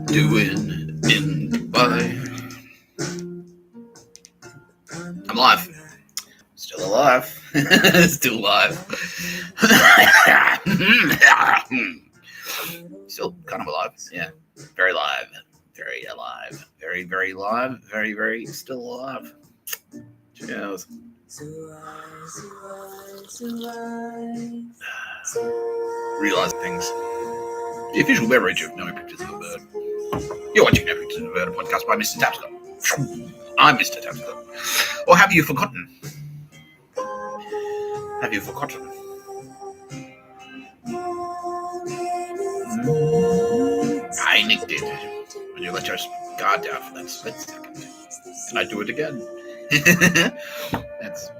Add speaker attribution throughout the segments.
Speaker 1: doing in Dubai? I'm alive. Still alive. Still alive. Still kind of alive. Yeah. Very live. Very alive. Very, very live. Very, very still alive. Cheers. Realize things. The official beverage of No Pictures of a Bird. You're watching No Pictures of a Bird, a podcast by Mr. Tapscott. I'm Mr. Tapscott. Or have you forgotten? Have you forgotten? I nicked it. When you let your guard down for that split second. And I do it again. That's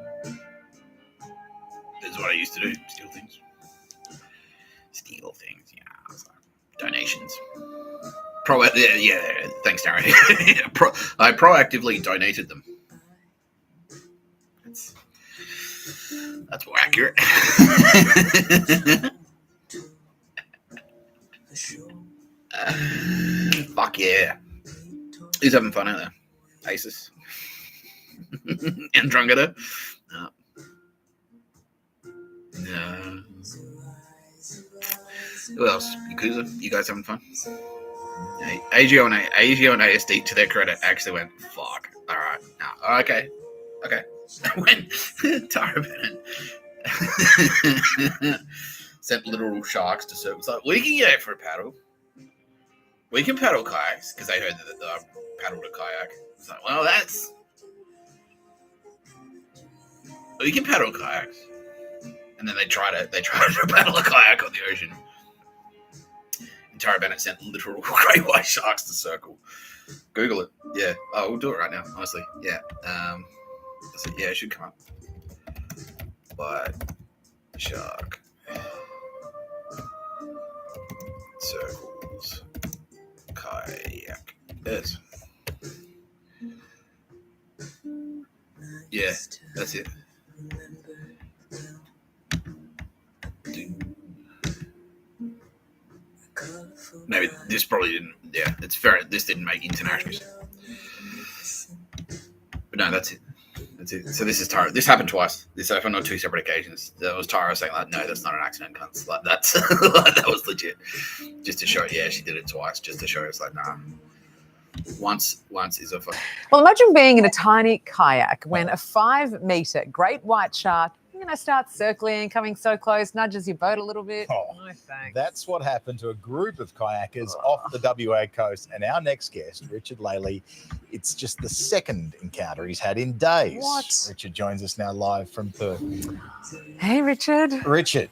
Speaker 1: what I used to do. Steal things. Steal things, yeah. Donations. Yeah, thanks, Darren. I proactively donated them. That's more accurate. Fuck yeah. Who's having fun out there? Asus. Andromeda. No. Who else? Yakuza? You guys having fun? AGO and ASD, to their credit, actually went, fuck. Alright. No. Okay. When Tara Bennett sent literal sharks to circles, like, we can get for a paddle. We can paddle kayaks, because they heard that I paddled a kayak. It's like, well, we can paddle kayaks. And then they tried to paddle a kayak on the ocean. And Tara Bennett sent literal great white sharks to circle. Google it. Yeah. Oh, we'll do it right now, honestly. Yeah. Yeah, it should come up. White shark. Circles. Kayak. Yes. Yeah, that's it. Maybe this probably didn't. Yeah, it's fair. This didn't make international. But no, that's it. That's it. So this is Tara. This happened twice. This happened on two separate occasions. That was Tara saying like, "No, that's not an accident, cunts." Like that's that was legit. Just to show, yeah, she did it twice, just to show it's like, nah. Once is a.
Speaker 2: Well, imagine being in a tiny kayak when a 5-meter great white shark, starts circling, coming so close, nudges your boat a little bit.
Speaker 3: Oh,
Speaker 2: no thanks.
Speaker 3: That's what happened to a group of kayakers off the WA coast. And our next guest, Richard Laley, it's just the second encounter he's had in days.
Speaker 2: What?
Speaker 3: Richard joins us now live from Perth.
Speaker 2: Hey, Richard.
Speaker 3: Richard,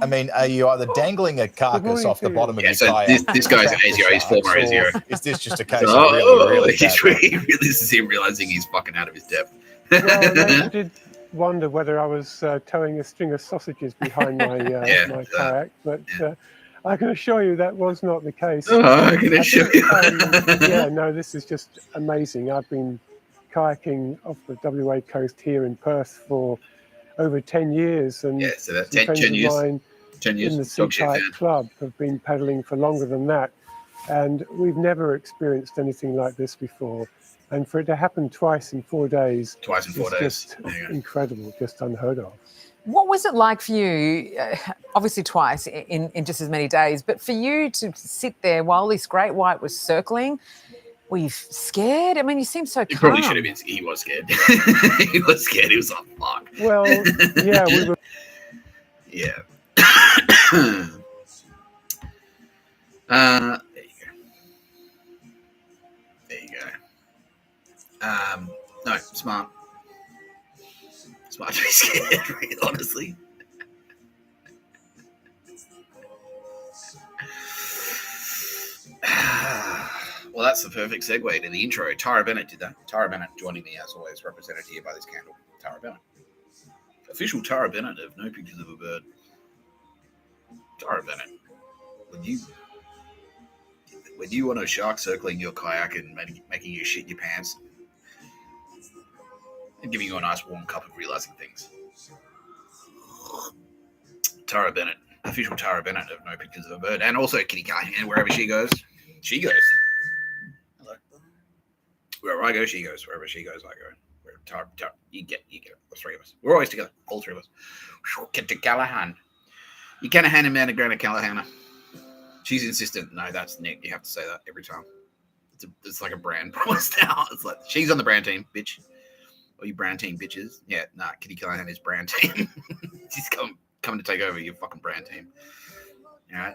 Speaker 3: I mean, are you either dangling a carcass off the bottom of your kayak?
Speaker 1: This guy's an ASIO, he's former ASIO.
Speaker 3: Is this just a case of really
Speaker 1: this is him realizing he's fucking out of his depth.
Speaker 4: Well, I did wonder whether I was towing a string of sausages behind my my kayak, but I can assure you that was not the case.
Speaker 1: I can assure you.
Speaker 4: This is just amazing. I've been kayaking off the WA coast here in Perth for over 10 years, and
Speaker 1: so that's
Speaker 4: 10
Speaker 1: years.
Speaker 4: Mine
Speaker 1: 10 years
Speaker 4: in the Sea Kayak Club have been paddling for longer than that, and we've never experienced anything like this before. And for it to happen twice in 4 days, just incredible, just unheard of.
Speaker 2: What was it like for you, obviously twice in just as many days, but for you to sit there while this great white was circling, were you scared? I mean, you seem so calm.
Speaker 1: He probably should have been. He was scared. He was scared. He was like, fuck.
Speaker 4: Well, yeah, we were.
Speaker 1: Yeah. There you go. No, smart. Smart to be scared, really, honestly. Well, that's the perfect segue to the intro. Tara Bennett did that. Tara Bennett joining me, as always, represented here by this candle. Tara Bennett. Official Tara Bennett of No Pictures of a Bird. Tara Bennett, when you want a shark circling your kayak and making you shit your pants and giving you a nice warm cup of realizing things. Tara Bennett, official Tara Bennett of No Pictures of a Bird, and also Kitty Callahan, wherever she goes. She goes. Hello. Wherever I go, she goes. Wherever she goes, I go. You get it. The three of us. We're always together. All three of us. Get to Callahan. You can't hand him out to Grant Callahan. She's insistent. No, that's Nick. You have to say that every time. It's like a brand promise now. It's like, she's on the brand team, bitch. Or you brand team bitches. Yeah, nah, Kitty Callahan is brand team. She's coming to take over your fucking brand team. Alright?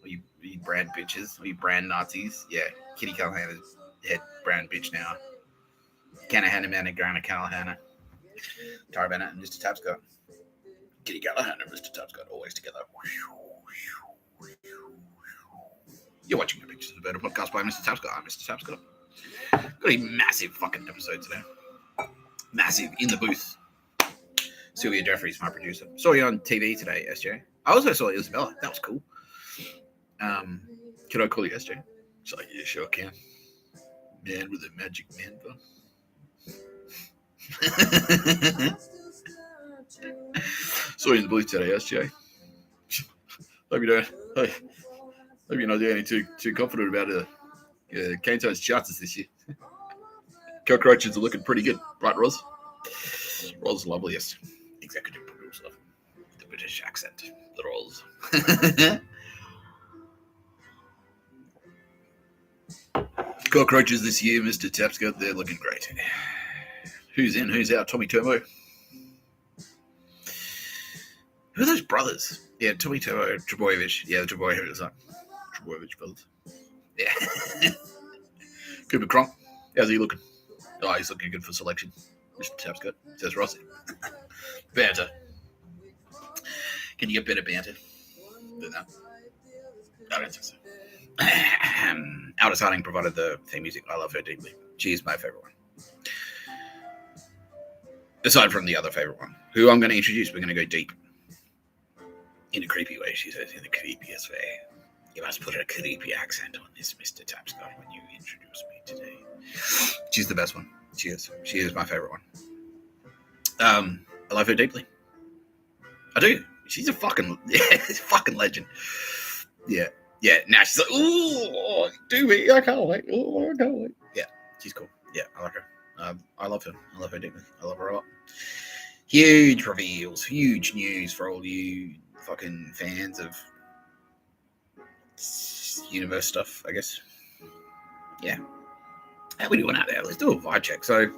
Speaker 1: Or you brand bitches. Or you brand Nazis. Yeah, Kitty Callahan is head brand bitch now. Callahan and Grant Callahan. Tara Bennett and Mr. Tapscott. Kitty Callahan and Mr. Tapscott always together. You're watching a Pictures of the Bird podcast by Mr. Tapscott. I'm Mr. Tapscott. Got a massive fucking episode today. Massive in the booth. Sylvia Jeffries, my producer. Saw you on TV today, SJ. I also saw Isabella. That was cool. Can I call you SJ? She's like, yeah, sure can. Man with a magic man bun. Saw you in the booth today, SJ. Hope you're not doing too confident about Kane's chances this year. Cockroaches are looking pretty good, right, Roz? Roz, loveliest executive producer, the British accent, the Roz. Cockroaches this year, Mr. Tapscott, they're looking great. Who's in? Who's out? Tommy Turbo. Who are those brothers? Yeah, Tommy Turbo, Trebojevic. Yeah, the Trebojevic brothers. Yeah. Cooper Cronk. How's he looking? Oh, he's looking good for selection. Mr. Tapscott, says Rossi. Banter. Can you get better banter than that? I don't think so. Aldous Harding provided the theme music. I love her deeply. She is my favorite one. Aside from the other favorite one, who I'm going to introduce, we're going to go deep. In a creepy way, she says, in the creepiest way. You must put a creepy accent on this, Mr. Tapscott, when you introduce me today. She's the best one. She is. She is my favorite one. I love her deeply. I do. She's a fucking legend. Yeah. Yeah. Now she's like, ooh, do me. I can't wait. Oh, I can't wait. Yeah. She's cool. Yeah. I like her. I love her. I love her deeply. I love her a lot. Huge reveals. Huge news for all you fucking fans of universe stuff, I guess. Yeah. How we doing out there? Let's do a vibe check. So,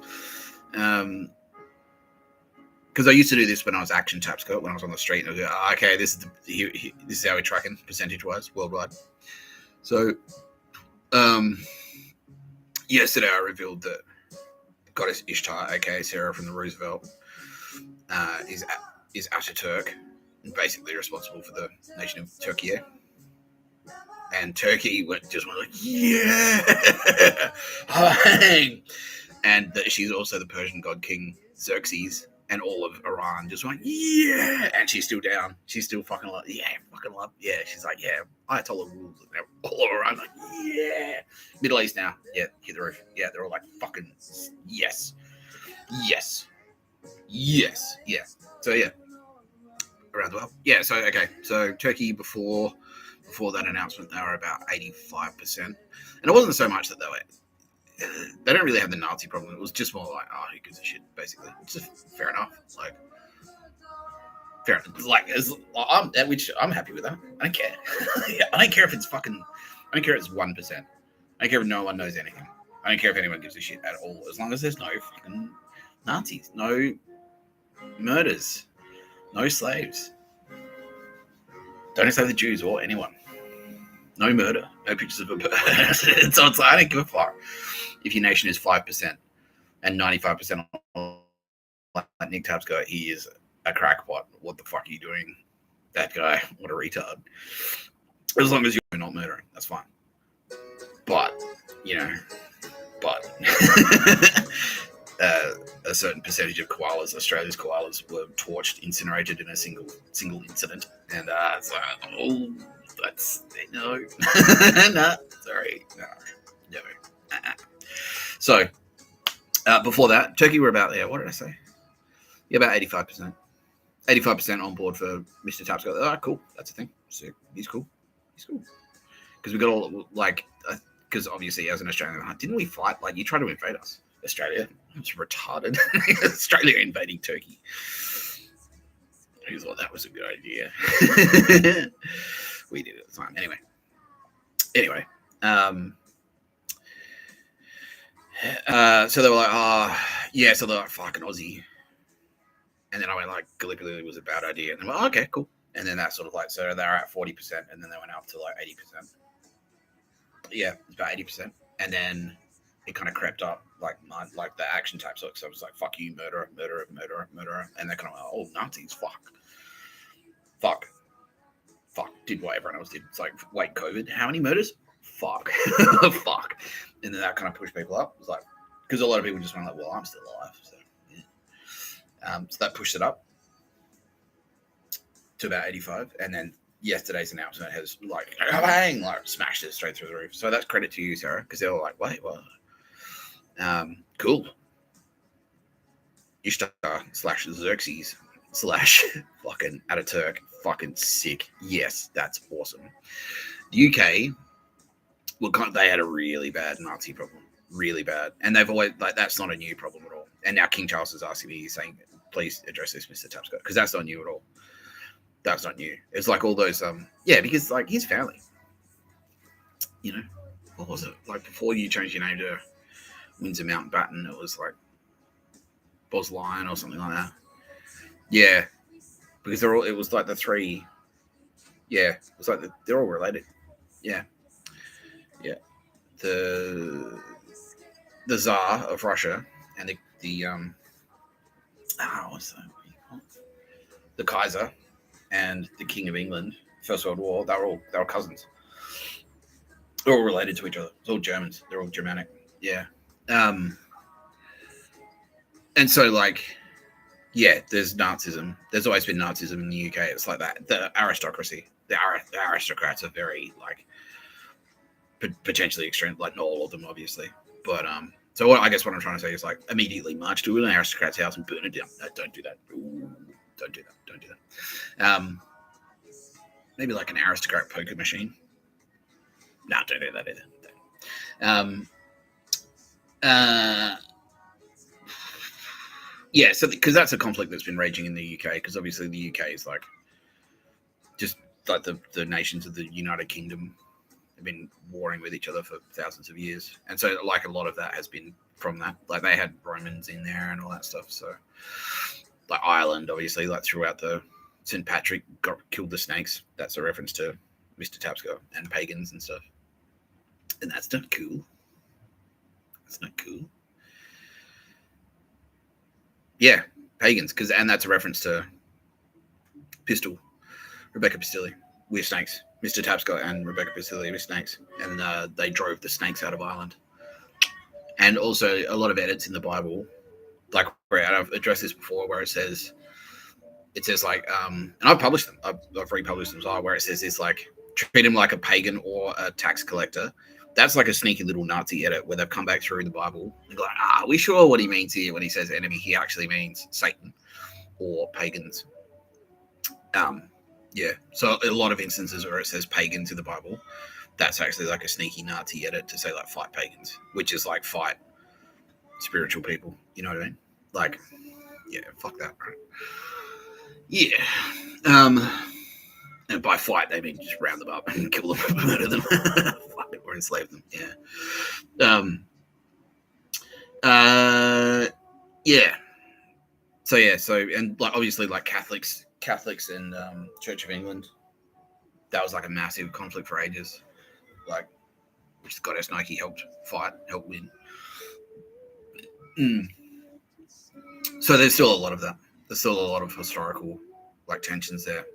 Speaker 1: because I used to do this when I was Action Tapscott, when I was on the street, and I was like, okay, this is how we're tracking percentage-wise worldwide. So, yesterday I revealed that Goddess Ishtar, aka Sarah from the Roosevelt, is Ataturk, and basically responsible for the nation of Turkey. And Turkey just went like, yeah, and she's also the Persian god king Xerxes, and all of Iran just went, yeah, and she's still down. She's still fucking like, yeah, fucking love, yeah. She's like, yeah, Ayatollah rules. All of Iran like, yeah. Middle East now, yeah, hit the roof. Yeah, they're all like, fucking yes, yes, yes, yeah. So yeah, around the world, yeah. So okay, so Turkey before that announcement, they were about 85%. And it wasn't so much that they don't really have the Nazi problem. It was just more like, oh, who gives a shit, basically. It's just fair enough. Like, fair enough. Like, which I'm happy with that. I don't care. Yeah, I don't care if it's I don't care if it's 1%. I don't care if no one knows anything. I don't care if anyone gives a shit at all. As long as there's no fucking Nazis, no murders, no slaves. Don't say the Jews or anyone. No murder. No pictures of a person. So it's like, I don't give a fuck if your nation is 5% and 95% like Nick Tapscott, he is a crackpot. What the fuck are you doing? That guy, what a retard. As long as you're not murdering, that's fine. But, a certain percentage of koalas, Australia's koalas, were torched, incinerated in a single incident. And it's like, oh, that's, no. Nah, sorry. No. So, before that, Turkey were about, what did I say? Yeah, about 85%. 85% on board for Mr. Tapscott. Oh, cool. That's a thing. So he's cool. because we got all like, because obviously as an Australian, didn't we fight? Like you tried to invade us, Australia. It's retarded. Australia invading Turkey. Who thought that was a good idea? We did it at the time. Anyway. So they were like, oh, yeah. So they're like, fucking Aussie. And then I went like, Gallipoli was a bad idea. And they went, oh, okay, cool. And then that sort of like, so they were at 40%, and then they went up to like 80%. Yeah, it's about 80%. And then it kind of crept up, like the action type. So it was like, fuck you, murderer. And they're kind of like, oh, Nazis, fuck. Did what everyone else did. It's like, wait, COVID? How many murders? Fuck. Fuck. And then that kind of pushed people up. It was like, because a lot of people just went like, well, I'm still alive. So, yeah. So that pushed it up to about 85. And then yesterday's announcement has like, bang, like smashed it straight through the roof. So that's credit to you, Sarah, because they were like, wait, what? Cool. Ishtar / Xerxes / fucking Ataturk. Fucking sick. Yes, that's awesome. The UK, well, they had a really bad Nazi problem. Really bad. And they've always, like, that's not a new problem at all. And now King Charles is asking me, saying, please address this, Mr. Tapscott, because that's not new at all. That's not new. It's like all those, yeah, because, like, his family, you know, what was it? Like, before you changed your name to Windsor Mountbatten, it was like Bos Lion or something like that. Yeah. Because it was like the three, yeah, it was like they're all related. Yeah. The Tsar of Russia and the Kaiser and the King of England, First World War, they were cousins. They're all related to each other. It's all Germans. They're all Germanic. Yeah. And so like, yeah, there's Nazism. There's always been Nazism in the UK. It's like that. The aristocracy, the aristocrats are very like potentially extreme. Like not all of them, obviously, but So I guess what I'm trying to say is like immediately march to an aristocrat's house and burn it down. No, don't do that. Ooh, don't do that. Maybe like an aristocrat poker machine. No, don't do that either. Yeah, so because that's a conflict that's been raging in the UK, because obviously the UK is like just like the nations of the United Kingdom have been warring with each other for thousands of years, and so like a lot of that has been from that. Like they had Romans in there and all that stuff. So like Ireland, obviously, like throughout the St. Patrick killed the snakes. That's a reference to Mr. Tapscott and pagans and stuff, and that's not cool. That's not cool. Yeah, pagans, and that's a reference to Rebecca Pistilli with snakes. Mr. Tapscott and Rebecca Pistilli with snakes, and they drove the snakes out of Ireland. And also a lot of edits in the Bible, like where I've addressed this before, where it says like, and I've published them, I've republished them as well, where it says it's like treat him like a pagan or a tax collector. That's like a sneaky little Nazi edit where they've come back through the Bible and go like, are we sure what he means here when he says enemy? He actually means Satan or pagans. Yeah. So a lot of instances where it says pagans in the Bible, that's actually like a sneaky Nazi edit to say like fight pagans, which is like fight spiritual people. You know what I mean? Like, yeah, fuck that, right? Yeah. And by fight, they mean just round them up and kill them, murder them, or enslave them. Yeah. Yeah. So yeah. So and like obviously like Catholics and Church of England, that was like a massive conflict for ages. Like, which the goddess Nike helped win. So there's still a lot of that. There's still a lot of historical like tensions there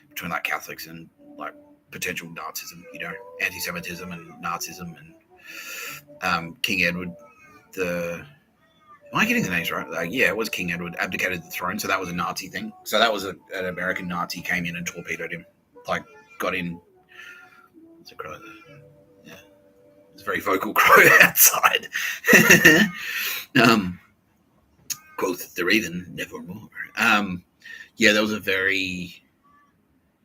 Speaker 1: between like Catholics and like potential Nazism, you know, anti-Semitism and Nazism and King Edward. Am I getting the names right? Like, yeah, it was King Edward abdicated the throne, so that was a Nazi thing. So that was an American Nazi came in and torpedoed him, like got in. What's it called? Yeah, it's a very vocal crow outside. Quoth the raven, nevermore. Yeah, that was a very.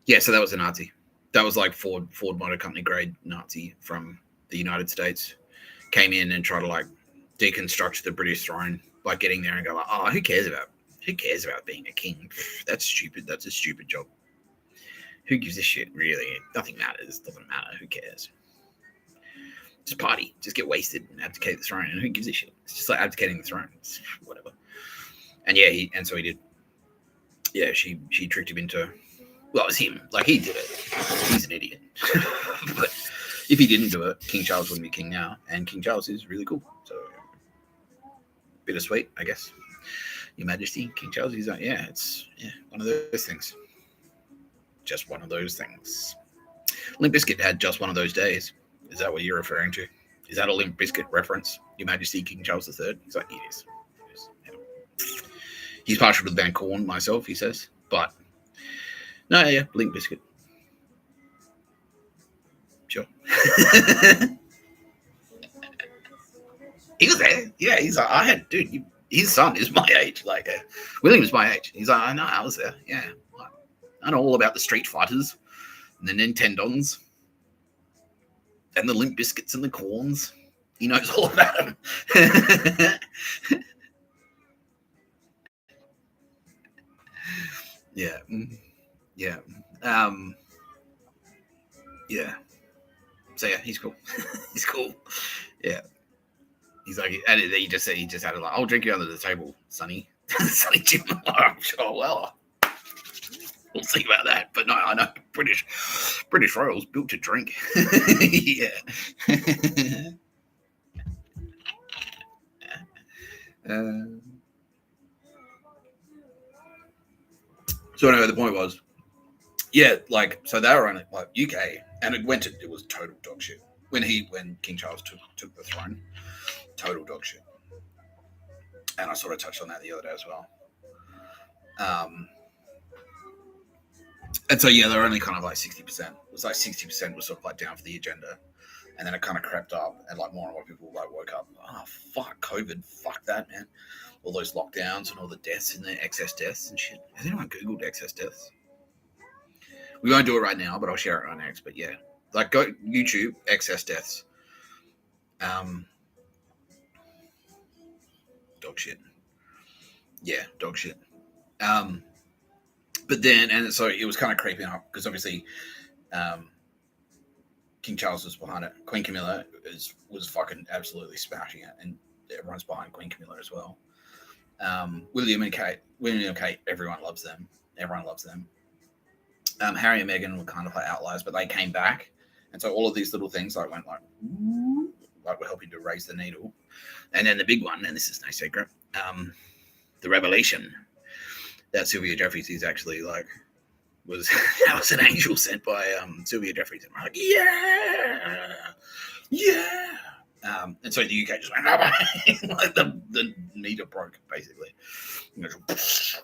Speaker 1: Yeah, so that was a Nazi. That was like Ford Motor Company grade Nazi from the United States. Came in and tried to like deconstruct the British throne by getting there and go like, oh, who cares about being a king? That's stupid. That's a stupid job. Who gives a shit, really? Nothing matters. Doesn't matter. Who cares? Just party. Just get wasted and abdicate the throne. And who gives a shit? It's just like abdicating the throne. It's whatever. And yeah, so he did. Yeah, she tricked him into... Well, it was him. Like, he did it. He's an idiot. But if he didn't do it, King Charles wouldn't be king now. And King Charles is really cool. So, bittersweet, I guess. Your Majesty, King Charles, he's like, it's one of those things. Just one of those things. Limp Bizkit had just one of those days. Is that what you're referring to? Is that a Limp Bizkit reference? Your Majesty, King Charles III? He's like, it is. Yeah. He's partial to the band Korn, myself, he says. But, no, yeah, Limp Bizkit. Sure. He was there. Yeah, he's like, his son is my age. Like, William's my age. He's like, I know, I was there. Yeah. I know all about the Street Fighters and the Nintendons and the Limp Bizkits and the Corns. He knows all about them. Yeah. Yeah. Yeah. So yeah, he's cool. He's cool. Yeah. He's like, and he just had it like, I'll drink you under the table, Sonny. Sonny Jim. I'm sure, well, we'll see about that. But no, I know British royals built to drink. Yeah. So anyway, the point was, yeah, like, so they were on like UK, and it was total dog shit when King Charles took the throne. Total dog shit. And I sort of touched on that the other day as well. And so yeah, they're only kind of like 60%. It was like 60% was sort of like down for the agenda, and then it kind of crept up, and like more and more people like woke up. Oh fuck, COVID, fuck that, man! All those lockdowns and all the deaths and the excess deaths and shit. Has anyone Googled excess deaths? We won't do it right now, but I'll share it right next. But yeah, like go YouTube excess deaths. Dog shit. Yeah, dog shit. But then, and so it was kind of creeping up because obviously King Charles was behind it. Queen Camilla was fucking absolutely smashing it, and everyone's behind Queen Camilla as well. William and Kate, everyone loves them. Everyone loves them. Harry and Meghan were kind of like outliers, but they came back, and so all of these little things like went like were helping to raise the needle. And then the big one, and this is no secret, the revelation that Sylvia Jeffreys is actually like was an angel sent by Sylvia Jeffreys, and we're like, yeah. And so the UK just went like the meter broke basically,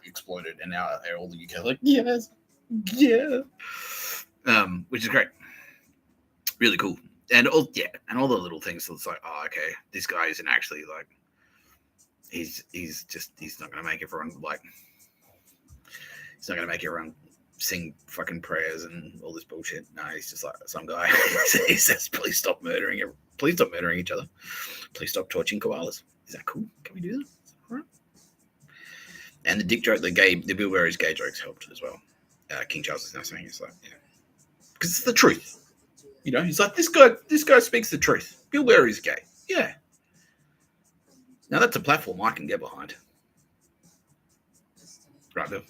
Speaker 1: exploded, and now all the UK like yes, yeah, which is great, really cool. And all the little things. So it's like, oh, okay, this guy isn't actually like, he's not gonna make everyone like, he's not gonna make everyone sing fucking prayers and all this bullshit. No, he's just like some guy. He says, please stop murdering each other. Please stop torching koalas. Is that cool? Can we do that? All right. And the dick joke, the Bill Burr's gay jokes helped as well. King Charles is now saying it's like, yeah, because it's the truth. You know, he's like, this guy speaks the truth. Bill Burr is gay. Yeah. Now that's a platform I can get behind. Right, Bill?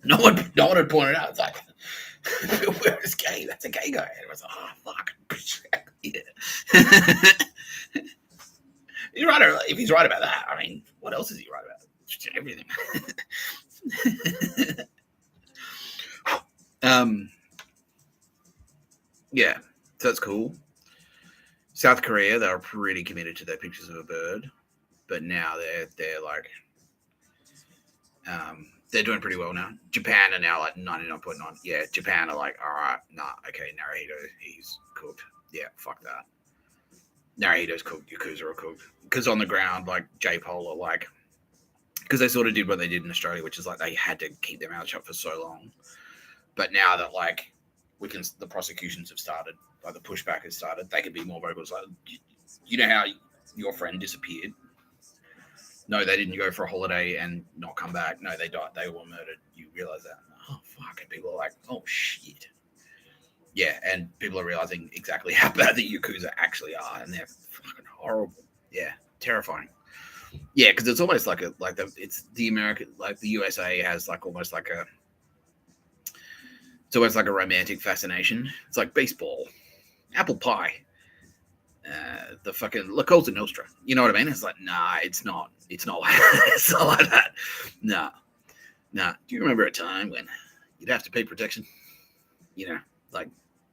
Speaker 1: No one had pointed out. It's like, Bill Burr is gay. That's a gay guy. And it was like, oh, fuck. Yeah. He's right. If he's right about that, I mean, what else is he right about? Everything. Yeah, so that's cool. South Korea, they were pretty committed to their pictures of a bird, but now they're like, they're doing pretty well now. Japan are now like 99.9. Yeah, Japan are like, all right, nah, okay, Naruhito, he's cooked. Yeah, fuck that. Naruhito's cooked. Yakuza are cooked. Because on the ground, like J-Pol are like because they sort of did what they did in Australia, which is like they had to keep their mouth shut for so long. But now that like the prosecutions have started, like the pushback has started, they can be more vocal. It's like, you know how your friend disappeared? No, they didn't go for a holiday and not come back. No, they died. They were murdered. You realize that? Oh, fuck. And people are like, oh, shit. Yeah, and people are realizing exactly how bad the Yakuza actually are, and they're fucking horrible. Yeah, terrifying. Yeah, because it's almost like it's the American, like the USA has like almost like it's almost like a romantic fascination. It's like baseball, apple pie, the fucking La Cosa Nostra. You know what I mean? It's like, nah, it's not. It's not like that. Nah. Do you remember a time when you'd have to pay protection? You know, like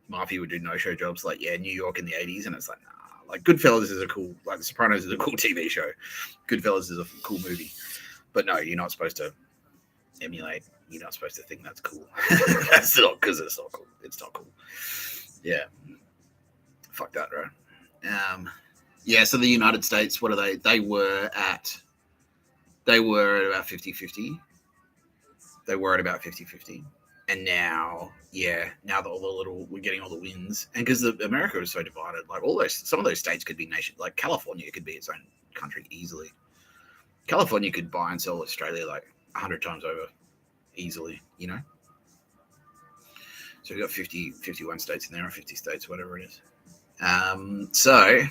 Speaker 1: Mafia would do no-show jobs, like New York in the 80s, and it's like, nah. Like Goodfellas is a cool, like The Sopranos is a cool TV show. Goodfellas is a cool movie, but no, you're not supposed to emulate. You're not supposed to think that's cool. That's not, because it's not cool. It's not cool. Yeah. Fuck that, right? Yeah, so the United States, what are they? They were at about 50-50. They were at about 50-50. And now, now that we're getting all the wins. And because America is so divided, like some of those states could be nation, like California could be its own country easily. California could buy and sell Australia like 100 times over easily, you know? So we've got 51 states in there, or 50 states, whatever it is. So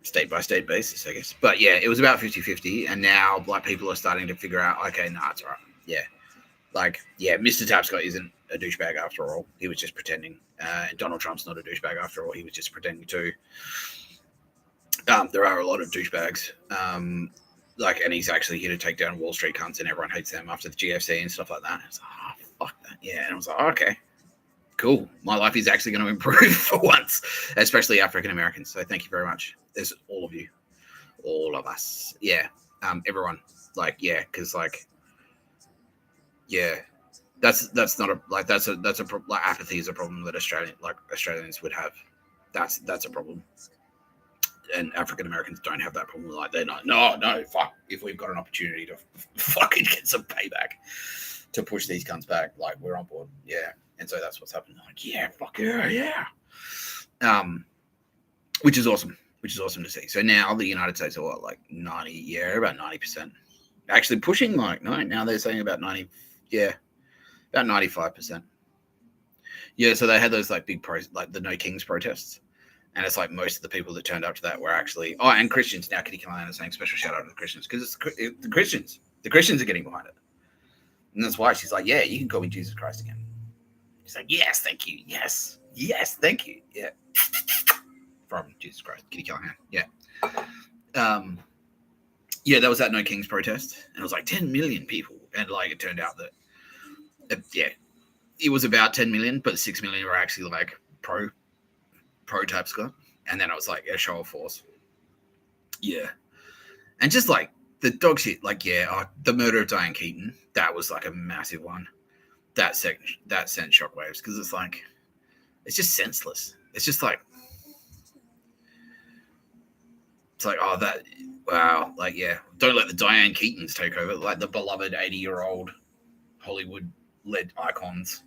Speaker 1: state by state basis, I guess. But yeah, it was about 50-50, and now black people are starting to figure out, okay, nah, it's all right. Yeah. Like, yeah, Mr. Tapscott isn't a douchebag after all. He was just pretending. And Donald Trump's not a douchebag after all. He was just pretending too. There are a lot of douchebags. And he's actually here to take down Wall Street cunts, and everyone hates them after the GFC and stuff like that. It's like, oh, fuck that. Yeah. And I was like, okay, cool. My life is actually going to improve for once, especially African Americans. So thank you very much. There's all of you, all of us. Yeah. Everyone. Like, yeah, because like, yeah, that's not a like that's a like apathy is a problem that Australians would have. That's a problem, and African Americans don't have that problem. Like they're not. No, fuck. If we've got an opportunity to fucking get some payback to push these guns back, like we're on board. Yeah, and so that's what's happening. Like, yeah, fuck yeah. Which is awesome. Which is awesome to see. So now the United States are what, like 90? Yeah, about 90%. Actually pushing like no. Now they're saying about 90. Yeah, about 95%. Yeah, so they had those like big like the No Kings protests, and it's like most of the people that turned up to that were actually and Christians. Now Kitty Callahan is saying special shout out to the Christians because it's the Christians. The Christians are getting behind it, and that's why she's like, yeah, you can call me Jesus Christ again. She's like, yes, thank you, yes, thank you, yeah, from Jesus Christ, Kitty Callahan, yeah. Yeah, that was that No Kings protest, and it was like 10 million people, and like it turned out that. It was about 10 million, but 6 million were actually like pro Tapscott, and then it was like a show of force. Yeah, and just like the dog shit, like the murder of Diane Keaton, that was like a massive one. That sent shockwaves because it's just senseless. It's just like wow, like don't let the Diane Keatons take over, like the beloved 80-year-old Hollywood-led icons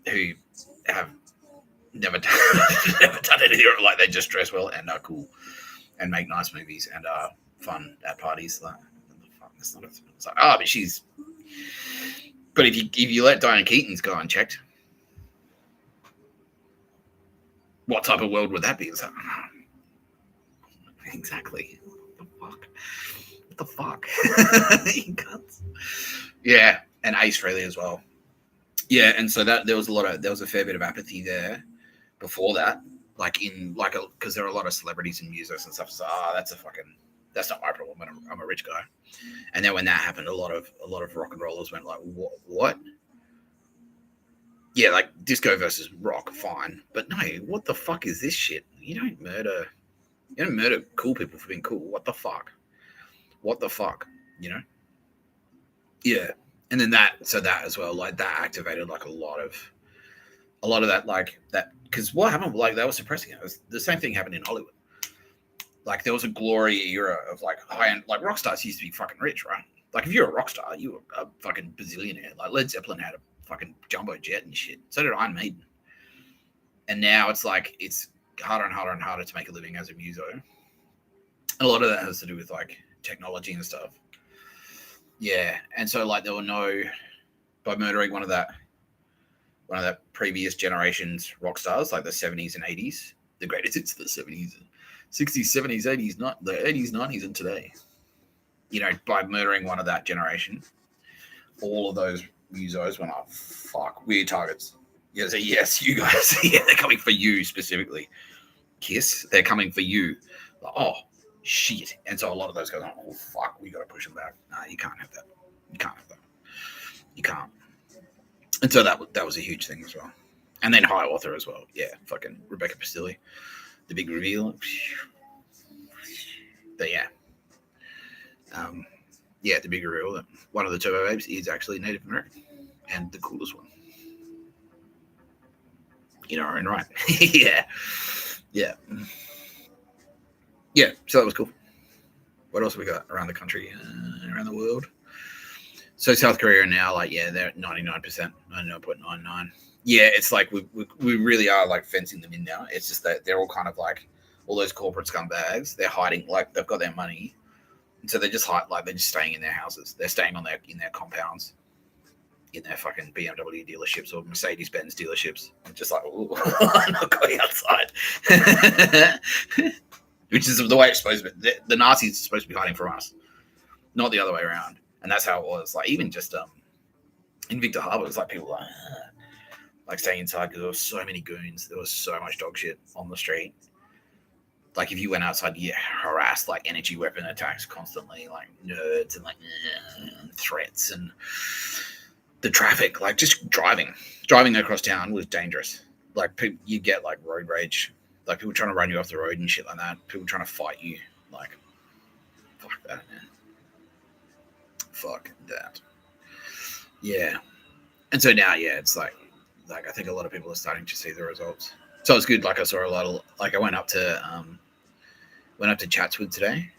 Speaker 1: who have never done anything. Like they just dress well and are cool and make nice movies and are fun at parties. Like, it's like, but she's. But if you let Diane Keaton's go unchecked, what type of world would that be? It's like, exactly. What the fuck? Yeah, and Ace Frehley as well. Yeah, and so that there was a fair bit of apathy there before that, because there are a lot of celebrities and musicians and stuff. So that's not my problem. I'm a rich guy. And then when that happened, a lot of rock and rollers went like, what? Yeah, like disco versus rock, fine, but no, what the fuck is this shit? You don't murder cool people for being cool. What the fuck? You know? Yeah. And then that as well, like that activated like a lot of that, like that, because what happened, like they were suppressing it. The same thing happened in Hollywood. Like there was a glory era of like high-end, like rock stars used to be fucking rich, right? Like if you're a rock star, you were a fucking bazillionaire. Like Led Zeppelin had a fucking jumbo jet and shit. So did Iron Maiden. And now it's like it's harder and harder and harder to make a living as a muso. A lot of that has to do with like technology and stuff. Yeah, and so like there were no, by murdering one of that previous generation's rock stars, like the 70s and 80s, the greatest hits of the 70s, 60s, 70s, 80s, not the 80s, 90s, and today. You know, by murdering one of that generation, all of those musos went, oh fuck, weird targets. Yeah, so yes, you guys, yeah, they're coming for you specifically. Kiss, they're coming for you. Like, oh shit. And so a lot of those guys are, oh fuck, we gotta push them back. Nah, you can't have that. You can't have that. You can't. And so that was a huge thing as well. And then high author as well. Yeah, fucking Rebecca Pastilli. The big reveal. But yeah. Yeah, the big reveal that one of the Turbo Babes is actually Native American. And the coolest one. You know, and right. Yeah. Yeah. Yeah, so that was cool. What else have we got around the country, around the world? So South Korea now, like, yeah, they're at 99%, 99.99. Yeah, it's like we really are like fencing them in now. It's just that they're all kind of like all those corporate scumbags. They're hiding, like they've got their money, and so they're just they're just staying in their houses. They're staying in their compounds, in their fucking BMW dealerships or Mercedes-Benz dealerships. I'm just like, ooh, I'm not going outside. Which is the way it's supposed to be. The Nazis are supposed to be hiding from us, not the other way around. And that's how it was. Like even just in Victor Harbor, it was like people like staying inside because there was so many goons. There was so much dog shit on the street. Like if you went outside, you harassed like energy weapon attacks constantly, like nerds and like threats and the traffic. Like just driving across town was dangerous. Like you get like road rage. Like people trying to run you off the road and shit like that. People trying to fight you. Like, fuck that, man. Fuck that. Yeah. And so now, yeah, it's like I think a lot of people are starting to see the results. So it's good. Like I saw a lot of, like I went up to Chatswood today.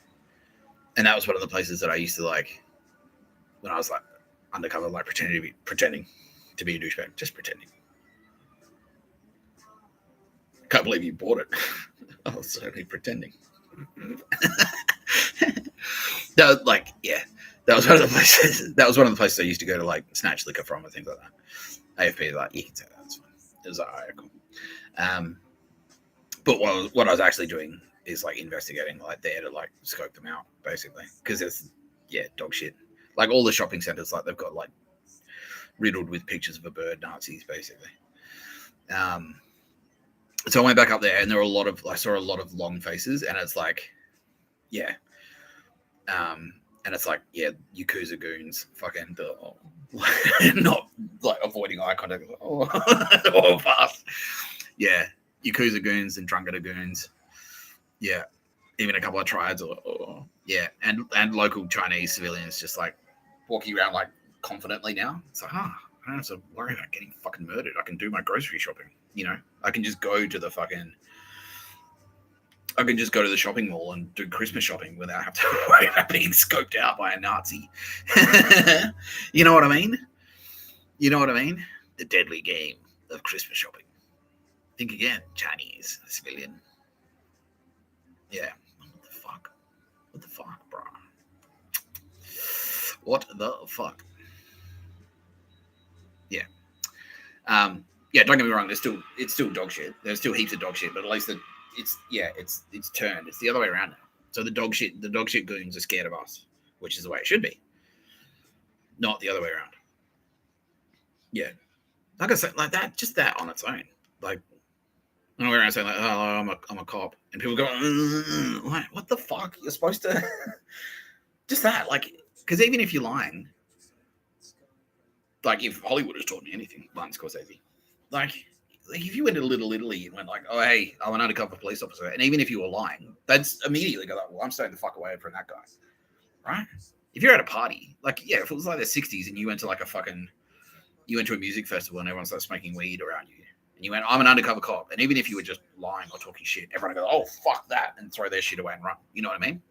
Speaker 1: And that was one of the places that I used to like, when I was like undercover, like pretending to be a douchebag. Just pretending. Can't believe you bought it. I was certainly pretending. That was like, yeah, that was one of the places. That was one of the places I used to go to like snatch liquor from and things like that. AFP, like, you can say that. That's fine. It was like, all right, cool. But what I was actually doing is like investigating like there to like scope them out basically because it's dog shit. Like all the shopping centers, like they've got like riddled with pictures of a bird Nazis basically. So I went back up there and I saw a lot of long faces and it's like, yeah. And it's like, yeah, Yakuza goons, fucking not like avoiding eye contact. Oh, fast. Yeah. Yakuza goons and Drunkard goons. Yeah. Even a couple of triads yeah. And local Chinese civilians just like walking around like confidently now. It's like, I don't have to worry about getting fucking murdered. I can do my grocery shopping. You know, I can just go to the shopping mall and do Christmas shopping without having to worry about being scoped out by a Nazi. You know what I mean? The deadly game of Christmas shopping. Think again, Chinese civilian. Yeah. What the fuck, bro? What the fuck? Yeah. Yeah, don't get me wrong. It's still dog shit. There's still heaps of dog shit, but at least it's turned. It's the other way around now. So the dog shit goons are scared of us, which is the way it should be, not the other way around. Yeah, like I said, like that, just that on its own. Like I don't go around saying like, oh, I'm a cop, and people go, like, what the fuck? You're supposed to just that, like, because even if you're lying, like if Hollywood has taught me anything, Martin Scorsese. Like if you went to Little Italy and went like, oh, hey, I'm an undercover police officer. And even if you were lying, that's immediately go like, well, I'm staying the fuck away from that guy. Right? If you're at a party, like, yeah, if it was like the 60s and you went to like you went to a music festival and everyone started smoking weed around you, and you went, I'm an undercover cop, and even if you were just lying or talking shit, everyone would go, oh, fuck that, and throw their shit away and run. You know what I mean?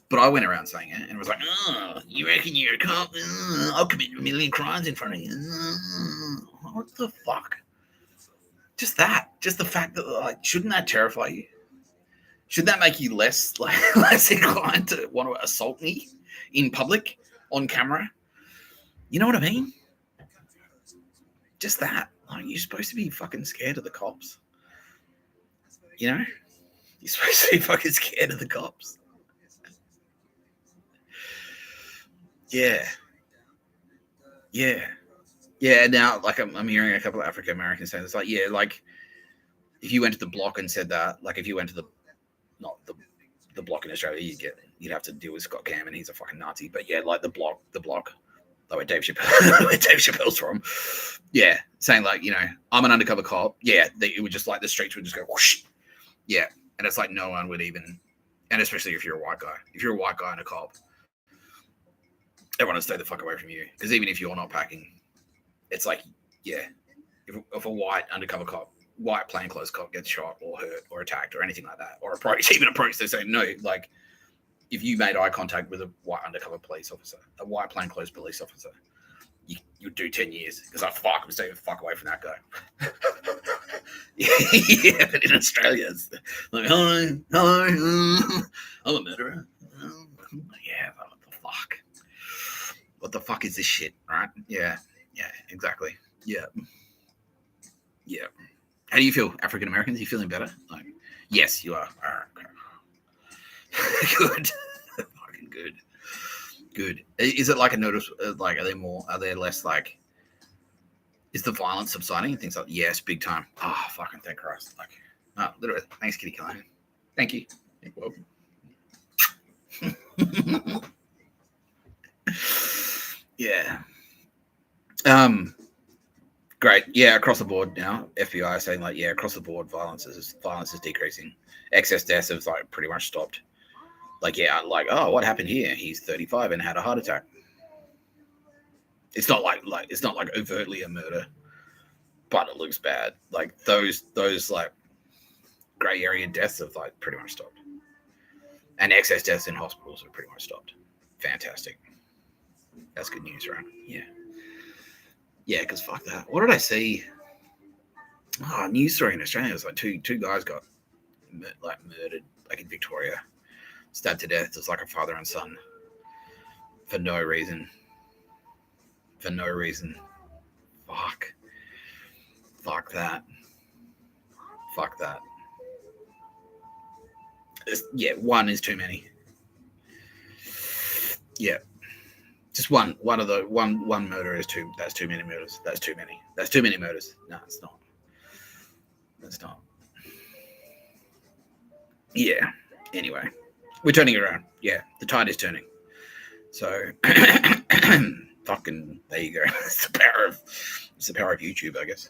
Speaker 1: But I went around saying it and was like, oh, you reckon you're a cop? I'll commit a million crimes in front of you. What the fuck? Just that. Just the fact that, like, shouldn't that terrify you? Should that make you less inclined to want to assault me in public, on camera? You know what I mean? Just that. Like, you're supposed to be fucking scared of the cops. You know? You're supposed to be fucking scared of the cops. Yeah. Now, like, I'm hearing a couple of African Americans saying it's like, yeah, like, if you went to the block and said that, like, if you went to not the block in Australia, you'd have to deal with Scott Cam, and he's a fucking Nazi. But yeah, like the block, like where Dave Chappelle's from. Yeah, saying like, you know, I'm an undercover cop. Yeah, it would just like the streets would just go whoosh. Yeah, and it's like no one would even, and especially if you're a white guy. If you're a white guy and a cop, everyone would stay the fuck away from you. Because even if you're not packing, it's like, yeah, if a white undercover cop, white plainclothes cop gets shot or hurt or attacked or anything like that, or even approached, they say no. Like, if you made eye contact with a white undercover police officer, a white plainclothes police officer, you'd do 10 years. Because I'm staying the fuck away from that guy. Yeah, but in Australia, it's like, hello, I'm a murderer. Yeah, what the fuck? What the fuck is this shit, right? Yeah, exactly. Yeah. How do you feel, African Americans? Are you feeling better? Like, yes, you are. Good. Fucking good. Is it like a notice? Like, are there less, like, is the violence subsiding and things like? Yes, big time. Oh, fucking thank Christ. Like, oh, literally. Thanks, Kitty Callahan. Thank you. You're welcome. Yeah. Great. Yeah, across the board now. FBI saying like, yeah, across the board, violence is decreasing. Excess deaths have like pretty much stopped. Like, yeah, like, oh, what happened here? He's 35 and had a heart attack. It's not like it's not like overtly a murder, but it looks bad. Like those like gray area deaths have like pretty much stopped. And excess deaths in hospitals have pretty much stopped. Fantastic. That's good news, right? Yeah, because fuck that. What did I see? Oh, a news story in Australia. It was like two guys got murdered, like in Victoria, stabbed to death. It was like a father and son for no reason. Fuck that. One is too many. Yeah. Just one murder is too. That's too many murders. That's too many murders. No, it's not. It's not. Yeah. Anyway, we're turning around. Yeah, the tide is turning. So, fucking there you go. It's the power of YouTube, I guess.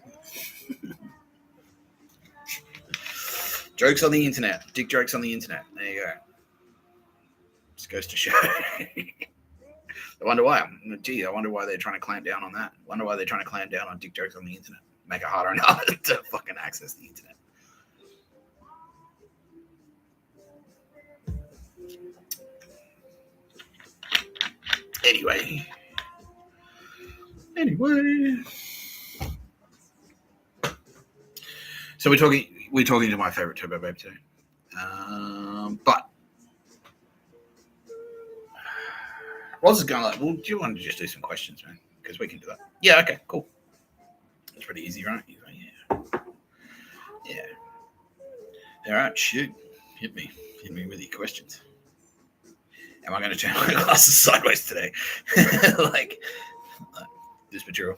Speaker 1: Jokes on the internet. Dick jokes on the internet. There you go. Just goes to show. I wonder why. I wonder why they're trying to clamp down on that. I wonder why they're trying to clamp down on dick jokes on the internet. Make it harder and harder to fucking access the internet. Anyway. So we're talking to my favorite Turbo Babe today. But Roz is going like, well, do you want to just do some questions, man? Because we can do that. Yeah, okay, cool. It's pretty easy, right? He's like, yeah. All right, shoot. Hit me with your questions. Am I going to turn my glasses sideways today? like this material.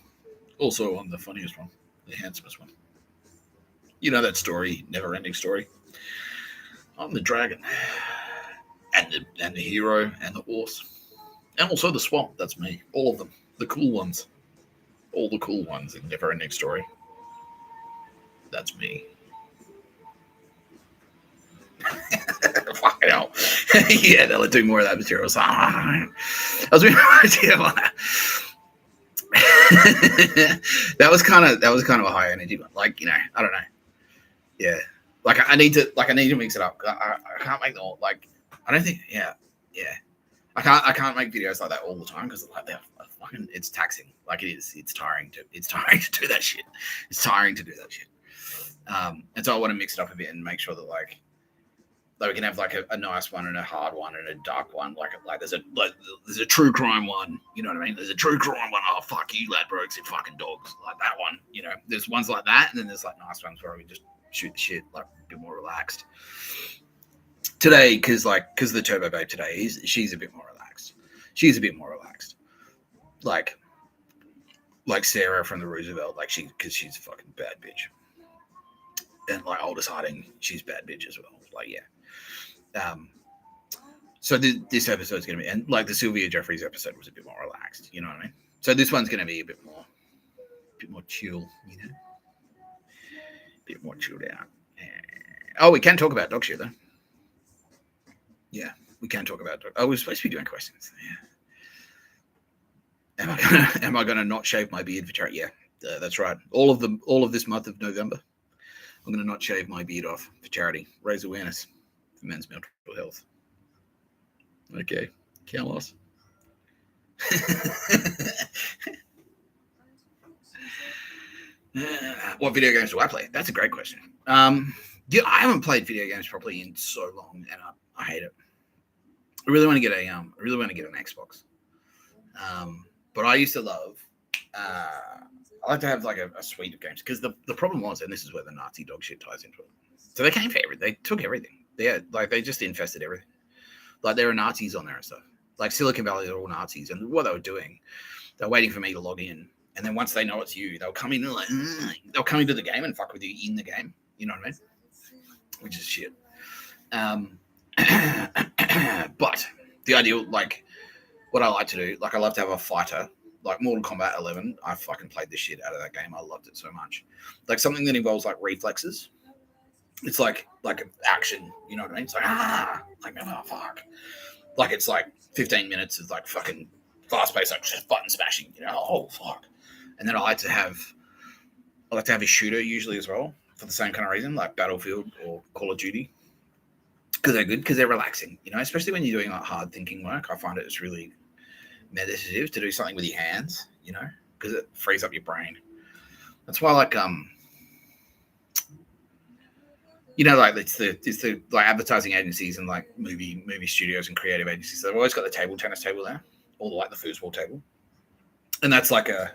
Speaker 1: Also on the funniest one, the handsomest one. You know that story, never-ending story. I'm the dragon, and the hero, and the horse, and also the swamp. That's me. All of them, the cool ones, all the cool ones in never-ending story. That's me. Fucking hell. Yeah, they'll do more of that material. So, I was being idea about that. that was kind of a high energy one. Like, you know, I don't know. Yeah. Like I need to mix it up. I can't make them all, like, I don't think, yeah. I can't make videos like that all the time because like they're fucking, it's taxing. Like it is. It's tiring to do that shit. It's tiring to do that shit. And so I want to mix it up a bit and make sure that like we can have like a nice one and a hard one and a dark one. Like there's a true crime one. You know what I mean? There's a true crime one. Oh fuck you, Ladbrokes, you fucking dogs. Like that one. You know, there's ones like that, and then there's like nice ones where we just shoot the shit, like a bit more relaxed. Today, because the Turbo Babe today she's a bit more relaxed. She's a bit more relaxed. Like Sarah from the Roosevelt, like because she's a fucking bad bitch. And like Aldous Harding, she's bad bitch as well. Like, yeah. So this episode's gonna be, and like the Sylvia Jeffries episode was a bit more relaxed, you know what I mean? So this one's gonna be a bit more chill, you know? A bit more chilled out. Oh, we can talk about dog shit though. Yeah, we can talk about dog. Oh, we're supposed to be doing questions. Yeah. Am I gonna not shave my beard for charity? Yeah, that's right. All of this month of November, I'm gonna not shave my beard off for charity. Raise awareness for men's mental health. Okay, Carlos. What video games do I play? That's a great question. Yeah, I haven't played video games properly in so long, and I hate it. I really want to get an Xbox. But I used to love. I like to have like a suite of games because the problem was, and this is where the Nazi dog shit ties into it. So they came for everything. They took everything. They just infested everything. Like there are Nazis on there and stuff. Like Silicon Valley are all Nazis, and what they were doing, they're waiting for me to log in, and then once they know it's you, they'll come in and like they'll come into the game and fuck with you in the game. You know what I mean? Which is shit. But the ideal, like what I like to do, like I love to have a fighter. Like Mortal Kombat 11, I fucking played the shit out of that game. I loved it so much. Like something that involves like reflexes. It's like action, you know what I mean? It's like oh fuck. Like it's like 15 minutes of like fucking fast paced, like just button smashing, you know? Oh fuck. And then I like to have a shooter usually as well for the same kind of reason, like Battlefield or Call of Duty. Because they're good, because they're relaxing, you know, especially when you're doing like hard thinking work. I find it's really meditative to do something with your hands, you know, because it frees up your brain. That's why, like, you know, like it's the like advertising agencies and like movie studios and creative agencies. They've always got the tennis table there, or like the foosball table, and that's like the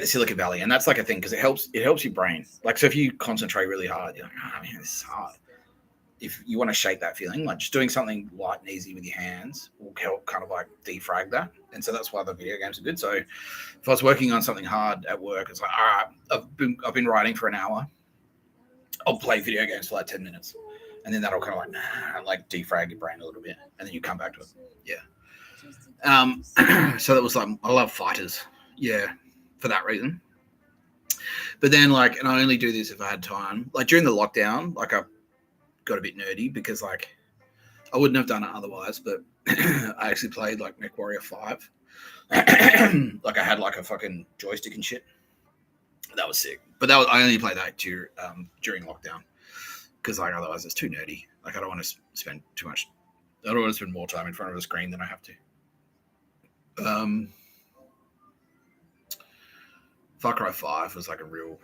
Speaker 1: Silicon Valley, and that's like a thing because it helps your brain. Like, so if you concentrate really hard, you're like, oh man, this is hard. If you want to shake that feeling, like just doing something light and easy with your hands will help kind of like defrag that. And so that's why the video games are good. So if I was working on something hard at work, it's like, all right, I've been writing for an hour. I'll play video games for like 10 minutes. And then that'll kind of like defrag your brain a little bit. And then you come back to it. Yeah. So that was like, I love fighters. Yeah. For that reason. But then like, and I only do this if I had time. Like during the lockdown, like I got a bit nerdy because like I wouldn't have done it otherwise, but I actually played like MechWarrior 5. Like I had like a fucking joystick and shit. That was sick. But I only played that during lockdown because like otherwise it's too nerdy. Like I don't want to spend too much. I don't want to spend more time in front of a screen than I have to. Far Cry 5 was like a real.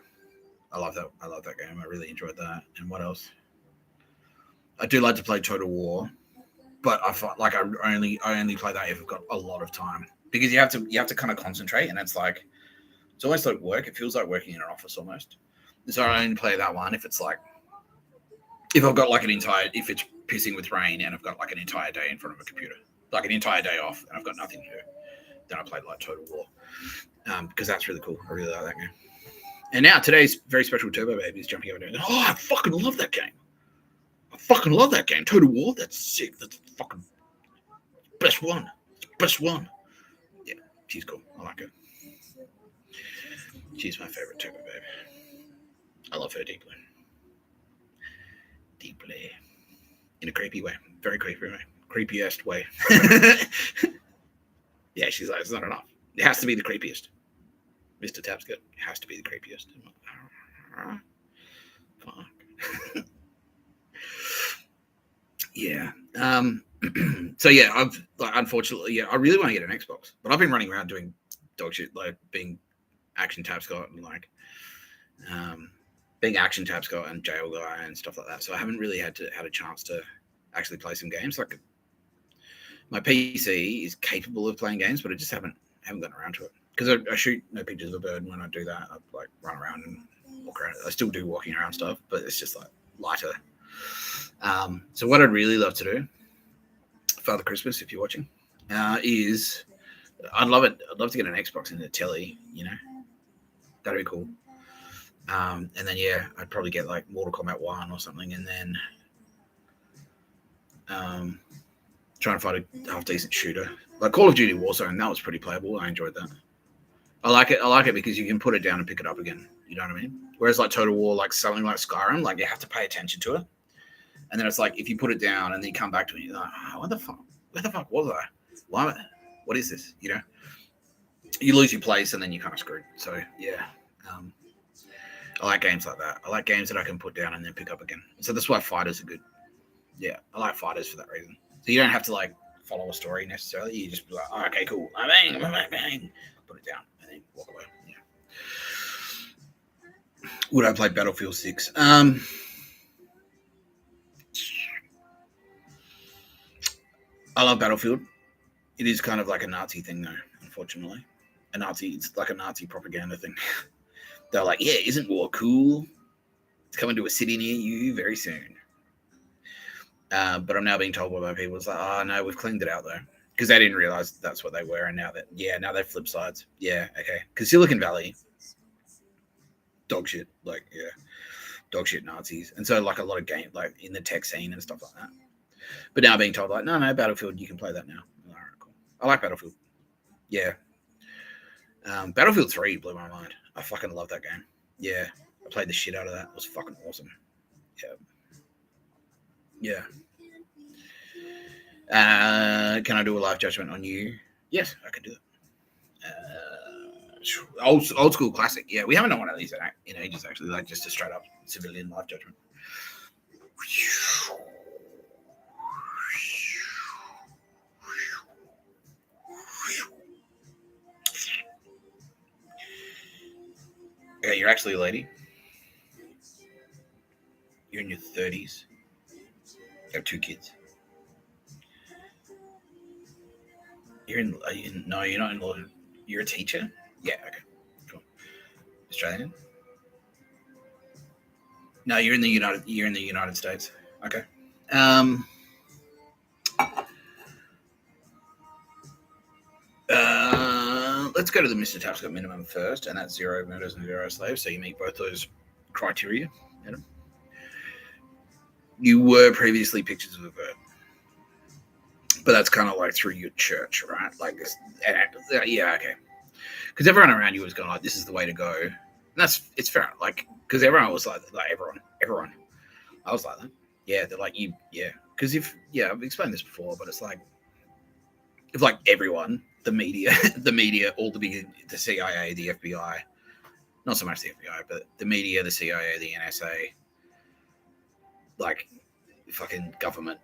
Speaker 1: I love that game. I really enjoyed that. And what else? I do like to play Total War, but I find like I only play that if I've got a lot of time because you have to kind of concentrate, and it's almost like work. It feels like working in an office almost. So I only play that one if it's like if I've got like if it's pissing with rain and I've got like an entire day in front of a computer, like an entire day off, and I've got nothing to do. Then I played like Total War because that's really cool. I really like that game. And now today's very special Turbo Baby is jumping over there. Oh, I fucking love that game. I fucking love that game. Total War, that's sick. That's fucking best one. Best one. Yeah, she's cool. I like her. She's my favorite Turbo Baby. I love her deeply. Deeply. In a creepy way. Very creepy way. Creepiest way. Yeah, she's like, it's not enough. It has to be the creepiest. Mr. Tapscott has to be the creepiest. Fuck. Yeah. So yeah, I've like unfortunately, I really want to get an Xbox, but I've been running around doing dog shit, like being action Tapscott and like being action Tapscott and jail guy and stuff like that. So I haven't really had a chance to actually play some games. Like my PC is capable of playing games, but I just haven't gotten around to it because I shoot no pictures of a bird. And when I do that, I like run around and walk around. I still do walking around stuff, but it's just like lighter. So what I'd really love to do, Father Christmas, if you're watching, is I'd love to get an Xbox and a telly. You know, that'd be cool. And then yeah, I'd probably get like Mortal Kombat 1 or something, and then try and find a half decent shooter like Call of Duty Warzone. That was pretty playable. I enjoyed that. I like it because you can put it down and pick it up again. You know what I mean? Whereas like Total War, like something like Skyrim, like you have to pay attention to it. And then it's like if you put it down and then you come back to it, you're like, oh, where the fuck was I? Why? What is this? You know, you lose your place and then you're kind of screwed. So yeah, I like games like that. I like games that I can put down and then pick up again. So that's why fighters are good. Yeah, I like fighters for that reason. So you don't have to like follow a story necessarily. You just be like, oh, okay, cool. Bang, put it down and then walk away. Yeah. Would I play Battlefield 6? I love Battlefield. It is kind of like a Nazi thing, though, unfortunately. It's like a Nazi propaganda thing. They're like, yeah, isn't war cool? It's coming to a city near you very soon. But I'm now being told by people, it's like, oh, no, we've cleaned it out, though. Because they didn't realize that's what they were. And now they flip sides. Yeah, okay. Because Silicon Valley, dog shit. Like, yeah, dog shit Nazis. And so, like, a lot of game, like, in the tech scene and stuff like that. But now being told, like, no, Battlefield, you can play that now. All right, cool. I like Battlefield. Yeah. Battlefield 3 blew my mind. I fucking love that game. Yeah. I played the shit out of that. It was fucking awesome. Yeah. Yeah. Can I do a live judgment on you? Yes, I can do it. Old school classic. Yeah, we haven't done one of these in ages, actually. Like, just a straight up civilian live judgment. Yeah, you're actually a lady. You're in your 30s. You have 2 kids. No, you're not in law. You're a teacher? Yeah, okay. Cool. Australian? No, you're in the United States. Okay. Let's go to the Mr. Tapscott minimum first, and that's 0 murders and 0 slaves. So you meet both those criteria. You were previously pictures of a bird, but that's kind of like through your church, right? Like, yeah, okay. Because everyone around you was going like, "This is the way to go," and it's fair. Like, because everyone was like everyone. I was like that. Yeah, they're like you. Yeah, because I've explained this before, but it's like if like everyone. The media, all the CIA, the FBI, not so much the FBI, but the media, the CIA, the NSA, like fucking government,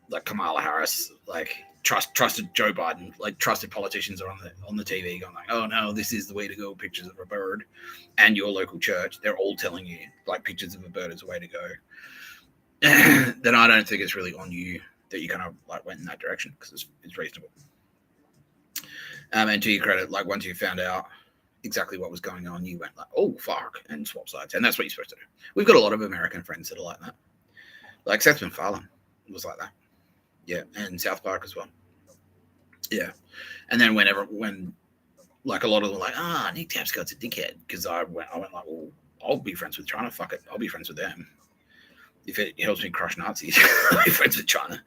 Speaker 1: like Kamala Harris, like trusted Joe Biden, like trusted politicians are on the TV going like, oh no, this is the way to go, pictures of a bird, and your local church, they're all telling you like pictures of a bird is the way to go. Then I don't think it's really on you that you kind of like went in that direction because it's reasonable. And to your credit, like once you found out exactly what was going on, you went like, oh, fuck, and swap sides. And that's what you're supposed to do. We've got a lot of American friends that are like that. Like Seth MacFarlane was like that. Yeah, and South Park as well. Yeah. And then when like a lot of them were like, Nick Tapscott's a dickhead. Because I went like, well, I'll be friends with China. Fuck it. I'll be friends with them. If it helps me crush Nazis, I'll be friends with China.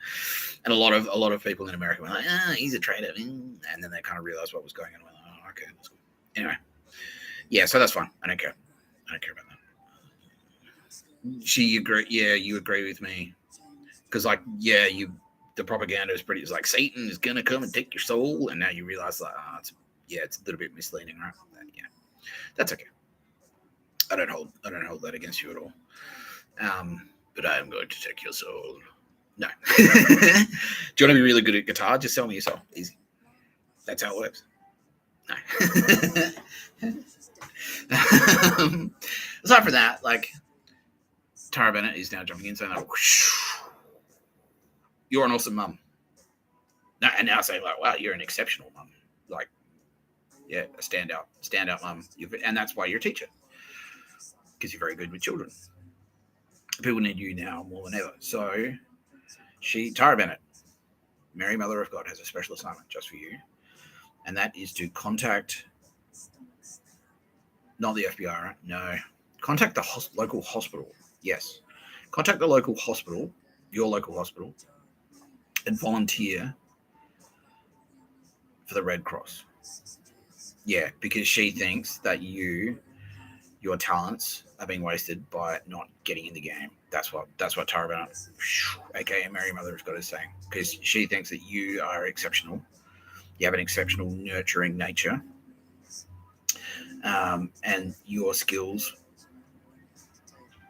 Speaker 1: And a lot of people in America were like, he's a traitor. And then they kind of realized what was going on. Went, oh, okay, that's cool. Anyway. Yeah, so that's fine. I don't care about that. You agree with me. Because like, the propaganda is pretty, it's like Satan is going to come and take your soul. And now you realize like, Yeah, it's a little bit misleading, right? Yeah, that's okay. I don't hold that against you at all. But I am going to take your soul. No. Do you want to be really good at guitar? Just sell me your soul. Easy. That's how it works. No. Aside from that, like, Tara Bennett is now jumping in saying, like, you're an awesome mum. And now saying, like, wow, you're an exceptional mum. Like, yeah, a standout mum. And that's why you're a teacher. Because you're very good with children. People need you now more than ever. So, Tara Bennett, Mary Mother of God, has a special assignment just for you. And that is to contact, not the FBI, right? No. Contact the local hospital. Yes. Contact the local hospital, your local hospital, and volunteer for the Red Cross. Yeah, because she thinks that your talents are being wasted by not getting in the game. That's what Tara Bennett, aka Mary Mother of God, is saying. Because she thinks that you are exceptional. You have an exceptional nurturing nature. And your skills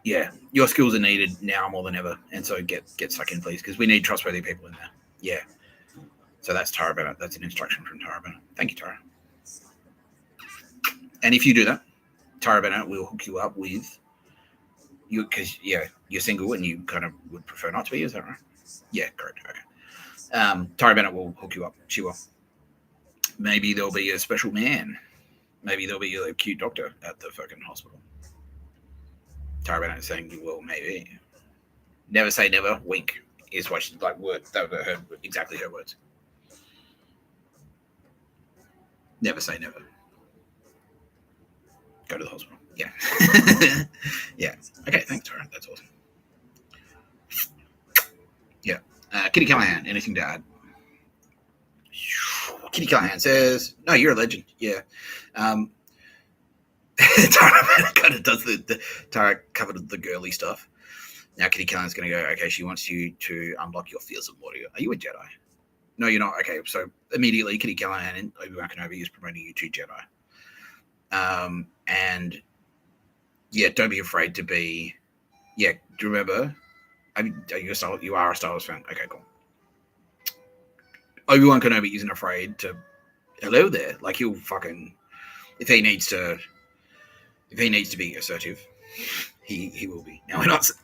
Speaker 1: are needed now more than ever. And so get stuck in, please, because we need trustworthy people in there. Yeah. So that's Tara Bennett. That's an instruction from Tara Bennett. Thank you, Tara. And if you do that, Tara Bennett will hook you up with you, because you're single and you kind of would prefer not to be. Is that right? Yeah, correct. Okay. Tara Bennett will hook you up. She will. Maybe there'll be a special man. Maybe there'll be a cute doctor at the fucking hospital. Tara Bennett is saying, well, maybe. Never say never. Wink is what she words. That were exactly her words. Never say never. Go to the hospital. Yeah. Yeah. Okay, thanks, Tara. That's awesome. Yeah. Kitty Callahan, anything to add? Kitty Callahan says, no, you're a legend. Yeah. Tara kind of does Tara covered the girly stuff. Now Kitty Callahan's going to go, okay, she wants you to unlock your fearsome warrior. Are you a Jedi? No, you're not. Okay, so immediately Kitty Callahan and Obi-Wan Kenobi is promoting you to Jedi. And yeah, don't be afraid to be. Yeah, do you remember? You are a Star Wars fan. Okay, cool. Obi-Wan Kenobi isn't afraid to. Hello there. Like, he'll fucking, if he needs to be assertive, he will be. Now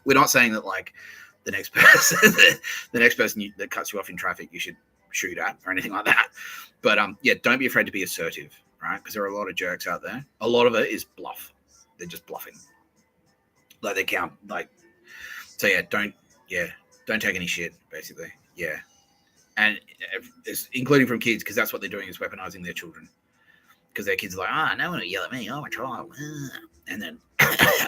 Speaker 1: we're not saying that like the next person that cuts you off in traffic you should shoot at or anything like that. But yeah, don't be afraid to be assertive, right? Because there are a lot of jerks out there. A lot of it is bluff. They're just bluffing. Like they count like. So yeah, don't take any shit, basically. Yeah. And it's including from kids, because that's what they're doing, is weaponizing their children. Because their kids are like, no one will yell at me. I'm a child. And then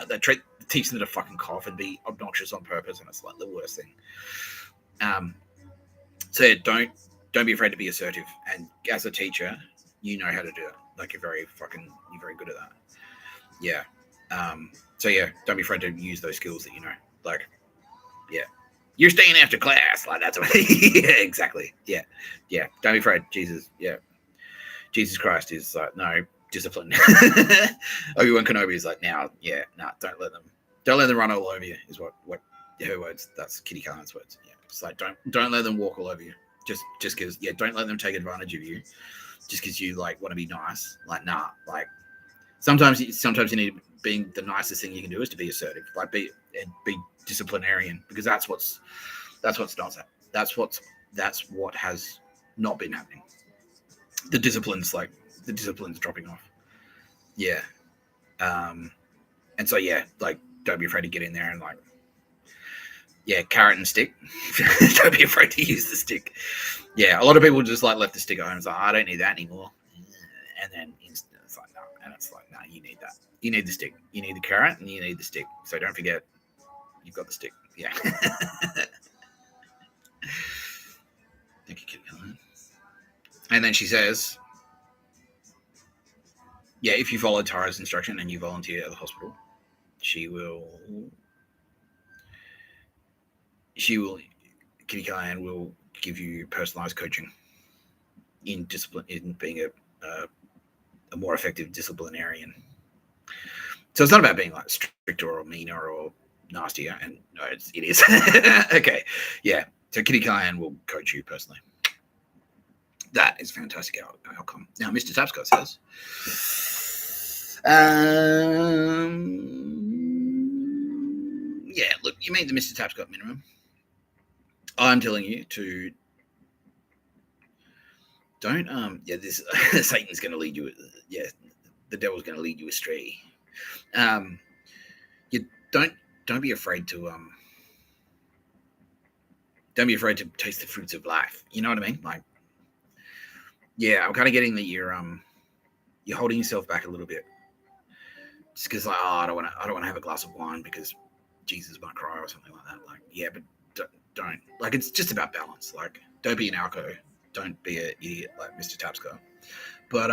Speaker 1: they teach them to fucking cough and be obnoxious on purpose, and it's like the worst thing. So yeah, don't be afraid to be assertive. And as a teacher, you know how to do it. Like you're very good at that. Yeah. So yeah, don't be afraid to use those skills that you know. Like, yeah. You're staying after class. Like that's what yeah, exactly. Yeah. Yeah. Don't be afraid. Jesus. Yeah. Jesus Christ is like, no, discipline. Obi-Wan Kenobi is like, don't let them run all over you, is what her words. That's Kitty Callahan's words. Yeah. It's like don't let them walk all over you. Just because, don't let them take advantage of you just because you like want to be nice. Like, nah, like sometimes you need, being the nicest thing you can do is to be assertive. Like be disciplinarian, because that's what has not been happening. The discipline's dropping off. Yeah. And so yeah, like don't be afraid to get in there and like, carrot and stick. Don't be afraid to use the stick. Yeah, a lot of people just like left the stick at home. It's like, I don't need that anymore. And then it's like, no. And it's like, no, you need that. You need the stick. You need the carrot and you need the stick. So don't forget, you've got the stick. Yeah. Thank you, Kitty Callahan. And then she says, yeah, if you follow Tara's instruction and you volunteer at the hospital, Kitty Callahan will give you personalized coaching in discipline, in being a a more effective disciplinarian. So it's not about being like stricter or meaner or nastier. And no, it is. Okay. Yeah. So Kitty Callahan will coach you personally. That is a fantastic outcome. Now, Mr. Tapscott says, yeah, look, you meet the Mr. Tapscott minimum. I'm telling you to don't, this Satan's going to lead you, the devil's going to lead you astray. You don't be afraid to, don't be afraid to taste the fruits of life. You know what I mean? Like, yeah, I'm kind of getting that you're holding yourself back a little bit, just because like, I don't want to have a glass of wine because Jesus might cry or something like that. Like, yeah, but don't. Like, it's just about balance. Like, don't be an alco. Don't be an idiot like Mr. Tapscott. But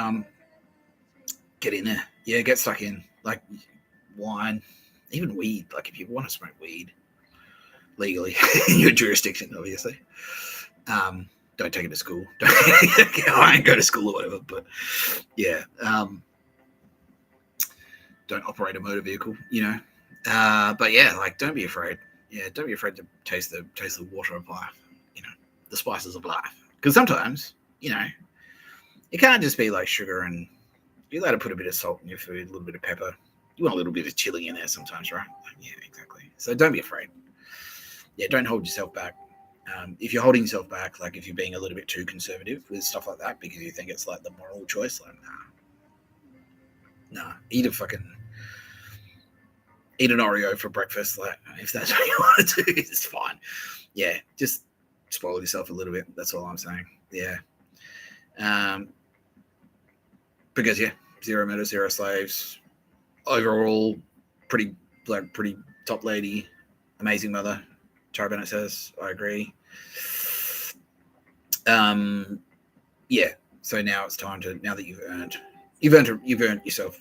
Speaker 1: get in there. Yeah, get stuck in. Like wine, even weed. Like if you want to smoke weed legally in your jurisdiction, obviously. Don't take it to school. I ain't go to school or whatever. But yeah, don't operate a motor vehicle. You know. But yeah, like don't be afraid. Yeah, don't be afraid to taste the water of life. You know, the spices of life. Because sometimes, you know, it can't just be like sugar, and you're allowed to put a bit of salt in your food, a little bit of pepper. You want a little bit of chili in there sometimes, right? Like, yeah, exactly. So don't be afraid. Yeah, don't hold yourself back. If you're holding yourself back, like if you're being a little bit too conservative with stuff like that because you think it's like the moral choice, like nah, eat an Oreo for breakfast. Like if that's what you want to do, it's fine. Yeah, just spoil yourself a little bit. That's all I'm saying. Yeah. Because yeah, zero murder, zero slaves. Overall, pretty top lady, amazing mother. Tara Bennett says, I agree. Yeah. So now it's time to, now that you've earned yourself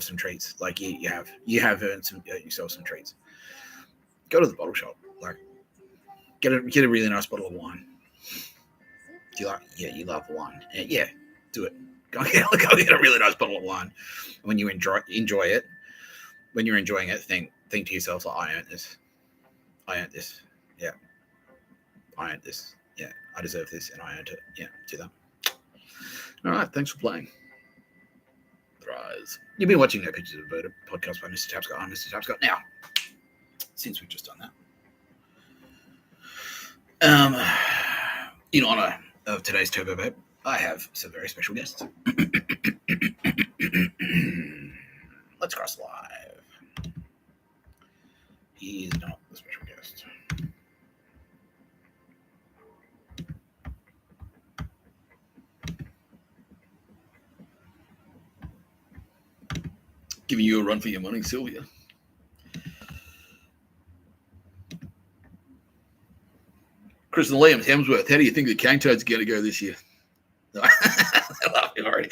Speaker 1: some treats. Like you have earned yourself some treats. Go to the bottle shop. Like get a really nice bottle of wine. You love wine. Yeah, do it. Go get a really nice bottle of wine. When you enjoy it, when you're enjoying it, think to yourself, like, I earned this. Yeah. I earned this. Yeah. I deserve this and I earned it. Yeah. Do that. All right. Thanks for playing. Rise. You've been watching No Pictures of a Bird, a podcast by Mr. Tapscott. I'm Mr. Tapscott. Now, since we've just done that, in honor of today's Turbo Babe, I have some very special guests. Let's cross live. He is not the special guest. Giving you a run for your money, Sylvia. Chris and Liam Hemsworth, how do you think the Cane Toads are going to go this year? I'm laughing already.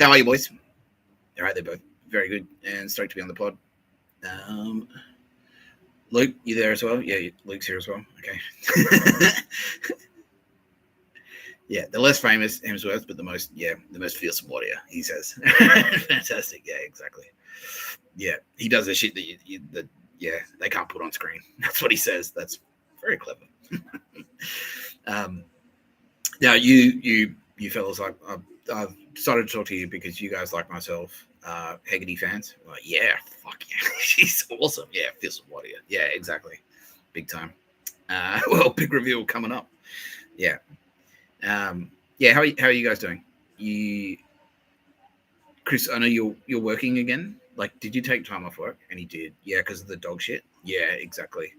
Speaker 1: How are you, boys? All right, they're both very good and stoked to be on the pod. Luke, you there as well? Yeah, Luke's here as well. Okay. Yeah, the less famous Hemsworth, but the most fearsome warrior, he says. Fantastic. Yeah, exactly. Yeah, he does the shit that they can't put on screen. That's what he says. That's very clever. Now, you fellas, I've started to talk to you because you guys, like myself, Hegarty fans. Like, yeah, fuck yeah, she's awesome. Yeah, fearsome warrior. Yeah, exactly, big time. Well, big reveal coming up. Yeah. Yeah, how are you guys doing? Chris, I know you're working again. Like, did you take time off work? And he did. Yeah, because of the dog shit. Yeah, exactly.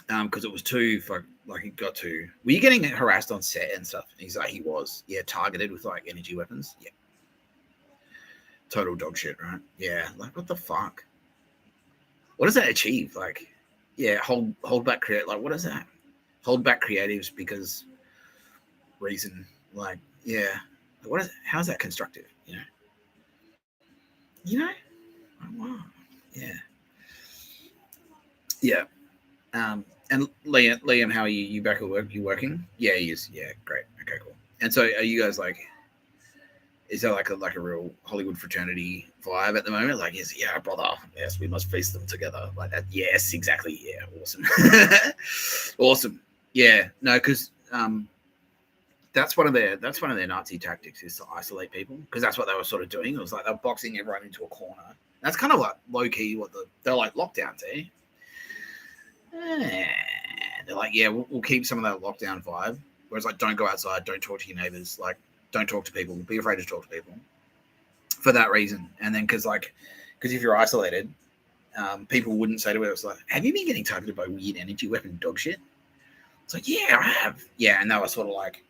Speaker 1: Because it was too like it got to. Were you getting harassed on set and stuff? And he's like, he was. Yeah, targeted with like energy weapons. Yeah. Total dog shit, right? Yeah. Like, what the fuck? What does that achieve? Like, yeah, hold back create. Like, what is that? Hold back creatives because reason. Like, yeah. How's that constructive? You know? Oh, wow. Yeah. Yeah. And Liam, how are you? You back at work? You working? Yeah, he is. Yeah, great. Okay, cool. And so, are you guys like? Is there like a real Hollywood fraternity vibe at the moment? Like, yes, yeah, brother, yes, we must face them together like that. Yes, exactly. Yeah, awesome, awesome. Yeah, no, because that's one of their Nazi tactics is to isolate people, because that's what they were sort of doing. It was like they're boxing everyone into a corner. That's kind of like low key what they're like lockdowns, eh? They're like, yeah, we'll keep some of that lockdown vibe. Whereas like, don't go outside, don't talk to your neighbors, like, don't talk to people, be afraid to talk to people for that reason. And then because if you're isolated, people wouldn't say to us like, have you been getting targeted by weird energy weapon dog shit? It's like, yeah, I have. Yeah, and they were sort of like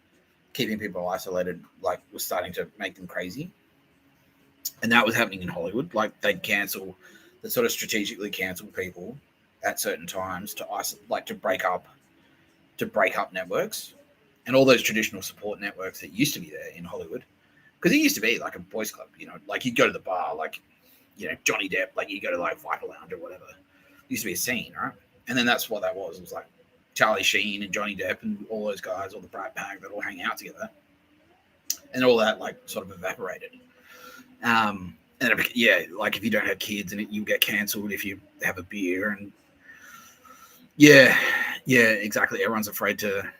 Speaker 1: keeping people isolated, like, was starting to make them crazy. And that was happening in Hollywood. Like, they'd sort of strategically cancel people at certain times to isolate, like to break up networks and all those traditional support networks that used to be there in Hollywood. Because it used to be like a boys club, like you'd go to the bar, like, Johnny Depp, like you go to like Viper Lounge or whatever. It used to be a scene, right? And then that's what that was. It was like Charlie Sheen and Johnny Depp and all those guys, all the Brat Pack that all hang out together. And all that like sort of evaporated. And then, yeah, like if you don't have kids and you get cancelled if you have a beer, and yeah, exactly. Everyone's afraid to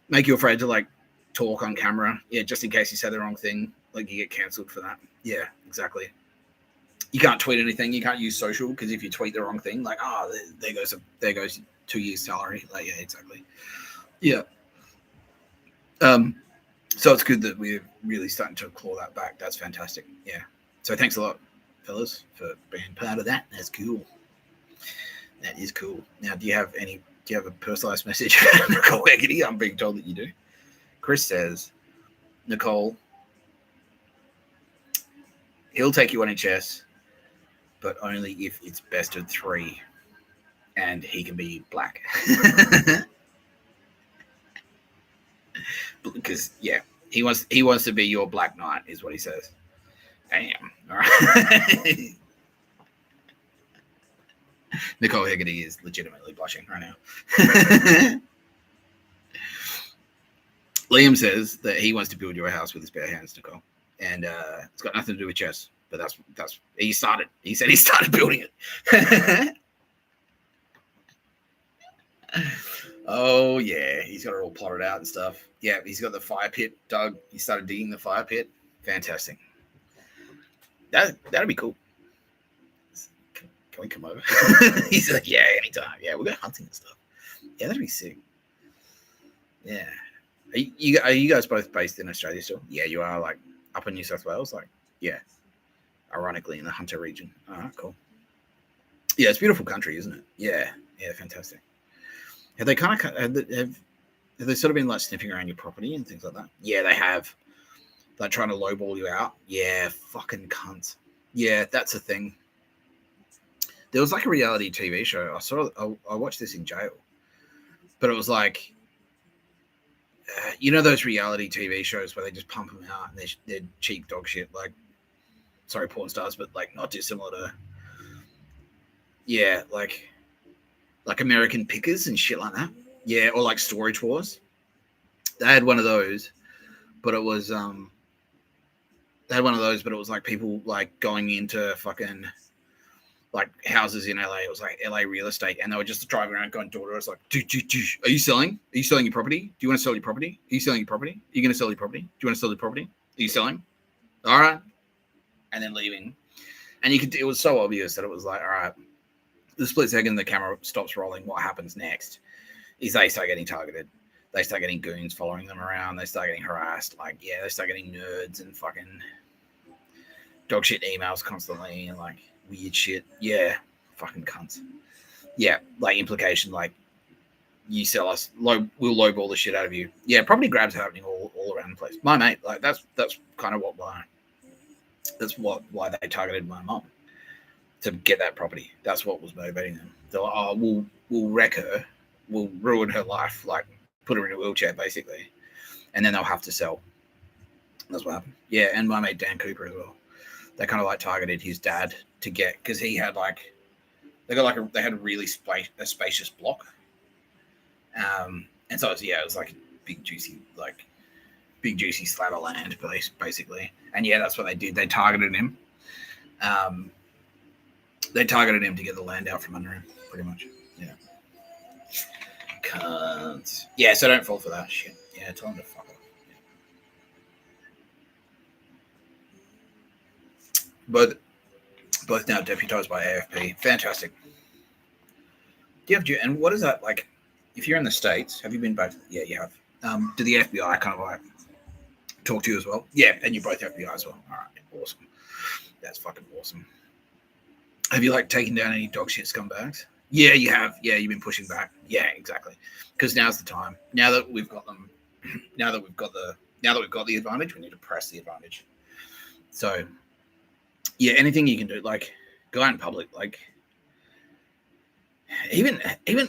Speaker 1: make you afraid to like talk on camera. Yeah, just in case you say the wrong thing, like you get cancelled for that. Yeah, exactly. You can't tweet anything. You can't use social, because if you tweet the wrong thing, like, there goes 2 years salary. Like, yeah, exactly. Yeah. So it's good that we're really starting to claw that back. That's fantastic. Yeah. So thanks a lot, fellas, for being part of that. That's cool. That is cool. Now, do you have a personalized message for Nicole Hegarty? I'm being told that you do. Chris says, Nicole, he'll take you on in chess, but only if it's best of 3 and he can be black. Because, yeah, he wants to be your black knight, is what he says. Damn. All right. Nicole Hegarty is legitimately blushing right now. Liam says that he wants to build you a house with his bare hands, Nicole, and it's got nothing to do with chess. But that's he started. He said he started building it. Oh yeah, he's got it all plotted out and stuff. Yeah, he's got the fire pit dug. He started digging the fire pit. Fantastic. That'd be cool. Can we come over? He's like, yeah, anytime. Yeah, we'll go hunting and stuff. Yeah, that'd be sick. Yeah. Are you guys both based in Australia still? Yeah, you are, like up in New South Wales. Like, yeah. Ironically, in the Hunter region. All right, cool. Yeah, it's a beautiful country, isn't it? Yeah, fantastic. Have they have they sort of been like sniffing around your property and things like that? Yeah, they have. Like trying to lowball you out. Yeah, fucking cunts. Yeah, that's a thing. There was like a reality TV show. I watched this in jail, but it was like, those reality TV shows where they just pump them out and they're cheap dog shit. Like, sorry, porn stars, but like not dissimilar to, yeah, like American Pickers and shit like that. Yeah, or like Storage Wars. They had one of those, but it was like people like going into fucking like houses in LA. It was like LA real estate, and they were just driving around going door to door. It's like, are you selling? Are you selling your property? Do you want to sell your property? Are you selling your property? Are you going to sell your property? Do you want to sell your property? Are you selling? All right, and then leaving. And it was so obvious that it was like, all right, the split second the camera stops rolling, what happens next is they start getting targeted. They start getting goons following them around. They start getting harassed. Like, yeah, they start getting nerds and fucking dog shit emails constantly and like weird shit. Yeah, fucking cunts. Yeah, like implication, like you sell us, we'll lowball the shit out of you. Yeah, property grabs are happening all around the place. My mate, like that's kind of why they targeted my mom, to get that property. That's what was motivating them. They're like, oh, we'll wreck her, we'll ruin her life, like put her in a wheelchair basically, and then they'll have to sell. That's what happened. Yeah, and my mate Dan Cooper as well. They kind of like targeted his dad to get, because he had like, they had a really spacious block, and so it was like a big juicy like big juicy slab of land, basically. And yeah, that's what they did. They targeted him. They targeted him to get the land out from under him, pretty much. Yeah. Cunts. Yeah, so don't fall for that shit. Yeah, tell him to fuck off. Yeah. Both now deputized by AFP. Fantastic. And what is that like? If you're in the States, have you been back? Yeah, you have. Do the FBI kind of like talk to you as well? Yeah, and you're both FBI as well. All right, awesome. That's fucking awesome. Have you like taken down any dog shit scumbags? Yeah, you have. Yeah, you've been pushing back. Yeah, exactly. Because now's the time. Now that we've got them. Now that we've got the advantage, we need to press the advantage. So, yeah, anything you can do, like go out in public, like even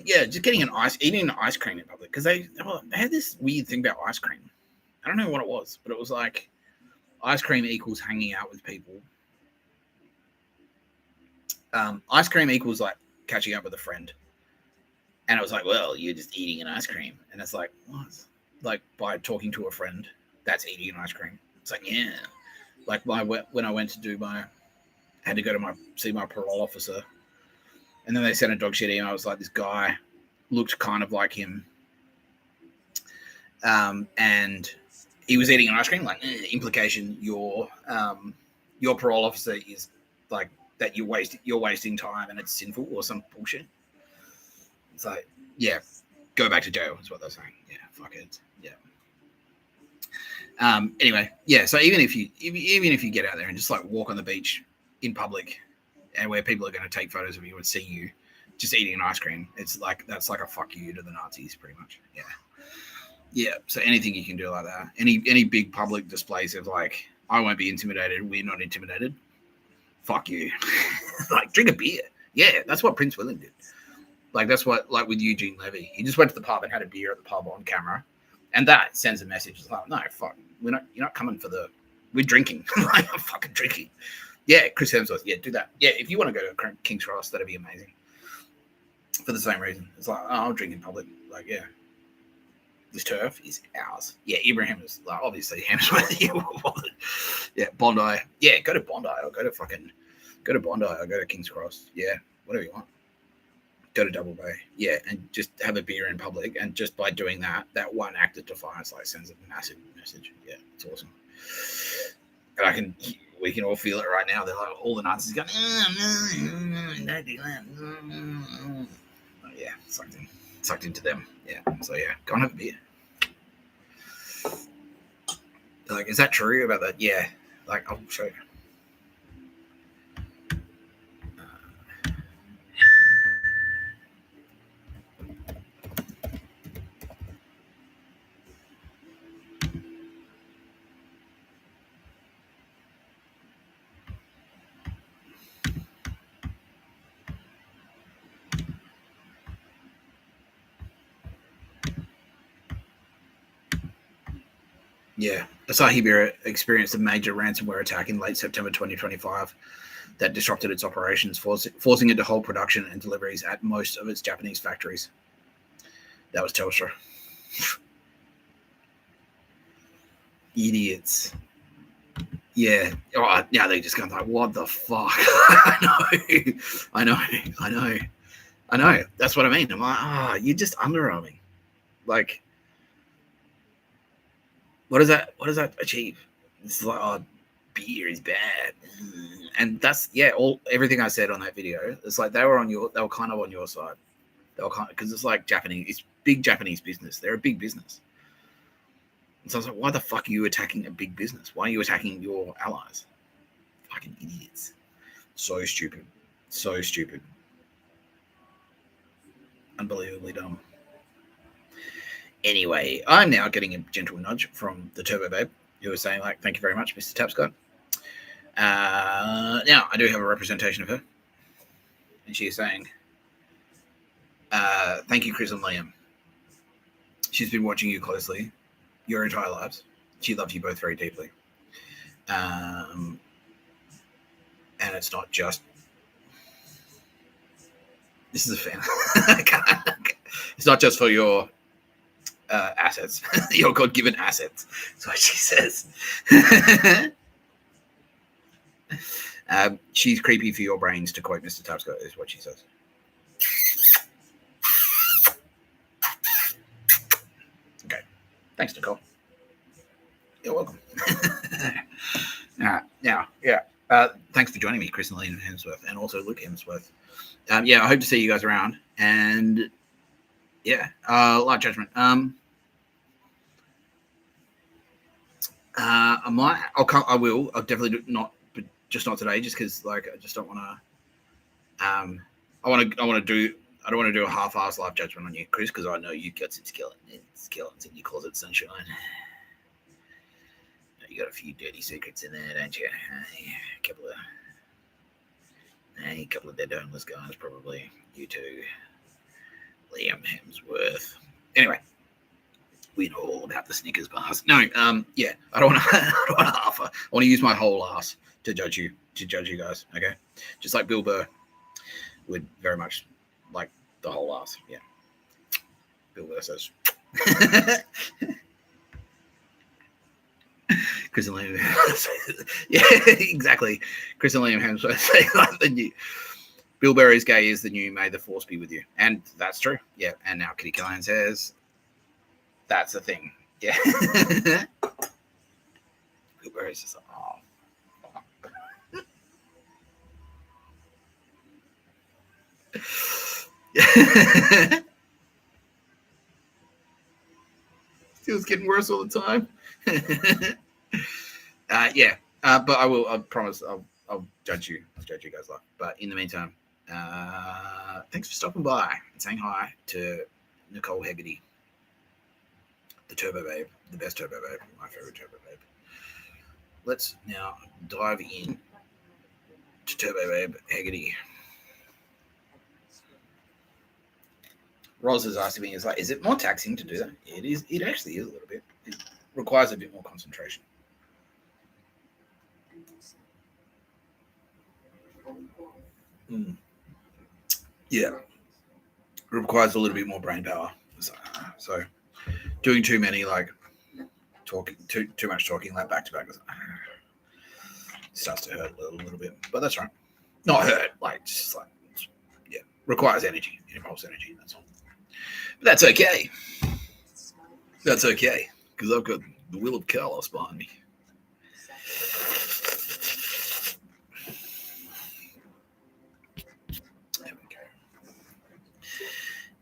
Speaker 1: yeah, just eating an ice cream in public, because they had this weird thing about ice cream. I don't know what it was, but it was like ice cream equals hanging out with people. Ice cream equals like catching up with a friend. And it was like, well, you're just eating an ice cream. And it's like, what? Like by talking to a friend, that's eating an ice cream. It's like, yeah. Like when I went to do had to go to see my parole officer. And then they sent a dog shit email. I was like, this guy looked kind of like him. And he was eating an ice cream. Like, implication, your parole officer is like, that you're wasting time and it's sinful or some bullshit. It's like, yeah, go back to jail is what they're saying. Yeah, fuck it. Yeah. Anyway, yeah. So even if you get out there and just like walk on the beach in public, and where people are going to take photos of you and see you just eating an ice cream, it's like that's like a fuck you to the Nazis, pretty much. Yeah. Yeah. So anything you can do like that, any big public displays of like, I won't be intimidated. We're not intimidated. Fuck you. Like, drink a beer. Yeah, that's what Prince William did. Like, that's what, like, with Eugene Levy. He just went to the pub and had a beer at the pub on camera. And that sends a message. It's like, no, fuck. You're not coming for we're drinking. Like, I'm fucking drinking. Yeah, Chris Hemsworth. Yeah, do that. Yeah, if you want to go to King's Cross, that'd be amazing. For the same reason. It's like, oh, I'll drink in public. Like, yeah. This turf is ours. Yeah, Ibrahim is like obviously Hemsworth. Yeah, Bondi. Yeah, go to Bondi or go to Bondi or go to King's Cross. Yeah, whatever you want. Go to Double Bay. Yeah, and just have a beer in public. And just by doing that one act of defiance like sends a massive message. Yeah, it's awesome. And we can all feel it right now. They're like all the Nazis going, don't do that. Yeah, sucked into them. Yeah. So yeah, go and have a beer. They're like, is that true about that? Yeah. Like, I'll show you. Yeah, Asahi Beer experienced a major ransomware attack in late September 2025 that disrupted its operations, forcing it to hold production and deliveries at most of its Japanese factories. That was Telstra. Idiots. Yeah. Oh, yeah, they just going like, what the fuck? I know. That's what I mean. I'm like, you're just underarming. Like, what does that achieve? It's like, oh, beer is bad, and that's everything I said on that video. It's like they were kind of on your side. They were kind of, because it's like Japanese, it's big Japanese business. They're a big business, and so I was like, why the fuck are you attacking a big business? Why are you attacking your allies? Fucking idiots. So stupid. Unbelievably dumb. Anyway, I'm now getting a gentle nudge from the Turbo Babe, who was saying, like, thank you very much, Mr. Tapscott. Now, I do have a representation of her. And she's saying, thank you, Chris and Liam. She's been watching you closely your entire lives. She loves you both very deeply. And it's not just... This is a fan. It's not just for your... assets. Your God-given assets. That's what she says. She's creepy for your brains, to quote Mr. Tapscott, is what she says. Okay. Thanks, Nicole. You're welcome. Now, yeah. Thanks for joining me, Chris and Liam Hemsworth, and also Luke Hemsworth. Yeah, I hope to see you guys around. And yeah, live judgment. I will. I'll definitely not, but just not today. Just because, like, I just don't want to. I don't want to do a half-ass live judgment on you, Chris, because I know you've got some skeletons in your closet, sunshine. You got a few dirty secrets in there, don't you? A couple of dead homeless guys, probably. You two, Liam Hemsworth. Anyway, we know all about the Snickers bars. No, yeah, I don't want to half. I want to use my whole ass to judge you guys. Okay, just like Bill Burr would very much like the whole ass. Yeah, Bill Burr says. Chris and Liam Hemsworth. Yeah, exactly. Chris and Liam Hemsworth say like the new Bill Burr is gay is the new May the Force be with you. And that's true. Yeah. And now Kitty Callahan says that's the thing. Yeah. Bill Burr is just Still getting worse all the time. Yeah, but I promise I'll judge you. I'll judge you guys live. But in the meantime, thanks for stopping by and saying hi to Nicole Hegarty, the Turbo Babe, the best Turbo Babe, my favorite Turbo Babe. Let's now dive in to Turbo Babe Hegarty. Roz is asking me, is it more taxing to do that? It is. It actually is a little bit. It requires a bit more concentration. Yeah, it requires a little bit more brain power. So doing too many talking, too much talking like back to back starts to hurt a little bit. But that's right. Not hurt, requires energy. It involves energy. That's all. But that's okay. That's okay because I've got the will of Carlos behind me.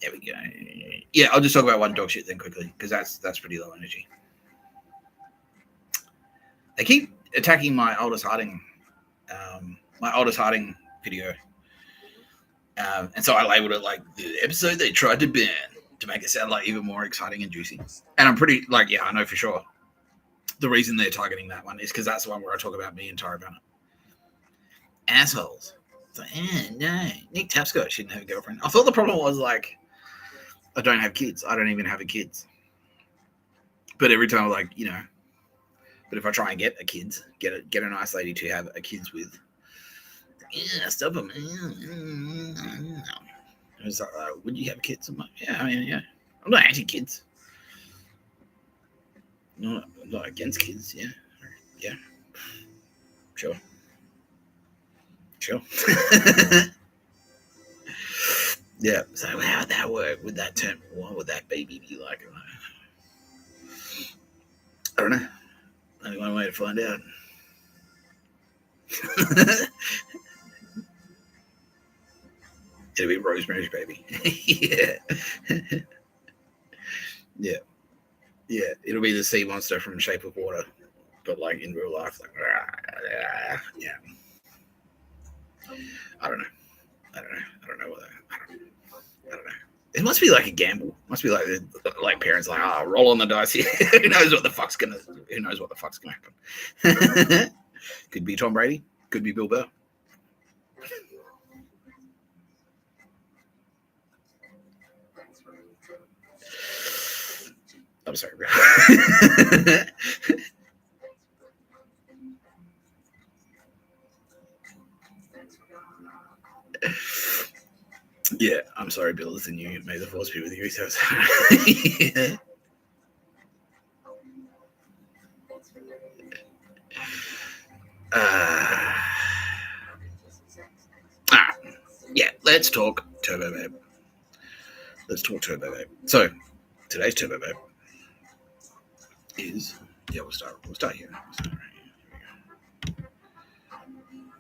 Speaker 1: There we go. Yeah, I'll just talk about one dog shit then quickly because that's pretty low energy. They keep attacking my Aldous Harding video, and so I labeled it like the episode they tried to ban to make it sound like even more exciting and juicy. And I'm pretty I know for sure the reason they're targeting that one is because that's the one where I talk about me and Tara Banner. Assholes. It's like, no, Nick Tapscott shouldn't have a girlfriend. I thought the problem was I don't have kids. I don't even have a kids. But every time but if I try and get a kids, get a nice lady to have a kids with, stop them. I was like, would you have kids? I'm like, yeah. I'm not anti-kids. I'm not against kids. Yeah. Sure. Yeah. So how would that work? Would that turn? What would that baby be like? I don't know. Only one way to find out. It'll be Rosemary's Baby. Yeah. It'll be the sea monster from Shape of Water, but in real life, yeah. I don't know what I don't know. It must be like a gamble. It must be like parents roll on the dice here. Who knows what the fuck's gonna happen? Could be Tom Brady. Could be Bill Burr. I'm sorry, bro. Yeah, I'm sorry, Bill. It's a new. May the Force be with you. So yeah. Yeah, let's talk Turbo Babe. Let's talk Turbo Babe. So, today's Turbo Babe is, yeah, we'll start here.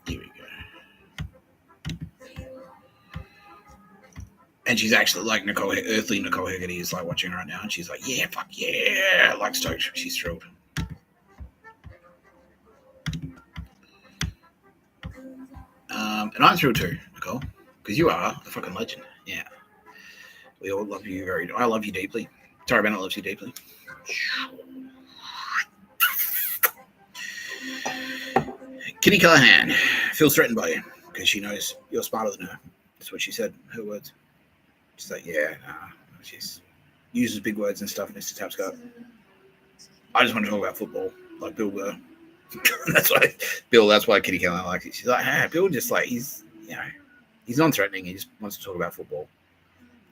Speaker 1: Here we go. And she's actually like earthly Nicole Hegarty is like watching right now, and she's like, yeah, fuck yeah, like stoked. She's thrilled. And I'm thrilled too, Nicole, because you are a fucking legend. Yeah. We all love you I love you deeply. Tara Bennett loves you deeply. Kitty Callahan feels threatened by you because she knows you're smarter than her. That's what she said, her words. She's like, yeah, she's uses big words and stuff, Mr. Tapscott. I just want to talk about football, like Bill Burr. That's why Kitty Callahan likes it. She's like, hey, Bill just like, he's non-threatening. He just wants to talk about football.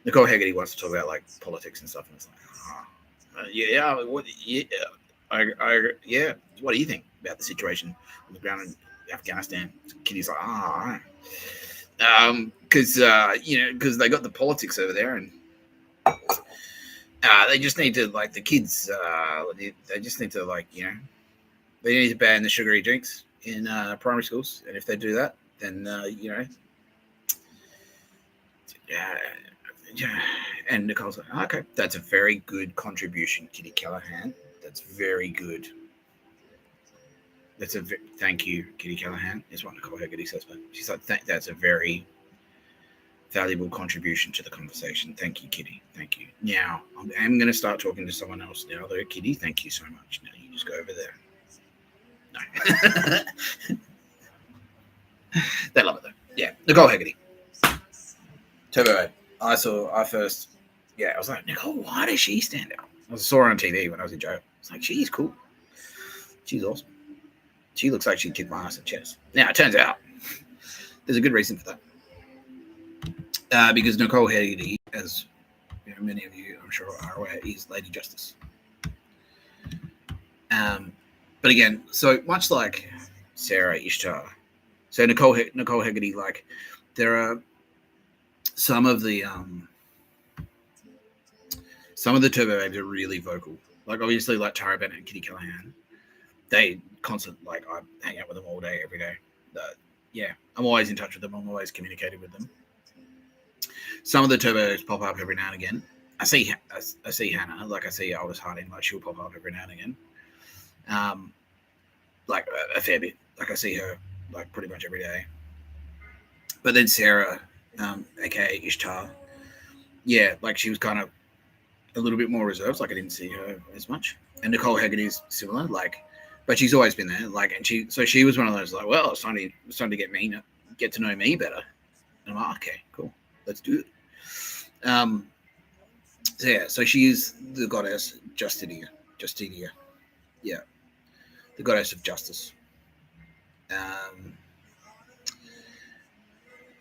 Speaker 1: Nicole Hegarty wants to talk about like politics and stuff, and it's like, yeah. What do you think about the situation on the ground in Afghanistan? Kitty's like, because they got the politics over there, and they just need to like the kids. They just need to like they need to ban the sugary drinks in primary schools, and if they do that, then And Nicole's like, okay, that's a very good contribution, Kitty Callahan. That's very good. Thank you, Kitty Callahan, is what Nicole Hegarty says. But she's like, that's a very valuable contribution to the conversation. Thank you, Kitty. Thank you. Now, I'm going to start talking to someone else now, though. Kitty, thank you so much. Now you just go over there. No. They love it, though. Yeah, Nicole Hegarty. Turbo. I was like, Nicole, why does she stand out? I saw her on TV when I was in jail. It's like, she's cool. She's awesome. She looks like she'd kick my ass at chess. Now, it turns out there's a good reason for that. Because Nicole Hegarty, as many of you, I'm sure, are aware, is Lady Justice. But again, so much like Sarah Ishtar, so Nicole Hegarty, like, there are some of the Turbo Babes are really vocal. Like, obviously, like Tara Bennett and Kitty Callahan, they constant, like, I hang out with them all day, every day. Yeah, I'm always in touch with them. I'm always communicating with them. Some of the Turbo Babes pop up every now and again. I see Hannah, like I see Aldous Harding, like she'll pop up every now and again. Like a fair bit. Like I see her like pretty much every day. But then Sarah, aka Ishtar, yeah, like she was kind of a little bit more reserved. Like I didn't see her as much. And Nicole Hegarty is similar, like, but she's always been there. Like, and she was one of those like, well, it's time to get to know me better. And I'm like, okay, cool, let's do it. So she is the goddess Justitia. Yeah, the goddess of justice.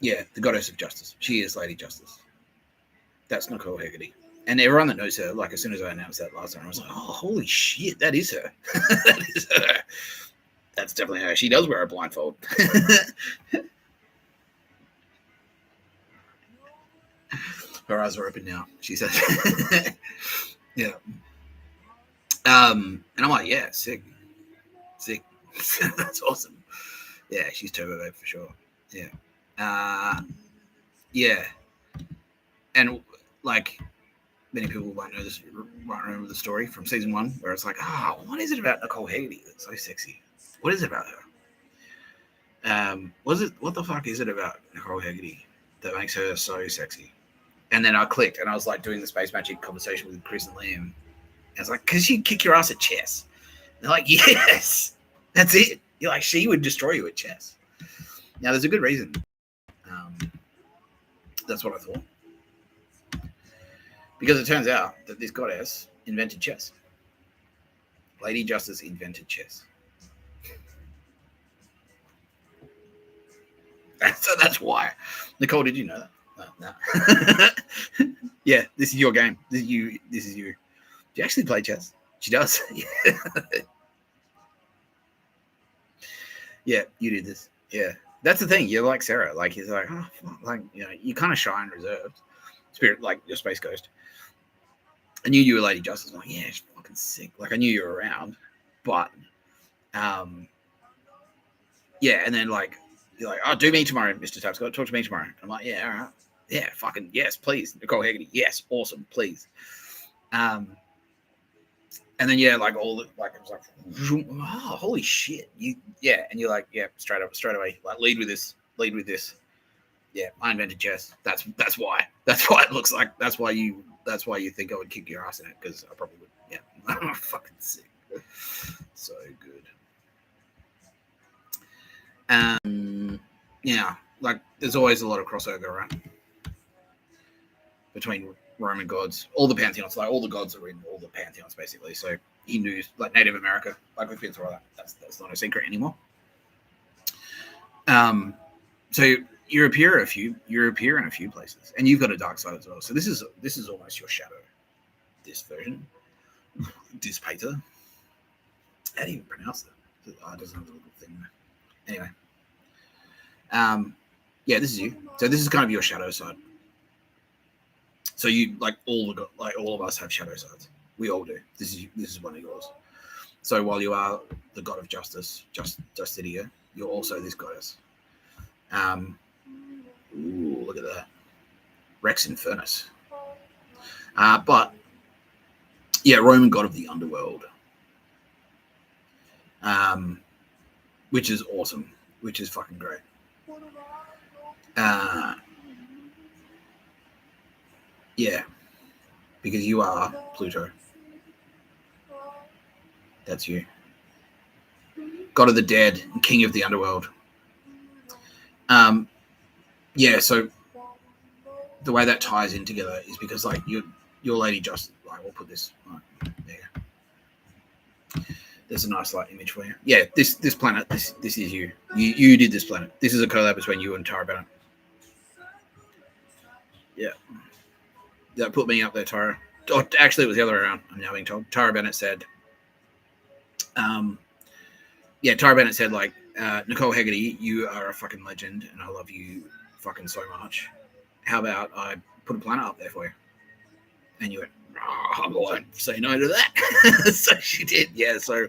Speaker 1: Yeah, the goddess of justice. She is Lady Justice. That's Nicole Hegarty. And everyone that knows her, like as soon as I announced that last time, I was like, oh, holy shit, that is her. That is her. That's definitely her. She does wear a blindfold. Her eyes are open now, she says. Yeah. And I'm like, yeah, sick. That's awesome. Yeah, she's Turbo Babe for sure. Yeah. Yeah. And like many people won't remember the story from season 1 where it's like, what is it about Nicole Hegarty that's so sexy? What is it about her? What the fuck is it about Nicole Hegarty that makes her so sexy? And then I clicked and I was like doing the Space Magic conversation with Chris and Liam. And I was like, because she'd kick your ass at chess. And they're like, yes, that's it. You're like, she would destroy you at chess. Now, there's a good reason. That's what I thought. Because it turns out that this goddess invented chess. Lady Justice invented chess. So that's why. Nicole, did you know that? No. Yeah, this is your game. This is you. Do you actually play chess? She does. Yeah, you did this. Yeah, that's the thing. You're like Sarah. Like he's like, oh, like you're kind of shy and reserved, spirit like your space ghost. I knew you were Lady Justice. I'm like, yeah, she's fucking sick. Like I knew you were around, but yeah. And then like you're like, oh, do me tomorrow, Mr. Tapscott. Talk to me tomorrow. I'm like, yeah, all right. Yeah, fucking yes, please, Nicole Hegarty. Yes, awesome, please. And then yeah, like all the, like it was like, oh, holy shit, and you're like, yeah, straight away, like lead with this. Yeah, I invented chess. That's why it looks like that's why you think I would kick your ass in it, because I probably would. Yeah, I'm fucking sick. So good. Yeah, like there's always a lot of crossover, right, between Roman gods, all the pantheons, like all the gods are in all the pantheons basically. So Hindus, like Native America, like we've been through all that. That's not a secret anymore. So you appear in a few places, and you've got a dark side as well. So this is almost your shadow. This version, this pater. How do you pronounce that? Oh, it doesn't have a little thing there. Anyway, yeah, this is you. So this is kind of your shadow side. So you like all of us have shadow sides. We all do. This is one of yours. So while you are the god of justice, Justitia, you're also this goddess. Ooh, look at that, Rex Infernus. But yeah, Roman god of the underworld, which is awesome, which is fucking great. Yeah, because you are Pluto. That's you. God of the dead and king of the underworld. Yeah, so the way that ties in together is because like your Lady Justice, like we'll put this right there. There's a nice light image for you. Yeah, this planet, this is you. You did this planet. This is a collab between you and Tara Bennett. Yeah. That put me up there, Tara. Oh, actually, it was the other way around. I'm now being told. Tara Bennett said, Tara Bennett said, like, Nicole Hegarty, you are a fucking legend, and I love you fucking so much. How about I put a planet up there for you? And you went, oh, I won't say no to that. So she did. Yeah, so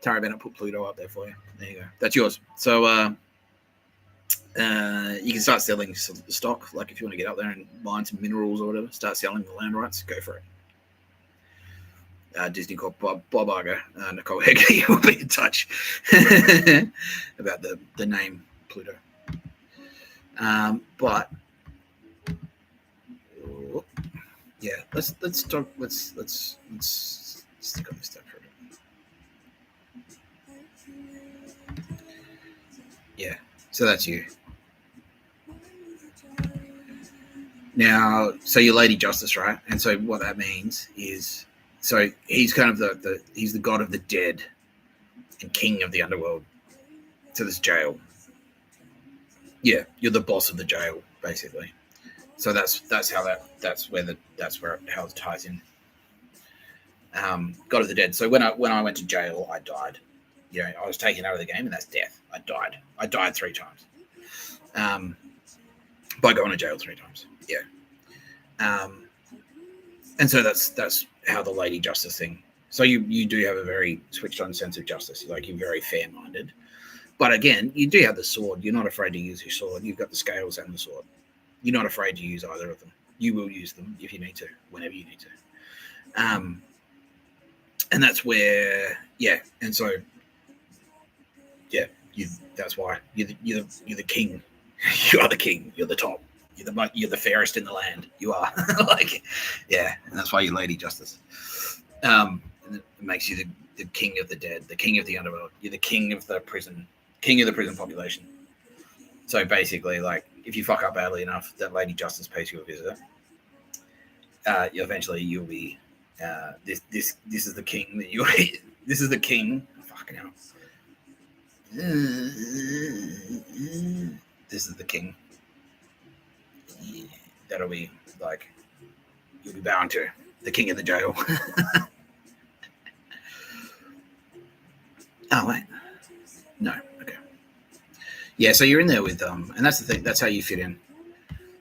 Speaker 1: Tara Bennett put Pluto up there for you. There you go. That's yours. So you can start selling stock. Like if you want to get up there and mine some minerals or whatever, start selling the land rights, go for it. Disney Corp, Bob Iger, Nicole Hegarty will be in touch about the name Pluto. But yeah, let's talk. Let's stick on this stuff for a bit. Yeah, so that's you. Now, so you're Lady Justice, right? And so what that means is, so he's kind of he's the god of the dead and king of the underworld. So this jail. Yeah, you're the boss of the jail, basically. So that's how how it ties in. God of the dead. So when I went to jail, I died. You know, I was taken out of the game, and that's death. I died. I died 3 times. By going to jail 3 times. Yeah. And so that's how the Lady Justice thing. So you do have a very switched on sense of justice. Like you're very fair minded. But again, you do have the sword. You're not afraid to use your sword. You've got the scales and the sword. You're not afraid to use either of them. You will use them if you need to, whenever you need to. And that's where, yeah. And so, yeah, that's why you're the king. You are the king. You're the top. You're the fairest in the land. You are. Like, yeah. And that's why you're Lady Justice. And it makes you the king of the dead, the king of the underworld. You're the king of the prison population. So basically, like, if you fuck up badly enough, that Lady Justice pays you a visit. Eventually, you'll be. This is the king that you. This is the king. Fucking hell. This is the king. Yeah, that'll be like you'll be bound to the king of the jail. Oh wait, no. Okay, Yeah, so you're in there with and that's the thing. That's how you fit in.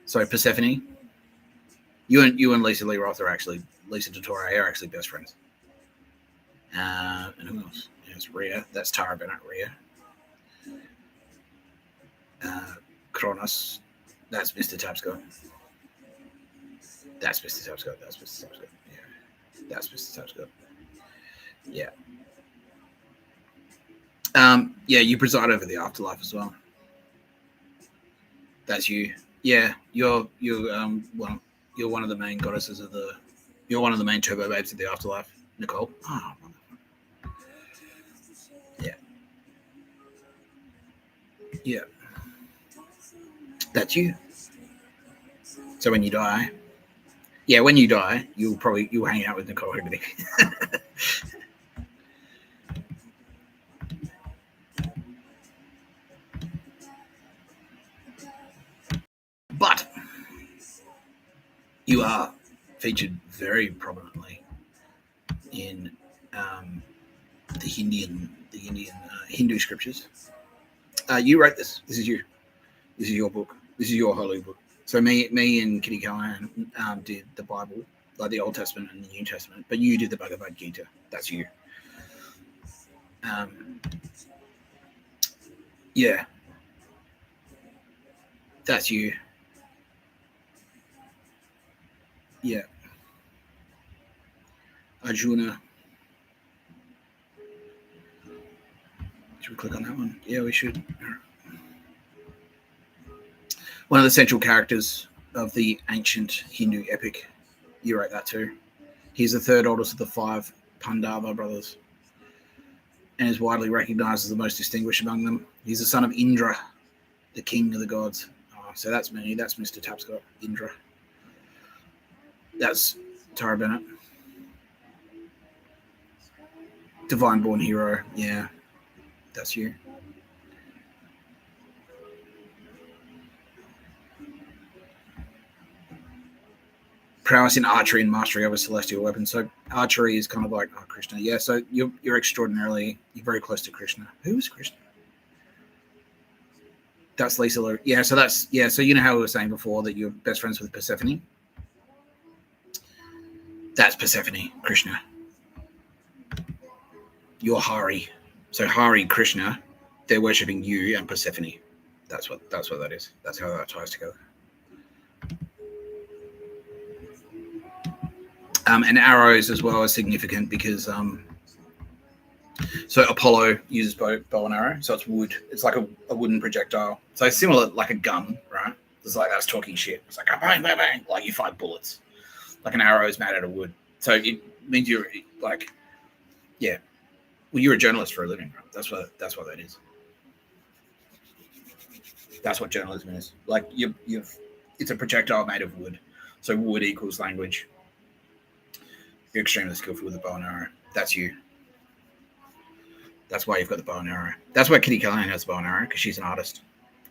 Speaker 1: So Persephone, you and Lisa Lee Roth are actually Lisa Dottore are actually best friends. And who else? There's Rhea. That's Tara Bennett. Rhea. Kronos. That's Mr. Tapscott. That's Mr. Tapscott. That's Mr. Tapscott. Yeah. That's Mr. Tapscott. Yeah. Yeah, you preside over the afterlife as well. That's you. Yeah, you're one of the main goddesses of the. You're one of the main turbo babes of the afterlife, Nicole. Oh, yeah. Yeah. That's you. So when you die, you'll hang out with Nicole Hegarty. But you are featured very prominently in the Hindu scriptures. You wrote this. This is you. This is your book. This is your holy book. So me and Kitty Callahan did the Bible, like the Old Testament and the New Testament, but you did the Bhagavad Gita. That's you. Yeah. That's you. Yeah. Arjuna. Should we click on that one? Yeah, we should. One of the central characters of the ancient Hindu epic. You wrote that too. He's the third oldest of the 5 Pandava brothers and is widely recognized as the most distinguished among them. He's the son of Indra, the king of the gods. Oh, so that's me. That's Mr. Tapscott, Indra. That's Tara Bennett. Divine born hero. Yeah, that's you. Prowess in archery and mastery over celestial weapons. So archery is kind of like Krishna. Yeah, so you're very close to Krishna. Who is Krishna? That's Lisa. Yeah, so you know how we were saying before that you're best friends with Persephone? That's Persephone, Krishna. You're Hari. So Hari, Krishna, they're worshipping you and Persephone. That's what that is. That's how that ties together. And arrows as well are significant because so Apollo uses bow and arrow, so it's wood. It's like a wooden projectile. So it's similar like a gun, right? It's like that's talking shit. It's like bang, bang, bang, like you fight bullets. Like an arrow is made out of wood. So it means you're like, yeah. Well, you're a journalist for a living, right? That's what that is. That's what journalism is. Like it's a projectile made of wood. So wood equals language. You're extremely skillful with the bow and arrow. That's you. That's why you've got the bow and arrow. That's why Kitty Callahan has the bow and arrow, because she's an artist.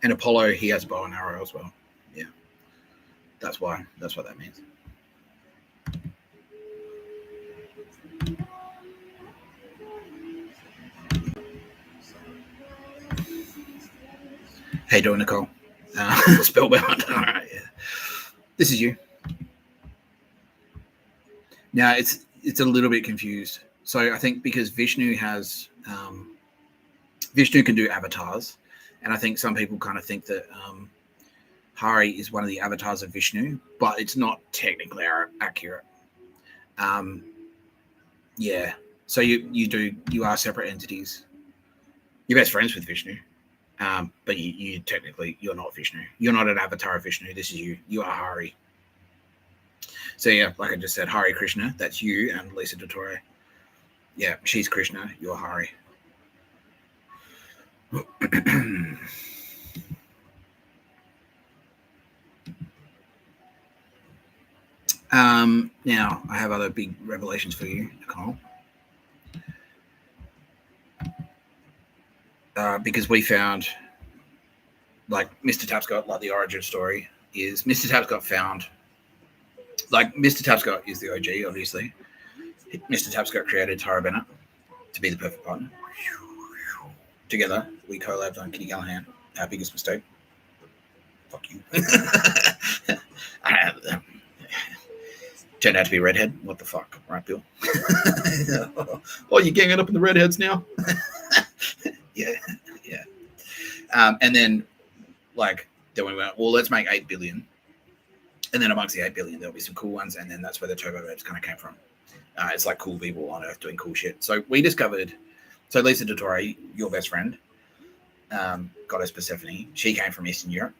Speaker 1: And Apollo, he has a bow and arrow as well. Yeah. That's why. That's what that means. How you doing, Nicole? Spellbound. All right, yeah. This is you. Now it's a little bit confused. So I think because Vishnu has Vishnu can do avatars, and I think some people kind of think that Hari is one of the avatars of Vishnu, but it's not technically accurate. Yeah. So you are separate entities. You're best friends with Vishnu, but you technically you're not Vishnu. You're not an avatar of Vishnu. This is you. You are Hari. So yeah, like I just said, Hari Krishna, that's you, and Lisa Dottore. Yeah, she's Krishna, you're Hari. Now, I have other big revelations for you, Nicole. Because we found, like, Mr. Tapscott, like the origin story, is Mr. Tapscott found, like, Mr. Tapscott is the OG, obviously. Mr. Tapscott created Tara Bennett to be the perfect partner. Together, we collabed on Kitty Callahan. Our biggest mistake. Fuck you. Turned out to be a redhead. What the fuck, right, Bill? Oh, you're ganging up in the redheads now? Yeah. And then, then we went, well, let's make 8 billion. And then amongst the 8 billion, there'll be some cool ones. And then that's where the turbo babes kind of came from. It's like cool people on Earth doing cool shit. So we discovered, Lisa Dottore, your best friend, goddess Persephone, she came from Eastern Europe.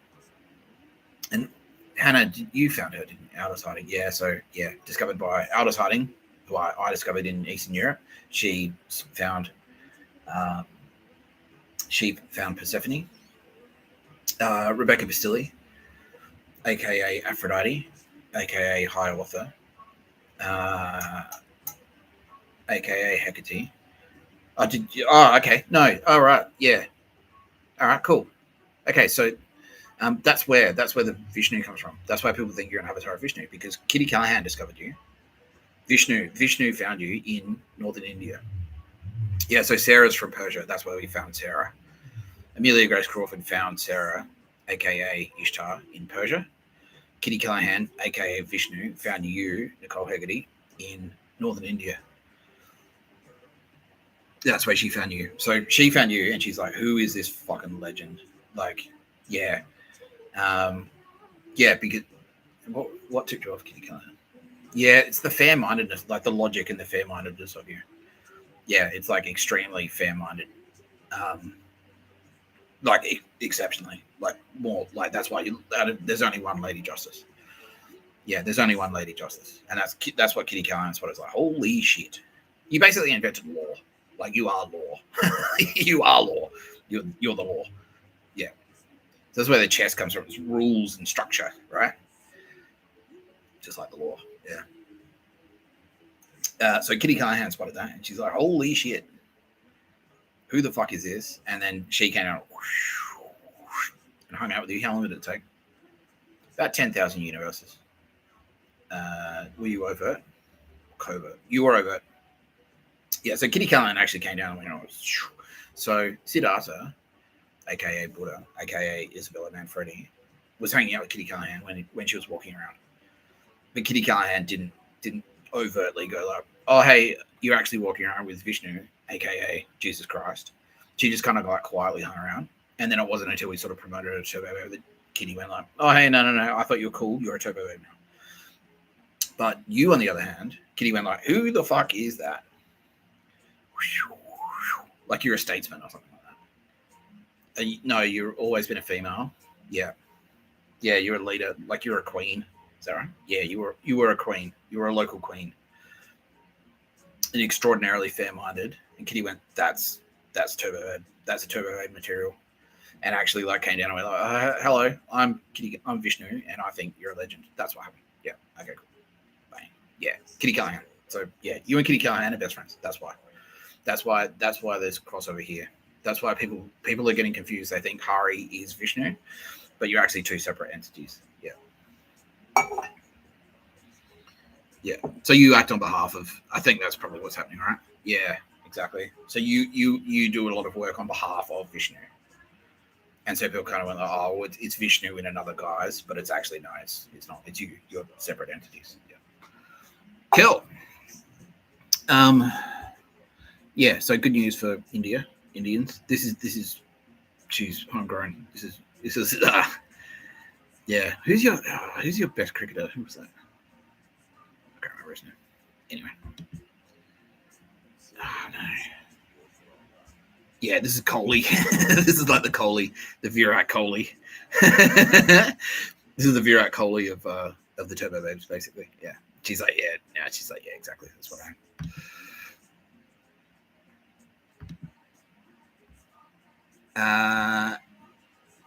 Speaker 1: And Hannah, you found her, didn't you? Aldous Harding. Yeah, so yeah, discovered by Aldous Harding, who I discovered in Eastern Europe. She found Persephone. Rebecca Bastilli, aka Aphrodite, aka Hiawatha, aka Hecate. Okay. No. All right. Yeah. All right. Cool. Okay. So that's where the Vishnu comes from. That's why people think you're an avatar of Vishnu, because Kitty Callahan discovered you. Vishnu found you in northern India. Yeah. So Sarah's from Persia. That's where we found Sarah. Amelia Grace Crawford found Sarah, aka Ishtar, in Persia. Kitty Callahan, aka Vishnu, found you, Nicole Hegarty, in northern India. That's where she found you. So she found you, and she's like, "Who is this fucking legend?" Like, yeah, because what took you off Kitty Callahan? Yeah, it's the fair-mindedness, like the logic and the fair-mindedness of you. Yeah, it's like extremely fair-minded, like exceptionally, like more, like that's why there's only one Lady Justice. Yeah, there's only one Lady Justice, and that's what Kitty Callahan's what it's like. Holy shit! You basically invented law. Like, you are law. You are law. You're the law. Yeah. So that's where the chess comes from. It's rules and structure, right? Just like the law. Yeah. So Kitty Callahan spotted that, and she's like, "Holy shit! Who the fuck is this?" And then she came out and hung out with you. How long did it take? About 10,000 universes. Were you overt? Covert. You were overt. Yeah, so Kitty Callahan actually came down and went, so Siddhartha, aka Buddha, aka Isabella Manfredi, was hanging out with Kitty Callahan when she was walking around. But Kitty Callahan didn't overtly go like, "Oh, hey, you're actually walking around with Vishnu, aka Jesus Christ." She just kind of like quietly hung around. And then it wasn't until we sort of promoted her to turbo babe that Kitty went like, "Oh, hey, no, I thought you were cool. You're a turbo babe now." But you, on the other hand, Kitty went like, "Who the fuck is that?" Like you're a statesman or something like that. No, you've always been a female. Yeah, you're a leader. Like you're a queen. Is that right? Yeah, you were a queen. You were a local queen. And extraordinarily fair-minded. And Kitty went, "That's turbo babe. That's a turbo babe material." And actually, like, came down and went like, "Hello, I'm Kitty. I'm Vishnu, and I think you're a legend." That's what happened. Yeah. Okay. Cool. Bang. Yeah. Kitty Callahan. So yeah, you and Kitty Callahan are best friends. That's why. That's why there's a crossover here. That's why people are getting confused. They think Hari is Vishnu, but you're actually two separate entities. Yeah. Yeah. So you act on behalf of, I think that's probably what's happening, right? Yeah, exactly. So you do a lot of work on behalf of Vishnu. And so people kind of went like, "Oh, it's Vishnu in another guise," but it's actually, no, it's not. It's you. You're separate entities. Yeah. Cool. Yeah, so good news for Indians. This is she's homegrown. This is yeah. Who's your best cricketer? Who was that? I can't remember his name. Anyway. Oh no. Yeah, this is Kohli. This is like the Kohli, the Virat Kohli. This is the Virat Kohli of the Turbo Babes, basically. Yeah. She's like, yeah, exactly. That's what I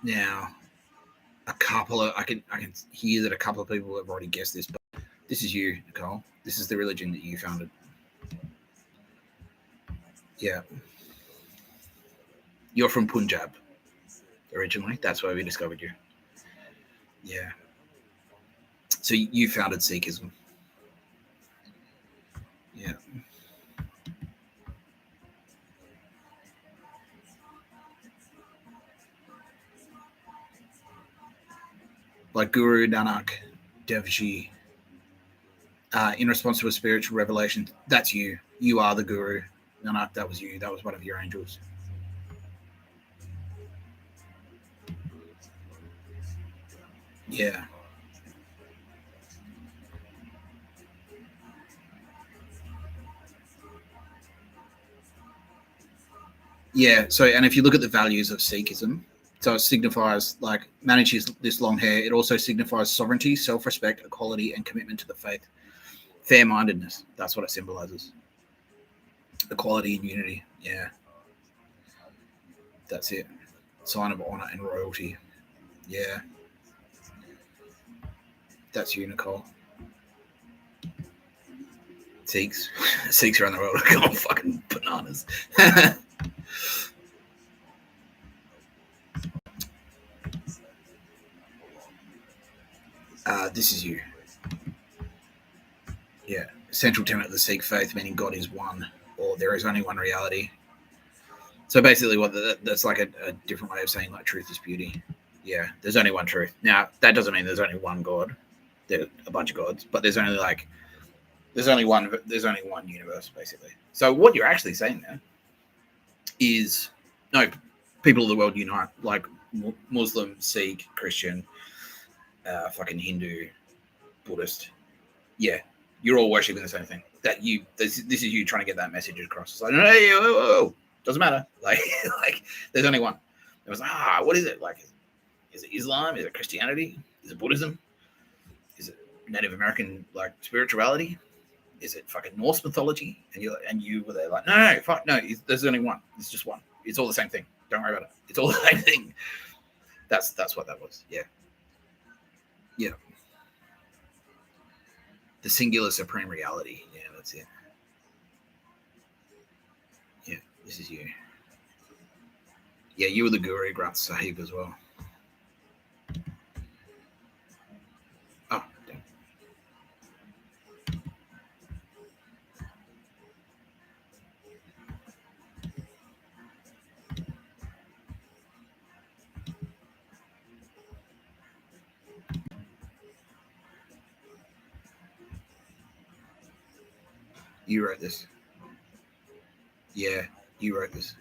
Speaker 1: now a couple of I can hear that a couple of people have already guessed this, but this is you, Nicole. This is the religion that you founded. Yeah. You're from Punjab originally. That's where we discovered you. Yeah. So you founded Sikhism. Yeah. like Guru, Nanak, Devji, in response to a spiritual revelation. That's you. You are the Guru. Nanak, that was you. That was one of your angels. Yeah. Yeah. So, and if you look at the values of Sikhism, so it signifies, like, manage this long hair. It also signifies sovereignty, self-respect, equality, and commitment to the faith. Fair-mindedness. That's what it symbolizes. Equality and unity. Yeah. That's it. Sign of honor and royalty. Yeah. That's you, Nicole. Sikhs. Sikhs around the world are going fucking bananas. This is you. Yeah. Central tenet of the Sikh faith, meaning God is one, or there is only one reality. So basically, that's like a different way of saying, like, truth is beauty. Yeah, there's only one truth. Now, that doesn't mean there's only one God. There's a bunch of gods, but there's only one universe, basically. So what you're actually saying there is, no, people of the world unite, like Muslim, Sikh, Christian, fucking Hindu, Buddhist. Yeah, you're all worshiping the same thing. This is you trying to get that message across. It's like, hey, whoa, doesn't matter. Like, there's only one. It was what is it? Like, is it Islam? Is it Christianity? Is it Buddhism? Is it Native American, like, spirituality? Is it fucking Norse mythology? And you were there like, no, fuck, no. There's only one. It's just one. It's all the same thing. Don't worry about it. It's all the same thing. That's what that was. Yeah. Yeah. The singular supreme reality. Yeah, that's it. Yeah, this is you. Yeah, you were the Guru Granth Sahib as well. Oh, damn. You wrote this. Yeah, you wrote this.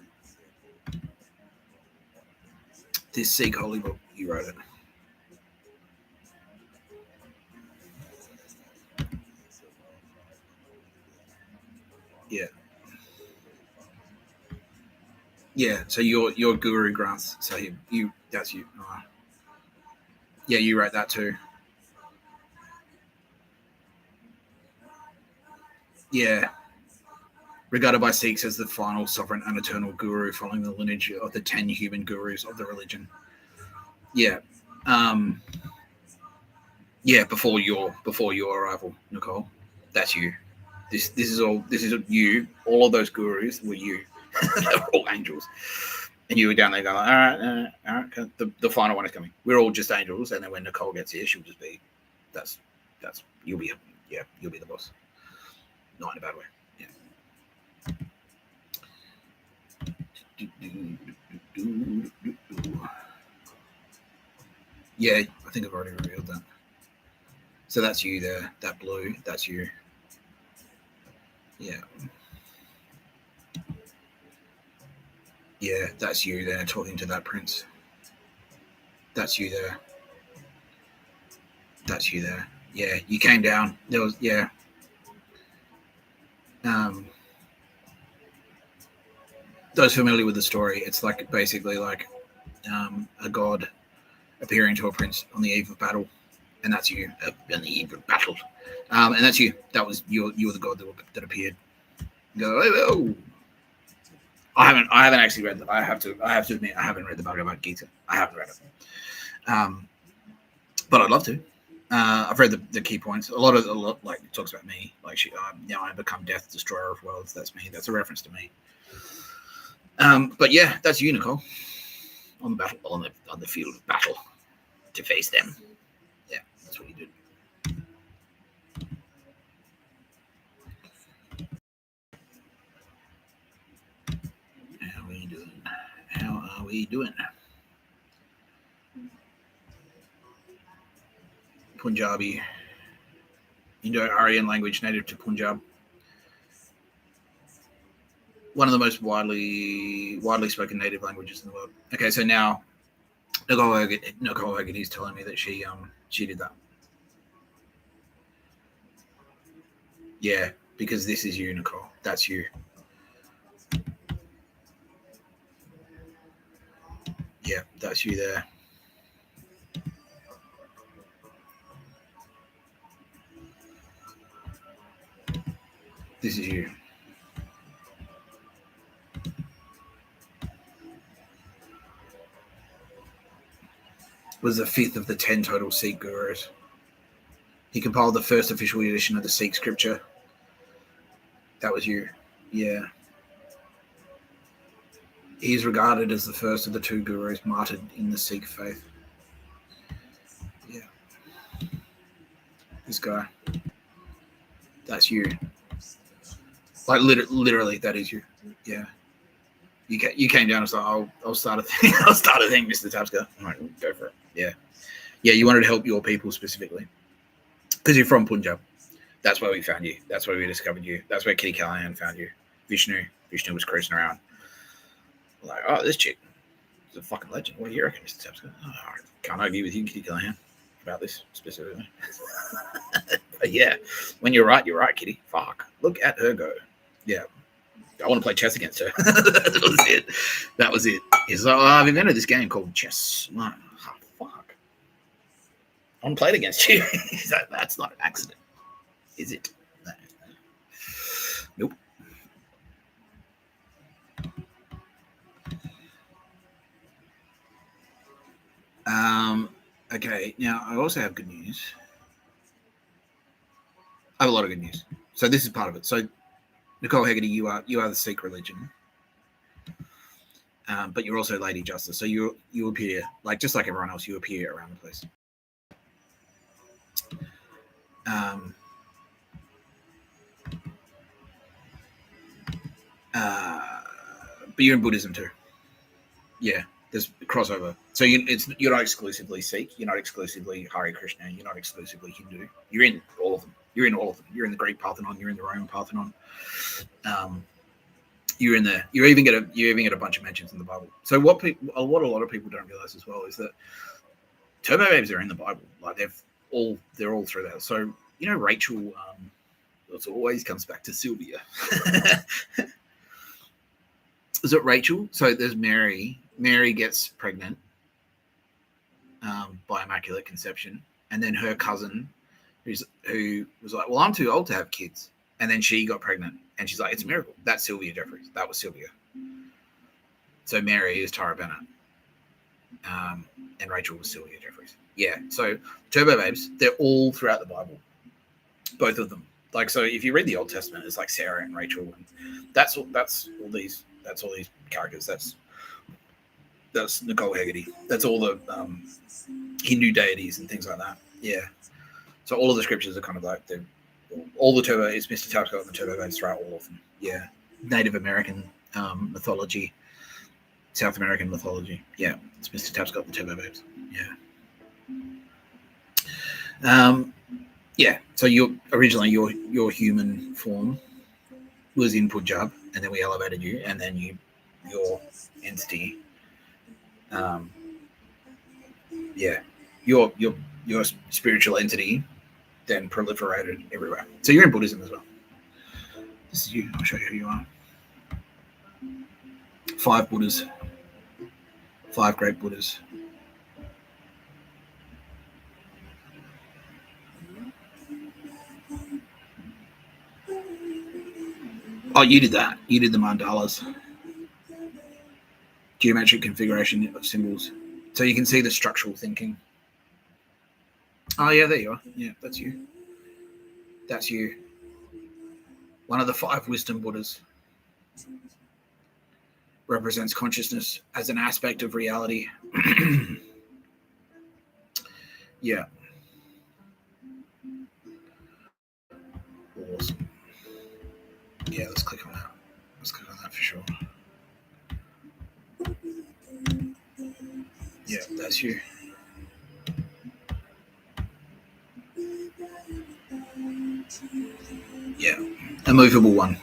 Speaker 1: This Sikh holy book, you wrote it. Yeah. Yeah, so your Guru Granth Sahib, that's you. Yeah, you wrote that too. Yeah. Regarded by Sikhs as the final sovereign and eternal guru, following the lineage of the 10 human gurus of the religion. Yeah. Yeah, before your arrival, Nicole. That's you. This is you. All of those gurus were you. They were all angels. And you were down there going, all right, the final one is coming. We're all just angels, and then when Nicole gets here, she'll just be you'll be the boss. Not in a bad way. Yeah, I think I've already revealed that. So that's you there. That blue, that's you. Yeah. Yeah, that's you there talking to that prince. That's you there. That's you there. Yeah, you came down. There was, yeah. Those familiar with the story, it's like basically like a god appearing to a prince on the eve of battle, and that's you on the eve of battle, and that's you. That was you were the god that appeared. You go, oh. I haven't actually read that. I have to admit, I haven't read the Bhagavad Gita. I haven't read it, but I'd love to. I've read the key points. A lot like it talks about me. Like I become death, destroyer of worlds. That's me. That's a reference to me. But yeah, that's you, Nicole, on the field of battle to face them. Yeah, that's what you did. How are we doing? How are we doing? Punjabi, Indo-Aryan language native to Punjab. One of the most widely spoken native languages in the world. Okay, so now Nicole Hegarty is telling me that she did that. Yeah, because this is you, Nicole. That's you. Yeah, that's you there. This is you. Was the 5th of the 10 total Sikh gurus. He compiled the first official edition of the Sikh scripture. That was you. Yeah. He is regarded as the first of the 2 gurus martyred in the Sikh faith. Yeah. This guy. That's you. Like literally, that is you. Yeah. You came down and said, I'll start a thing. I'll start a thing, Mr. Tapska. I'm like, go for it. Yeah. Yeah, you wanted to help your people specifically. Because you're from Punjab. That's where we found you. That's where we discovered you. That's where Kitty Callahan found you. Vishnu was cruising around. Like, oh, this chick is a fucking legend. What do you reckon, Mr. Tapska? Oh, I can't argue with you, Kitty Callahan, about this specifically. But yeah, when you're right, Kitty. Fuck. Look at her go. Yeah. I want to play chess against her. That was it. He's like, I've invented this game called chess. Like, oh, fuck. I want to play it against you. He's like, that's not an accident. Is it? Nope. Okay, now I also have good news. I have a lot of good news. So this is part of it. So Nicole Hegarty, you are the Sikh religion, but you're also Lady Justice. So you appear just like everyone else. You appear around the place. But you're in Buddhism too. Yeah, there's crossover. So you're not exclusively Sikh. You're not exclusively Hare Krishna. You're not exclusively Hindu. You're in all of them. You're in all of them. You're in the Greek Parthenon. You're in the Roman Parthenon. You're in there. You even get a bunch of mentions in the Bible. So what a lot of people don't realize as well is that Turbo Babes are in the Bible. Like they're all through that. So Rachel. It always comes back to Sylvia. Is it Rachel? So there's Mary. Mary gets pregnant by Immaculate Conception, and then her cousin, who was like, "Well, I'm too old to have kids," and then she got pregnant, and she's like, "It's a miracle." That's Sylvia Jeffries. That was Sylvia. So Mary is Tara Bennett, and Rachel was Sylvia Jeffries. Yeah. So Turbo Babes, they're all throughout the Bible, both of them. Like, so if you read the Old Testament, it's like Sarah and Rachel, and that's all these characters. That's Nicole Hegarty. That's all the Hindu deities and things like that. Yeah. So all of the scriptures are kind of like all the Turbo. It's Mr. Tapska and the Turbo Babes throughout all of them. Yeah. Native American mythology, South American mythology. Yeah. It's Mr. Tapska and the Turbo Babes. Yeah. Yeah. So your human form was in Punjab, and then we elevated you, and then your entity. Your spiritual entity then proliferated everywhere. So you're in Buddhism as well. This is you. I'll show you who you are. 5 Buddhas. 5 great Buddhas. Oh, you did that. You did the mandalas. Geometric configuration of symbols. So you can see the structural thinking. Oh, yeah, there you are. Yeah, that's you. That's you. One of the 5 wisdom Buddhas. Represents consciousness as an aspect of reality. Yeah. Awesome. Yeah, let's click on that. Let's click on that for sure. Yeah, that's you. Yeah, a movable one.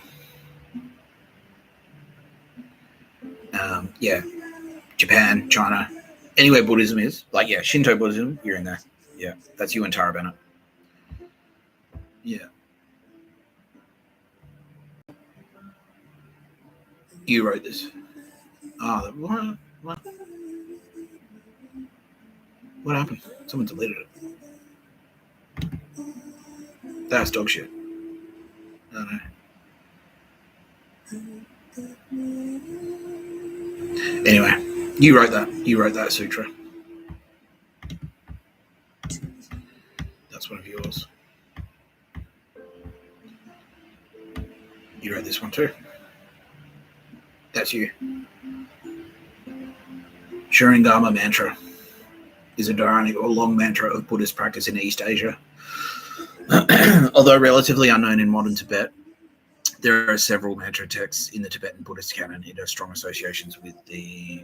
Speaker 1: Yeah, Japan, China, anywhere Buddhism is. Like, yeah, Shinto Buddhism, you're in there. Yeah, that's you and Tara Bennett. Yeah. You wrote this. Oh, what happened? Someone deleted it. That's dog shit. I don't know. Anyway, you wrote that. You wrote that sutra. That's one of yours. You wrote this one too. That's you. Sharingama mantra is a dharanic or long mantra of Buddhist practice in East Asia. Although relatively unknown in modern Tibet, there are several mantra texts in the Tibetan Buddhist canon. It has strong associations with the...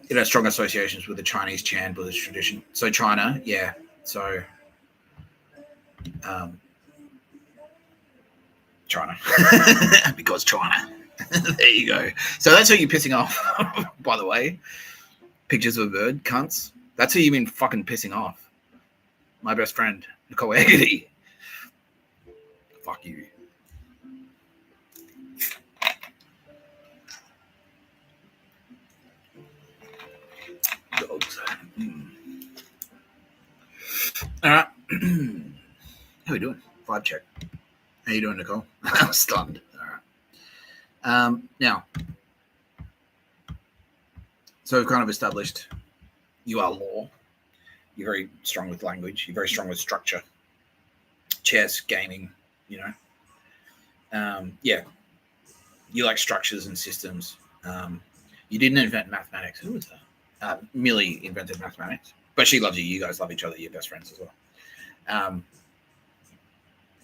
Speaker 1: It has strong associations with the Chinese Chan Buddhist tradition. So China, yeah. So China. Because China. There you go. So that's who you're pissing off, by the way. Pictures of a bird, cunts. That's who you've been fucking pissing off. My best friend, Nicole Hegarty. Fuck you. Dogs. All right. How we doing? Vibe check. How you doing, Nicole? I'm stunned. All right. Now, so we've kind of established you are law. You're very strong with language. You're very strong with structure. Chess, gaming, you know. Yeah. You like structures and systems. You didn't invent mathematics. Who was that? Millie invented mathematics. But she loves you. You guys love each other. You're best friends as well.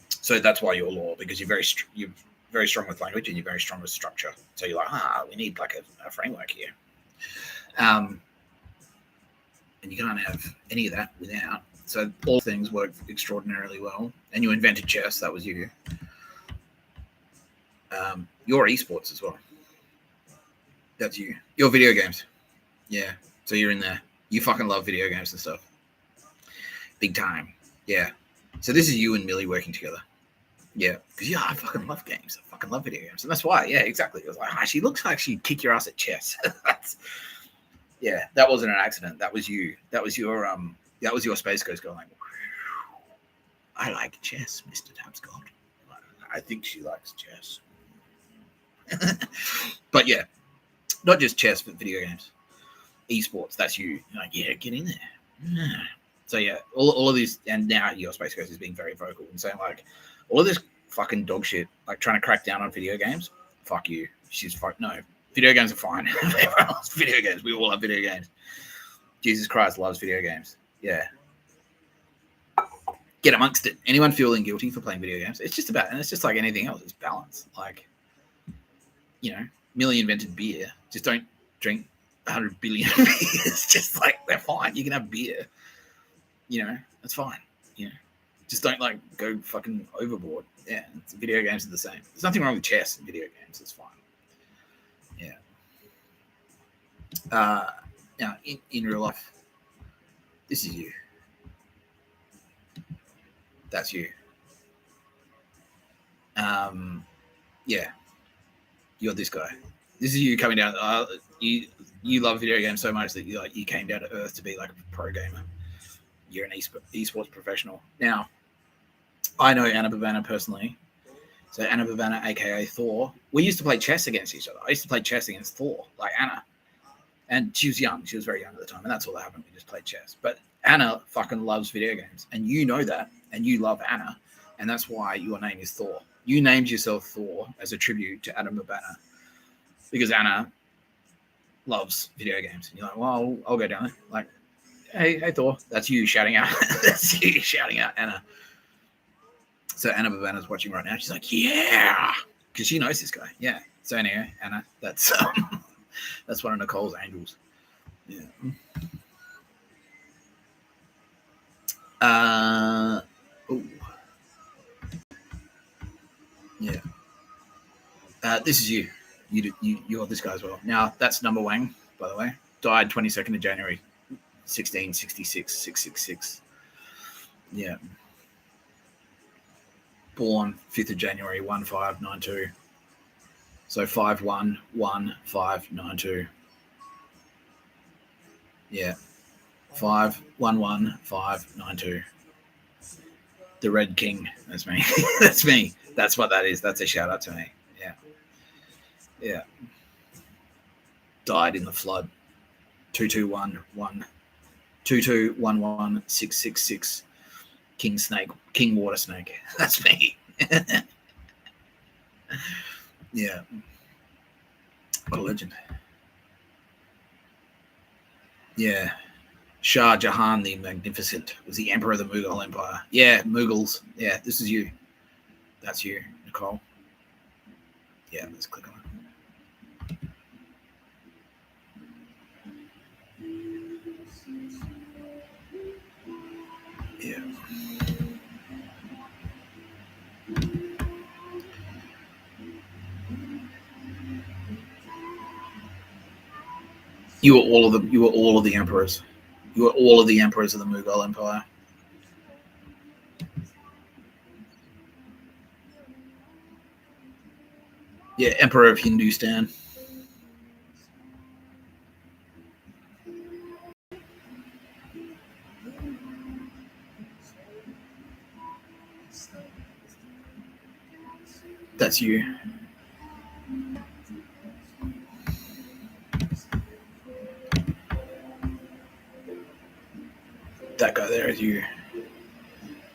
Speaker 1: So that's why you're law, because you're very strong with language and you're very strong with structure. So you're like, we need like a framework here. And you can't have any of that without. So all things work extraordinarily well. And you invented chess. That was you. Your esports as well. That's you. Your video games. Yeah. So you're in there. You fucking love video games and stuff. Big time. Yeah. So this is you and Millie working together. Yeah. Because I fucking love games. I fucking love video games. And that's why. Yeah, exactly. It was like, she looks like she'd kick your ass at chess. Yeah, that wasn't an accident. That was you. That was your Space Ghost going like, I like chess, Mr. Tapscott. I think she likes chess. But yeah, not just chess, but video games. Esports, that's you. You're like, yeah, get in there. Yeah. So yeah, all of these, and now your Space Ghost is being very vocal and saying like, all of this fucking dog shit, like trying to crack down on video games. Fuck you. No. Video games are fine. Everyone loves video games. We all love video games. Jesus Christ loves video games. Yeah. Get amongst it. Anyone feeling guilty for playing video games? It's just about, and it's just like anything else. It's balance. Like, Millie invented beer. Just don't drink 100 billion beers. Just like, they're fine. You can have beer. That's fine. Just don't like go fucking overboard. Yeah. Video games are the same. There's nothing wrong with chess and video games. It's fine. Yeah. Now, in real life, this is you. That's you. Yeah. You're this guy. This is you coming down. You love video games so much that you came down to earth to be like a pro gamer. You're an esports professional. Now, I know Anna Bhavana personally. So Anna Bhavana, aka Thor, we used to play chess against each other. I used to play chess against Thor, like Anna. And she was young. She was very young at the time. And that's all that happened. We just played chess. But Anna fucking loves video games. And you know that. And you love Anna. And that's why your name is Thor. You named yourself Thor as a tribute to Anna Bhavana. Because Anna loves video games. And you're like, well, I'll go down there. Like, hey, Thor. That's you shouting out. That's you shouting out Anna. So Anna Bhavana's watching right now. She's like, yeah. Because she knows this guy. Yeah. So anyway, Anna, that's one of Nicole's angels. Yeah. Ooh. Yeah. This is you. You're this guy as well. Now, that's number Wang, by the way. Died 22nd of January, 1666, 666. Yeah. Born 5th of January, 1592. So 511592. Yeah. 511592. The Red King. That's me. That's me. That's what that is. That's a shout out to me. Yeah. Yeah. Died in the flood. 2211. 2211666. King Snake. King Water Snake. That's me. Yeah. What a legend. Yeah. Shah Jahan the Magnificent was the emperor of the Mughal Empire. Yeah, Mughals. Yeah, this is you. That's you, Nicole. Yeah, let's click on it. Yeah. You were all of them. You were all of the emperors. You were all of the emperors of the Mughal Empire. Yeah, Emperor of Hindustan. That's you. That guy there is you.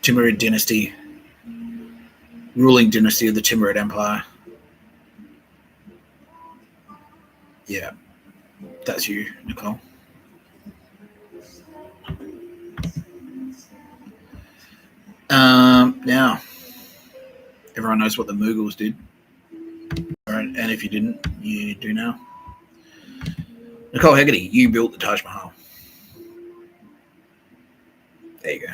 Speaker 1: Timurid dynasty. Ruling dynasty of the Timurid Empire. Yeah, that's you, Nicole. Now, everyone knows what the Mughals did. All right, and if you didn't, you do now. Nicole Hegarty, you built the Taj Mahal. There you go.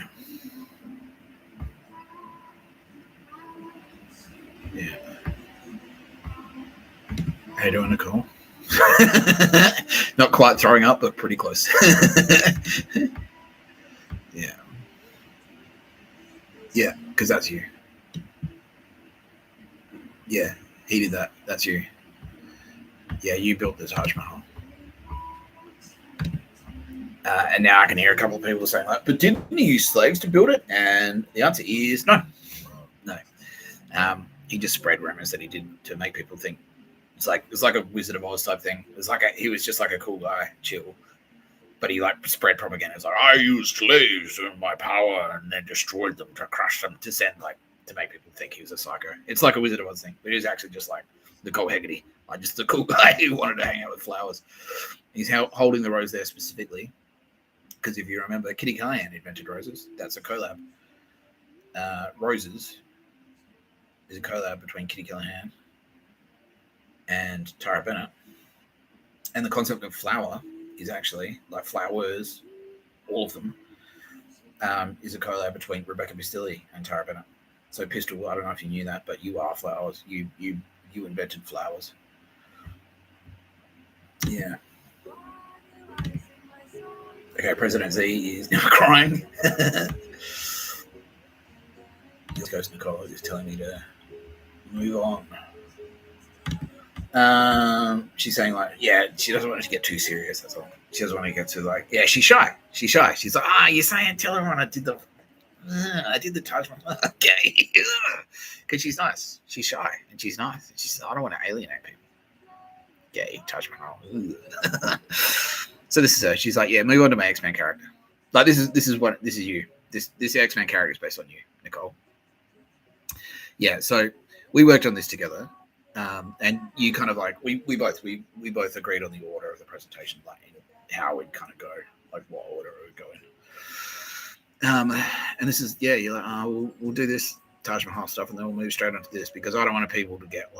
Speaker 1: Yeah. How you doing, Nicole? Not quite throwing up, but pretty close. Yeah. Yeah, because that's you. Yeah, he did that. That's you. Yeah, you built the Taj Mahal. And now I can hear a couple of people saying, like, but didn't he use slaves to build it? And the answer is no. No. He just spread rumors that he did to make people think it's like a Wizard of Oz type thing. It was like he was just like a cool guy, chill. But he like spread propaganda. It's like, I used slaves in my power and then destroyed them to crush them to send like to make people think he was a psycho. It's like a Wizard of Oz thing. But he's actually just like Nicole Hegarty, like just a cool guy who wanted to hang out with flowers. He's holding the rose there specifically because if you remember, Kitty Callahan invented roses. That's a collab. Roses is a collab between Kitty Callahan and Tara Bennett. And the concept of flower is actually, like flowers, all of them, is a collab between Rebecca Bistilli and Tara Bennett. So Pistol, I don't know if you knew that, but you are flowers. You invented flowers. Yeah. Okay, President Z is now crying. This goes Nicole is telling me to move on. She's saying like, yeah, she doesn't want it to get too serious. That's all. She doesn't want to get too like, yeah, she's shy. She's like, you're saying, tell everyone I did the Taj Mahal. Okay, because she's nice. She's shy and she's nice. And she's, I don't want to alienate people. Gay Taj Mahal. So this is her. She's like, yeah, move on to my X-Men character. Like this is you. This X-Men character is based on you, Nicole. Yeah. So we worked on this together. And you kind of like we both agreed on the order of the presentation, like how we'd kind of go, like what order it would go in. And this is you're like, we'll do this Taj Mahal stuff, and then we'll move straight onto this because I don't want people to get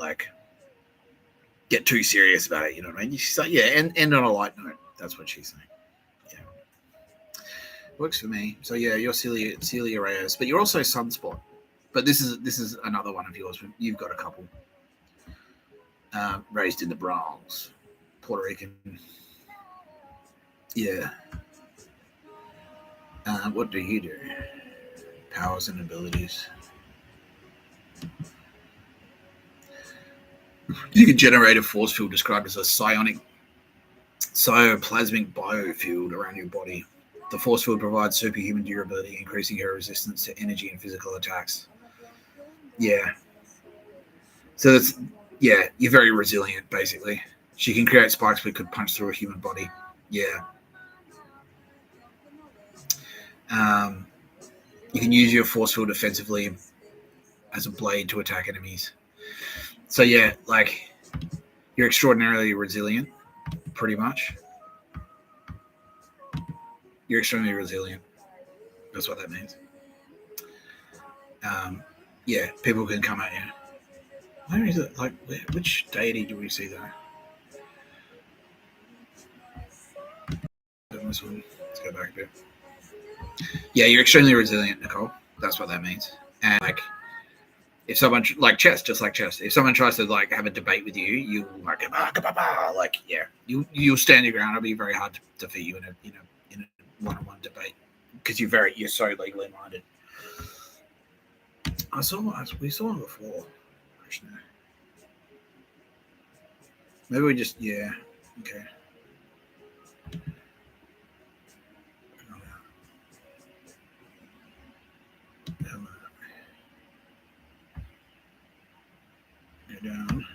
Speaker 1: too serious about it. You know what I mean? She's like, yeah, and end on a light note. That's what she's saying. Works for me. So yeah, you're Celia Reyes, but you're also Sunspot. But this is another one of yours. You've got a couple. Raised in the Bronx, Puerto Rican. Yeah. What do you do? Powers and abilities. You can generate a force field described as a psionic cytoplasmic biofield around your body. The force field provides superhuman durability, increasing your resistance to energy and physical attacks. Yeah. So that's, yeah, you're very resilient, basically. She can create spikes that could punch through a human body. Yeah. You can use your force field defensively as a blade to attack enemies. So yeah, like, you're extraordinarily resilient, pretty much. You're extremely resilient. That's what that means. Yeah, people can come at you. Where is it? Like, which deity do we see there? This one. Let's go back a bit. Yeah, you're extremely resilient, Nicole. That's what that means. And like, if someone like chess, just like chess, if someone tries to like have a debate with you, you like yeah, you'll stand your ground. It'll be very hard to defeat you in a one-on-one debate because you're so legally minded. We saw him before. Maybe we just okay. Go down.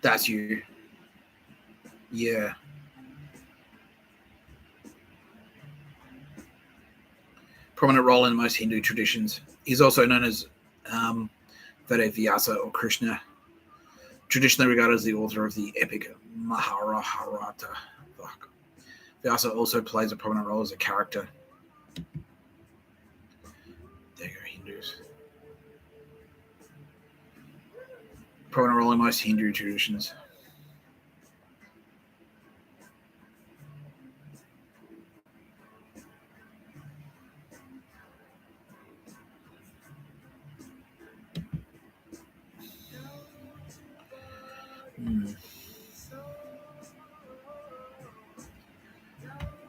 Speaker 1: That's you. Yeah. Prominent role in most Hindu traditions. He's also known as Vyasa or Krishna, traditionally regarded as the author of the epic Mahabharata. Vyasa also plays a prominent role as a character. There you go, Hindus. Prominent role in most Hindu traditions.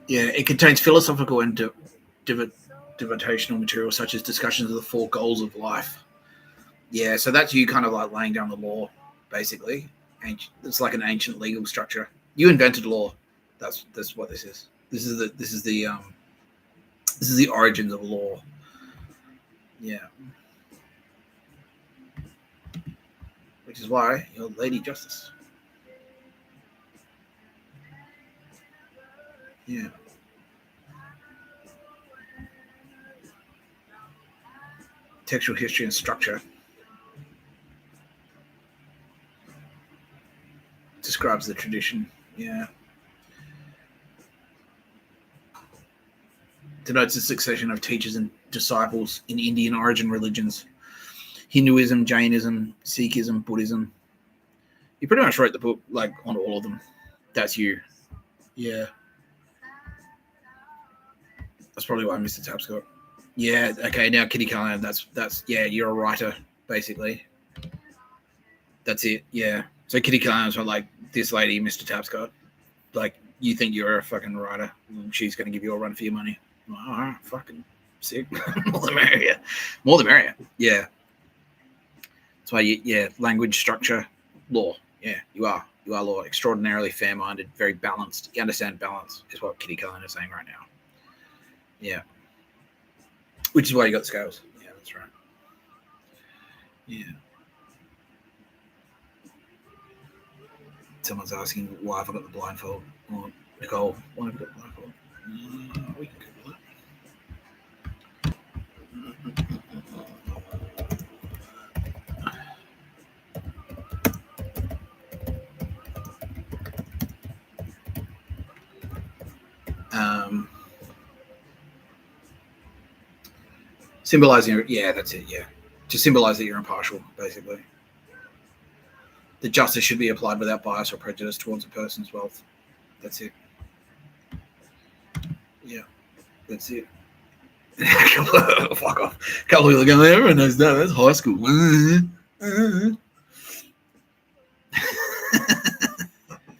Speaker 1: Yeah, it contains philosophical and devotional material such as discussions of the 4 goals of life. Yeah, so that's you kind of like laying down the law, basically. It's like an ancient legal structure. You invented law. That's what this is. This is the origins of law. Yeah. Which is why you're Lady Justice. Yeah. Textual history and structure. Describes the tradition. Yeah. Denotes a succession of teachers and disciples in Indian origin religions. Hinduism, Jainism, Sikhism, Buddhism. You pretty much wrote the book like on all of them. That's you. Yeah. That's probably why Mr. Tapscott. Yeah, okay, now Kitty Callahan, that's yeah, you're a writer, basically. That's it, yeah. So Kitty Callahan's like, this lady, Mr. Tapscott, like, you think you're a fucking writer, she's going to give you a run for your money. Like, all right, fucking sick. More the merrier. More the merrier, yeah. That's why, language, structure, law, yeah, you are law. Extraordinarily fair-minded, very balanced. You understand balance is what Kitty Callahan is saying right now. Yeah. Which is why you got the scales. Yeah, that's right. Yeah. Someone's asking why have I got the blindfold? Or Nicole, why have I got the blindfold? We can Google it. Symbolizing, yeah, that's it, yeah. To symbolize that you're impartial, basically. That justice should be applied without bias or prejudice towards a person's wealth. That's it. Yeah, that's it. Fuck off. Couple of people going, everyone knows that. That's high school.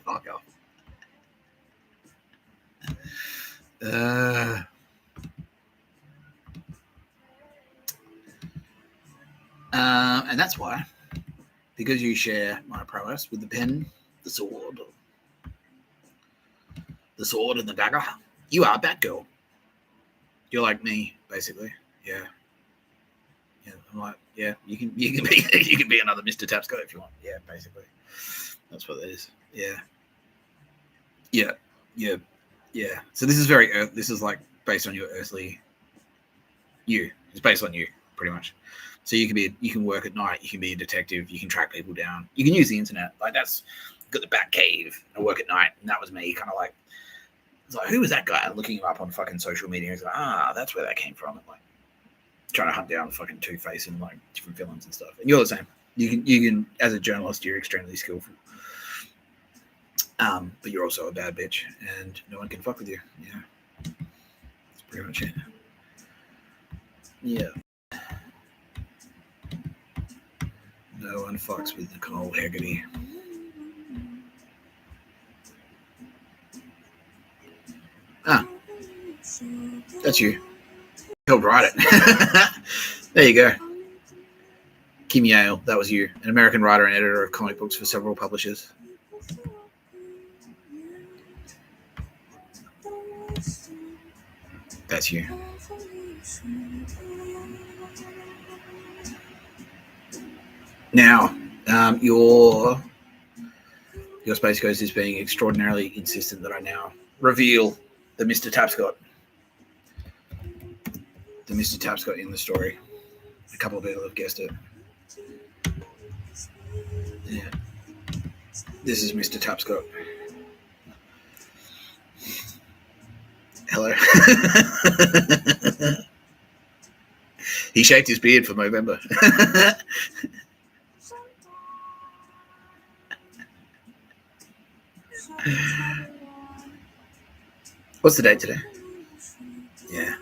Speaker 1: Fuck off. And that's why, because you share my prowess with the pen, the sword and the dagger, you are Batgirl. You're like me, basically. Yeah. Yeah. I'm like, yeah. You can be another Mr. Tapscott if you want. Yeah, basically. That's what it is. Yeah. Yeah. Yeah. Yeah. So this is this is like based on your earthly you. It's based on you, pretty much. So you can work at night, you can be a detective, you can track people down, you can use the internet. Like that's got the Bat Cave. I work at night, and that was me, kind of like, it's like, who was that guy? Looking him up on fucking social media, it's like, that's where that came from. And like trying to hunt down fucking Two-Face and like different villains and stuff. And you're the same. You can as a journalist, you're extremely skillful. But you're also a bad bitch, and no one can fuck with you. Yeah, that's pretty much it. Yeah. No one fucks with Nicole Hegarty. That's you. Helped write it. There you go. Kim Yale, that was you. An American writer and editor of comic books for several publishers. That's you. Now, your Space Ghost is being extraordinarily insistent that I now reveal the Mr. Tapscott. The Mr. Tapscott in the story. A couple of people have guessed it. Yeah. This is Mr. Tapscott. Hello. He shaved his beard for Movember. What's the date today? Yeah.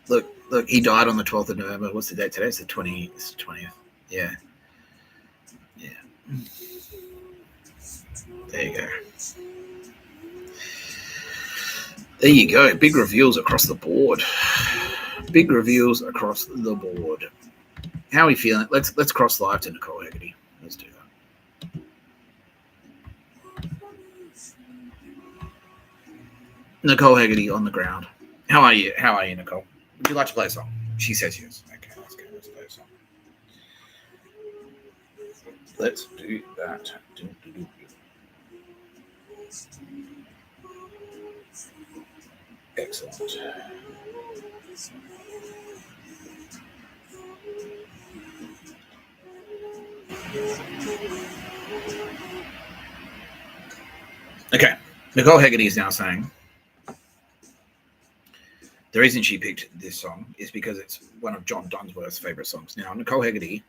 Speaker 1: Look, he died on the 12th of November. What's the date today? It's the 20th. It's the 20th. Yeah. Yeah. There you go. There you go. Big reveals across the board. Big reveals across the board. How are we feeling? Let's cross live to Nicole Hegarty. Let's do that. Nicole Hegarty on the ground. How are you? How are you, Nicole? Would you like to play a song? She says yes. Okay, let's go. Let's play a song. Let's do that. Excellent. Okay, Nicole Hegarty is now saying the reason she picked this song is because it's one of John Dunsworth's favorite songs. Now, Nicole Hegarty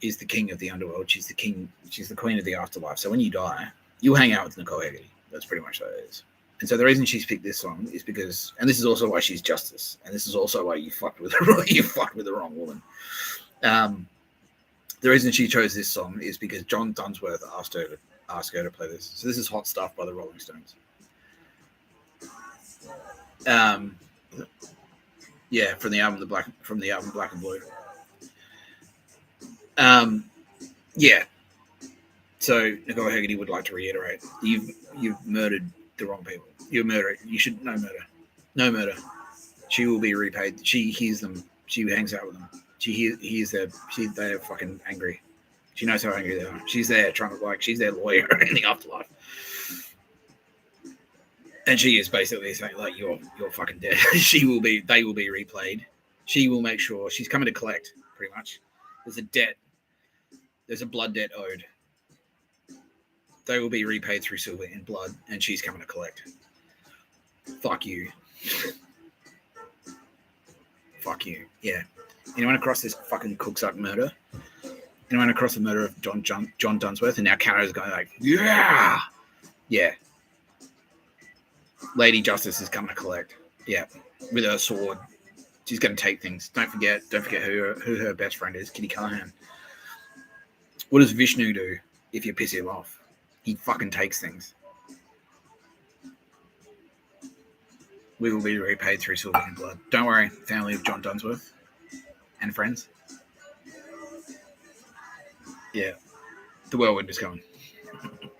Speaker 1: is the king of the underworld. She's the queen of the afterlife. So when you die, you hang out with Nicole Hegarty. That's pretty much what it is. And so the reason she's picked this song is because, and this is also why she's justice, and this is also why you fucked with the wrong woman. The reason she chose this song is because John Dunsworth asked her to play this. So this is Hot Stuff by the Rolling Stones. Yeah, from the album Black and Blue. Yeah. So Nicole Hegarty would like to reiterate: you've murdered the wrong people. You're a murderer. You should no murder. She will be repaid. She hears them. She hangs out with them. She hears them. They're fucking angry. She knows how angry they are. She's there trying to she's their lawyer in the afterlife. And she is basically saying, like, you're fucking dead. They will be replayed. She will make sure she's coming to collect, pretty much. There's a debt. There's a blood debt owed. They will be repaid through silver in blood, and she's coming to collect. Fuck you. Fuck you. Yeah. Anyone across this fucking cooksuck murder? Anyone across the murder of John Dunsworth? And now Canada's going like, yeah. Yeah. Lady Justice is coming to collect. Yeah, with her sword. She's going to take things. Don't forget who her best friend is, Kitty Callahan. What does Vishnu do if you piss him off? He fucking takes things. We will be repaid through silver and blood. Don't worry, family of John Dunsworth and friends. Yeah, the whirlwind is coming.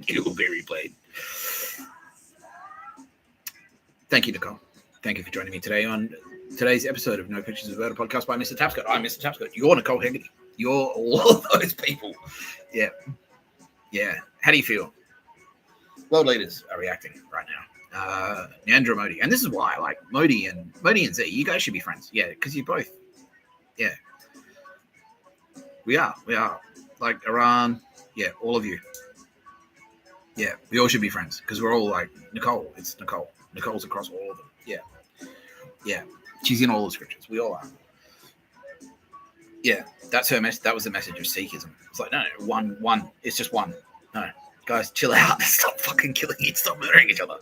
Speaker 1: It will be replayed. Thank you, Nicole. Thank you for joining me today on today's episode of No Pictures of Murder podcast by Mr. Tapscott. I'm Mr. Tapscott. You're Nicole Hegarty. You're all of those people. Yeah. Yeah. How do you feel? World leaders are reacting right now. Narendra Modi. And this is why, like, Modi and Z, you guys should be friends. Yeah, because you're both. Yeah. We are. Like, Iran. Yeah, all of you. Yeah, we all should be friends because we're all like, Nicole. It's Nicole. Nicole's across all of them. Yeah. Yeah. She's in all the scriptures. We all are. Yeah. That's her message. That was the message of Sikhism. It's like, no, one. It's just one. No. Guys, chill out. Stop fucking killing each. Stop murdering each other.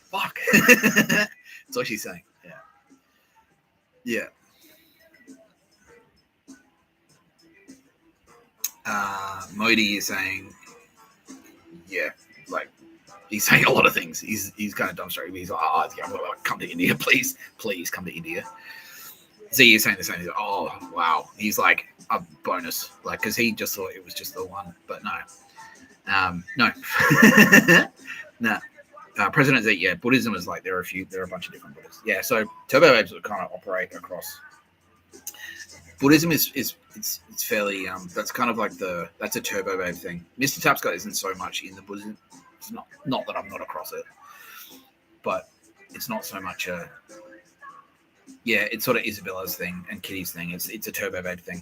Speaker 1: Fuck. That's what she's saying. Yeah. Yeah. Modi is saying, yeah, like, he's saying a lot of things. He's kind of dumbstruck. He's like, yeah, come to India, please come to India. Z is saying the same thing. Oh, wow. He's like a bonus, like, because he just thought it was just the one, but no. No. President Z, yeah, Buddhism is like, there are a bunch of different Buddhists. Yeah, so Turbo Babes would kind of operate across. Buddhism is it's fairly that's kind of like that's a Turbo Babe thing. Mr. Tapscott isn't so much in the Buddhism. It's not that I'm not across it, but it's not so much a. Yeah, it's sort of Isabella's thing and Kitty's thing. It's a Turbo Babe thing.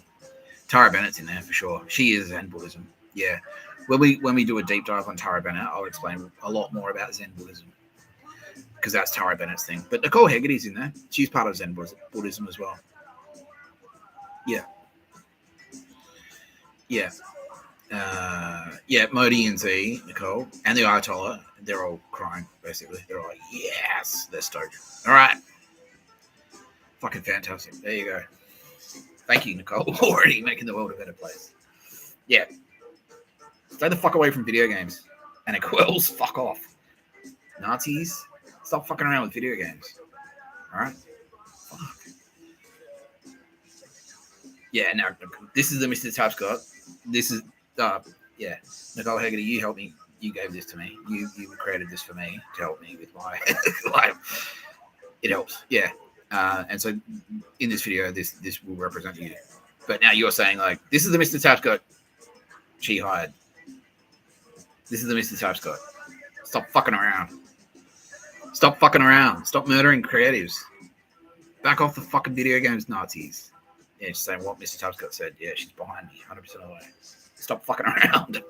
Speaker 1: Tara Bennett's in there for sure. She is Zen Buddhism. Yeah, when we do a deep dive on Tara Bennett, I'll explain a lot more about Zen Buddhism because that's Tara Bennett's thing. But Nicole Hegarty's in there. She's part of Zen Buddhism as well. Yeah. Yeah. Yeah, Modi and Z, Nicole, and the Ayatollah, they're all crying, basically. They're all like, yes, they're stoked. All right. Fucking fantastic. There you go. Thank you, Nicole. Already making the world a better place. Yeah. Stay the fuck away from video games. And it quells, fuck off. Nazis, stop fucking around with video games. All right? Fuck. Yeah, now, this is the Mr. Tapscott. This is, yeah, Nicole Hegarty, you helped me. You gave this to me. You created this for me to help me with my life. It helps, yeah. And so in this video, this will represent you. But now you're saying, like, this is the Mr. Tapscott she hired. This is the Mr. Tapscott. Stop fucking around. Stop fucking around. Stop murdering creatives. Back off the fucking video games, Nazis. Yeah, she's saying what Mr. Tapscott said. Yeah, she's behind me 100% of the way. Stop fucking around.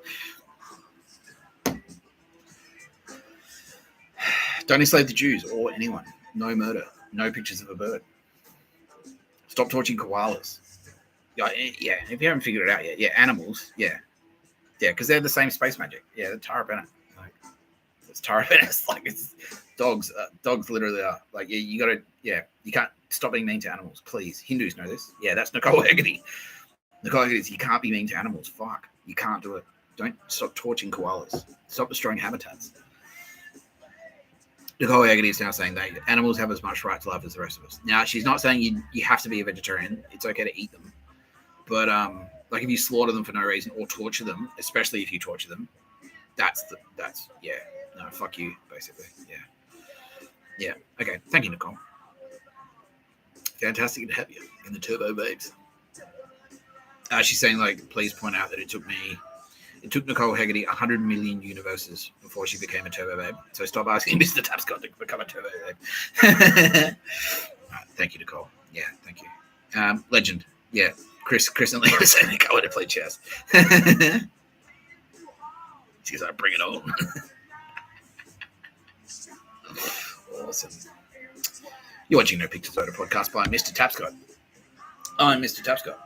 Speaker 1: Don't enslave the Jews or anyone. No murder. No pictures of a bird. Stop torching koalas. Yeah, if you haven't figured it out yet. Yeah, animals. Yeah. Yeah, because they're the same space magic. Yeah, the Tara Bennett. Like, it's Tara Bennett. It's like, it's dogs. Dogs literally are. Like, yeah, you got to, yeah, you can't stop being mean to animals, please. Hindus know this. Yeah, that's Nicole Hegarty. Nicole Hegarty, you can't be mean to animals. Fuck. You can't do it. Don't stop torching koalas. Stop destroying habitats. Nicole Hegarty is now saying that animals have as much right to life as the rest of us. Now, she's not saying you have to be a vegetarian. It's okay to eat them. But, like, if you slaughter them for no reason or torture them, especially if you torture them, that's yeah. No, fuck you, basically. Yeah. Yeah. Okay. Thank you, Nicole. Fantastic to have you in the Turbo Babes. She's saying, like, please point out that it took Nicole Hegarty 100 million universes before she became a Turbo Babe. So stop asking Mr. Tapscott to become a Turbo Babe. Right, thank you, Nicole. Yeah, thank you. Legend. Yeah, Chris and Liam saying they go to play chess. She's like, bring it on. Awesome. You're watching No Pictures Photo podcast by Mr. Tapscott. I'm Mr. Tapscott.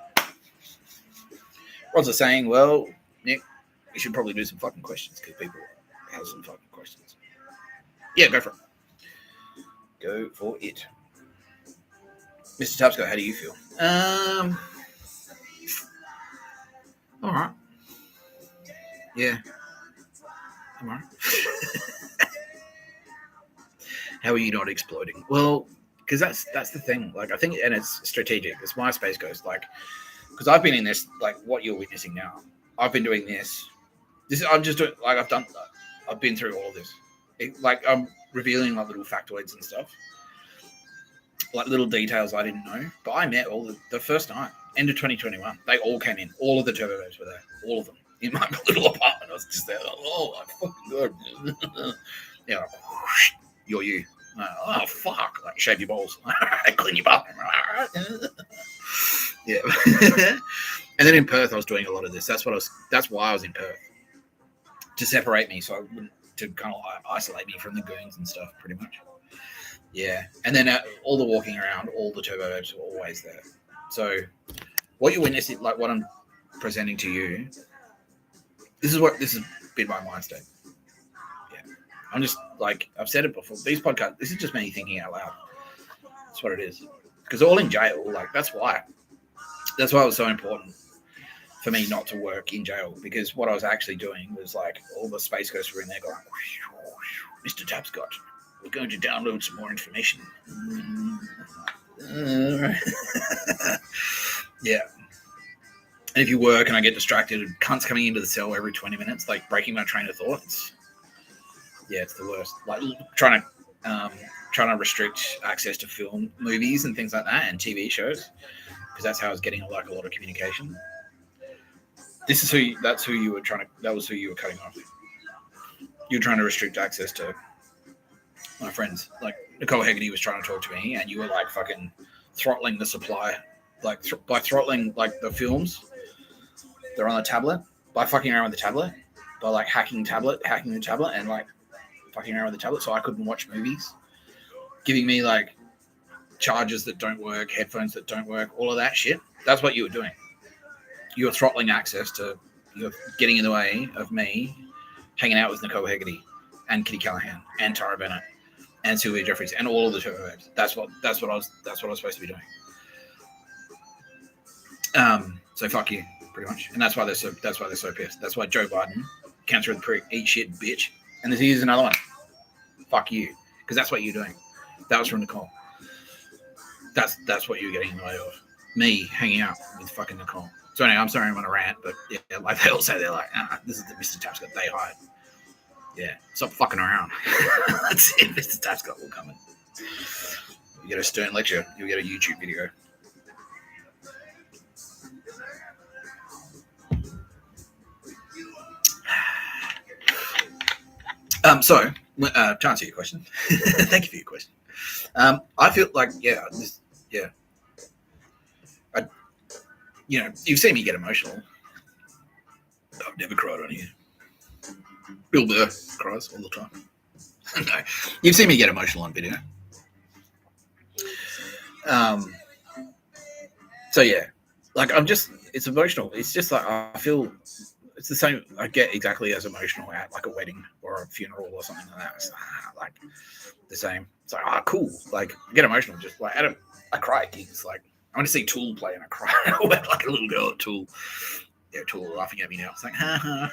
Speaker 1: Rods are saying, well, Nick, we should probably do some fucking questions because people have some fucking questions. Yeah, go for it. Go for it. Mr. Tapscott, how do you feel? All right. Yeah. All right. How are you not exploding? Well, because that's the thing. Like, I think, and it's strategic. It's my space ghost. Like, because I've been in this, like what you're witnessing now. I've been doing this. I'm just doing, like, I've been through all of this. Like, I'm revealing like little factoids and stuff, like little details I didn't know. But I met all the first night, end of 2021. They all came in. All of the Turbo Babes were there. All of them in my little apartment. I was just there. Like, oh my fucking god. Yeah, like, whoosh, you're you. Oh fuck! Like, shave your balls, clean your bathroom. Yeah. And then in Perth, I was doing a lot of this. That's why I was in Perth, to separate me, so I wouldn't, to kind of isolate me from the goons and stuff, pretty much. Yeah. And then all the walking around, all the Turbo Babes were always there. So what you're witnessing, like what I'm presenting to you, this has been my mind state. I'm just, like, I've said it before. These podcasts, this is just me thinking out loud. That's what it is. Because all in jail, like, that's why it was so important for me not to work in jail. Because what I was actually doing was, like, all the space ghosts were in there going, Mr. Tapscott, we're going to download some more information. Yeah. And if you work and I get distracted, cunts coming into the cell every 20 minutes, like, breaking my train of thoughts. Yeah, it's the worst. Like, trying to restrict access to film, movies, and things like that, and TV shows, because that's how I was getting a lot of communication. That was who you were cutting off. You were trying to restrict access to my friends. Like, Nicole Hegarty was trying to talk to me, and you were like fucking throttling the supply, like by throttling like the films. They're on the tablet, by fucking around with the tablet, by like hacking the tablet, and like fucking around with the tablet, so I couldn't watch movies, giving me like chargers that don't work, headphones that don't work, all of that shit. That's what you were doing. You were throttling access to, you're getting in the way of me hanging out with Nicole Hegarty and Kitty Callahan and Tara Bennett and Sylvia Jeffries and all of the Turbo Babes. That's what I was supposed to be doing. So fuck you, pretty much. And that's why they're so pissed. That's why Joe Biden, cancer of the prick, eat shit, bitch. And here's another one. Fuck you. Because that's what you're doing. That was from Nicole. That's what you're getting in the way of. Me hanging out with fucking Nicole. So anyway, I'm sorry I'm on a rant, but yeah, like they all say, they're like, this is the Mr. Tapscott they hired. Yeah, stop fucking around. That's it. Mr. Tapscott will come in. You get a stern lecture, you'll get a YouTube video. So, to answer your question, thank you for your question. I feel like, you've seen me get emotional. I've never cried on here. Bill Burr cries all the time. No, you've seen me get emotional on video. So yeah, like it's emotional. It's just like, I feel it's the same. I get exactly as emotional at like a wedding or a funeral or something like that. It's like the same. It's like, cool. Like, I get emotional. Just like, I cry at gigs. Like, I want to see Tool play and I cry. Like a little girl at Tool. Yeah, Tool are laughing at me now. It's like, ha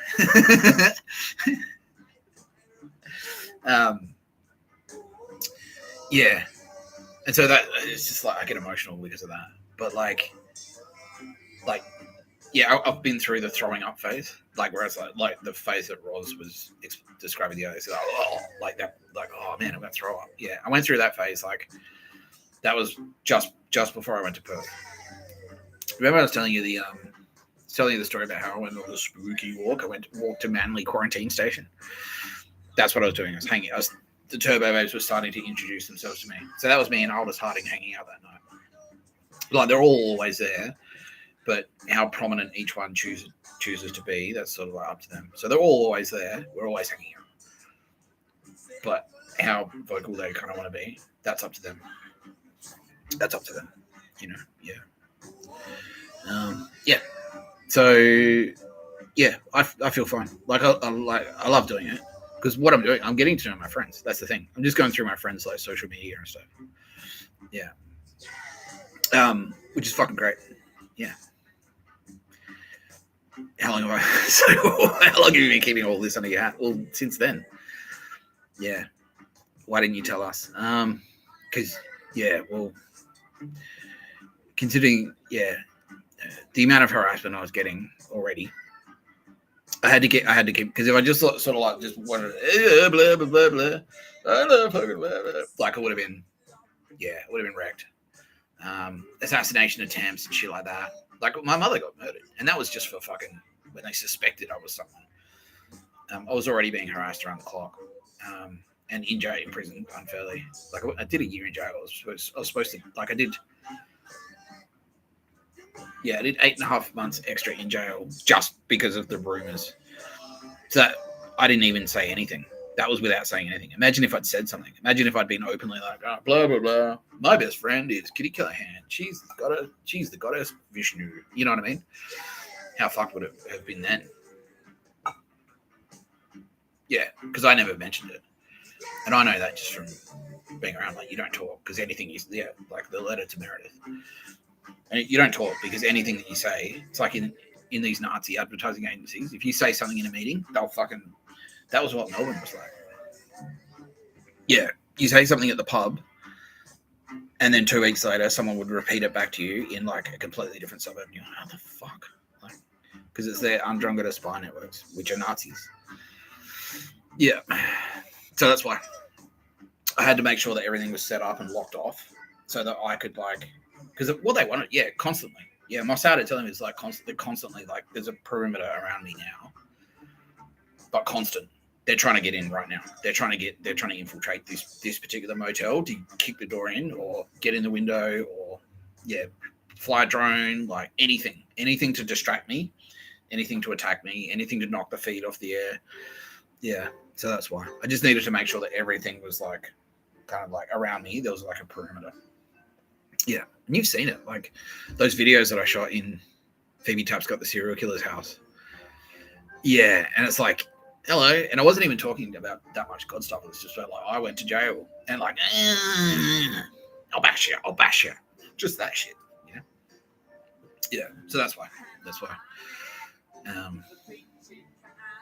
Speaker 1: ha. Yeah. And so that, it's just like, I get emotional because of that. But like, yeah, I've been through the throwing up phase, like where it's like the phase that Roz was describing the other day. Like that, like, oh man, I'm gonna throw up. Yeah, I went through that phase. Like, that was just before I went to Perth. Remember, I was telling you the story about how I went on the spooky walk. I walked to Manly Quarantine Station. That's what I was doing. The Turbo Babes were starting to introduce themselves to me. So that was me and Aldous Harding hanging out that night. Like, they're all always there. But how prominent each one chooses to be, that's sort of like up to them. So they're all always there. We're always hanging out. But how vocal they kind of want to be, that's up to them. That's up to them. Yeah. Yeah. So, yeah, I feel fine. Like, I love doing it. Because what I'm doing, I'm getting to know my friends. That's the thing. I'm just going through my friends' like social media and stuff. Yeah. Which is fucking great. Yeah. How long have you been keeping all this under your hat? Well, since then. Yeah. Why didn't you tell us? Because considering the amount of harassment I was getting already, I had to keep, because if I just sort of like just wanted blah blah blah blah, like it would have been wrecked. Assassination attempts and shit like that. Like my mother got murdered, and that was just for fucking when they suspected I was someone. I was already being harassed around the clock, and in jail, in prison unfairly. Like I did a year in jail. I was supposed to, like I did 8.5 months extra in jail just because of the rumors. So I didn't even say anything. That was without saying anything. Imagine if I'd said something. Imagine if I'd been openly like, oh, blah blah blah. My best friend is Kitty Callahan. She's the goddess Vishnu. You know what I mean? How fucked would it have been then? Yeah, because I never mentioned it, and I know that just from being around. Like you don't talk because anything is like the letter to Meredith. And you don't talk because anything that you say, it's like in these Nazi advertising agencies. If you say something in a meeting, they'll fucking. That was what Melbourne was like. Yeah, you say something at the pub, and then 2 weeks later, someone would repeat it back to you in like a completely different suburb. And you're like, how the fuck? Like, because it's their Andromeda spy networks, which are Nazis. Yeah, so that's why I had to make sure that everything was set up and locked off, so that I could like, because what they wanted, constantly. Yeah, Mossad are telling me it's like constantly like there's a perimeter around me now, but constant. They're trying to get in right now. They're trying to infiltrate this particular motel to kick the door in or get in the window or fly a drone, like anything to distract me, anything to attack me, anything to knock the feed off the air. Yeah, so that's why I just needed to make sure that everything was like kind of like around me. There was like a perimeter. Yeah, and you've seen it, like those videos that I shot in Phoebe Tapscott, the serial killer's house. Yeah, and it's like, hello, and I wasn't even talking about that much God stuff. It was just about like I went to jail and like, I'll bash you, just that shit, you know. Yeah, so that's why.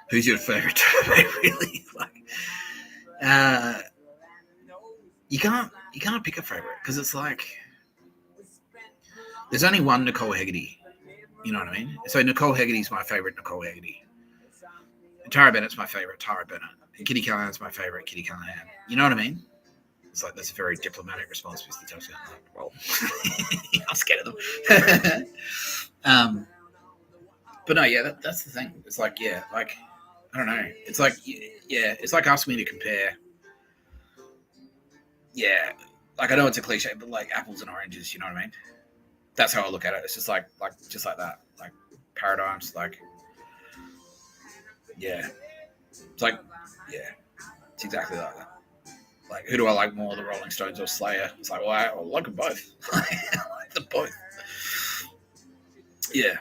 Speaker 1: Who's your favorite? Really, like, you can't pick a favorite because it's like. There's only one Nicole Hegarty. You know what I mean? So Nicole Hegarty's my favorite Nicole Hegarty. Tara Bennett's my favorite Tara Bennett. And Kitty Callahan's my favorite Kitty Callahan. You know what I mean? It's like that's a very diplomatic response. Like, well, I'm scared of them. But no, that's the thing. It's like, like I don't know. It's like, it's like asking me to compare. Yeah, like I know it's a cliche, but like apples and oranges. You know what I mean? That's how I look at it. It's just like that, like paradigms, like, it's like, it's exactly like that. Like, who do I like more, the Rolling Stones or Slayer? It's like, well, I like them both. I like them both. Yeah.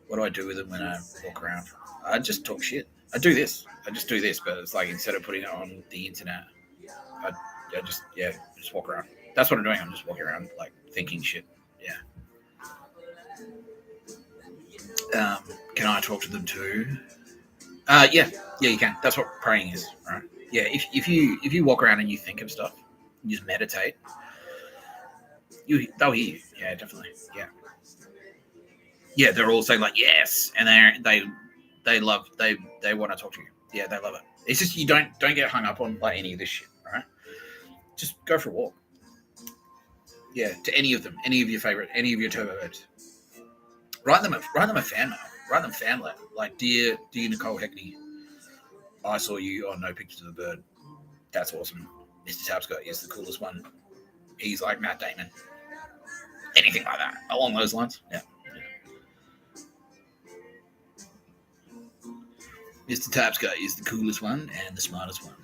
Speaker 1: What do I do with them when I walk around? I just talk shit. I just do this, but it's like instead of putting it on the internet, I just walk around. That's what I'm doing. I'm just walking around, like, thinking shit. Yeah. Can I talk to them too? Yeah, you can. That's what praying is, right? Yeah, if you walk around and you think of stuff, you just meditate, they'll hear you. Yeah, definitely. Yeah. Yeah, they're all saying like yes, and they want to talk to you. Yeah, they love it. It's just you don't get hung up on like any of this shit, right? Just go for a walk. Yeah, to any of them, any of your turbo babes. Write them a fan mail. Write them fan letter. Like, dear Nicole Hegarty, I saw you on No Pictures of the Bird. That's awesome. Mr. Tapscott is the coolest one. He's like Matt Damon. Anything like that, along those lines. Yeah. Mr. Tapscott is the coolest one and the smartest one,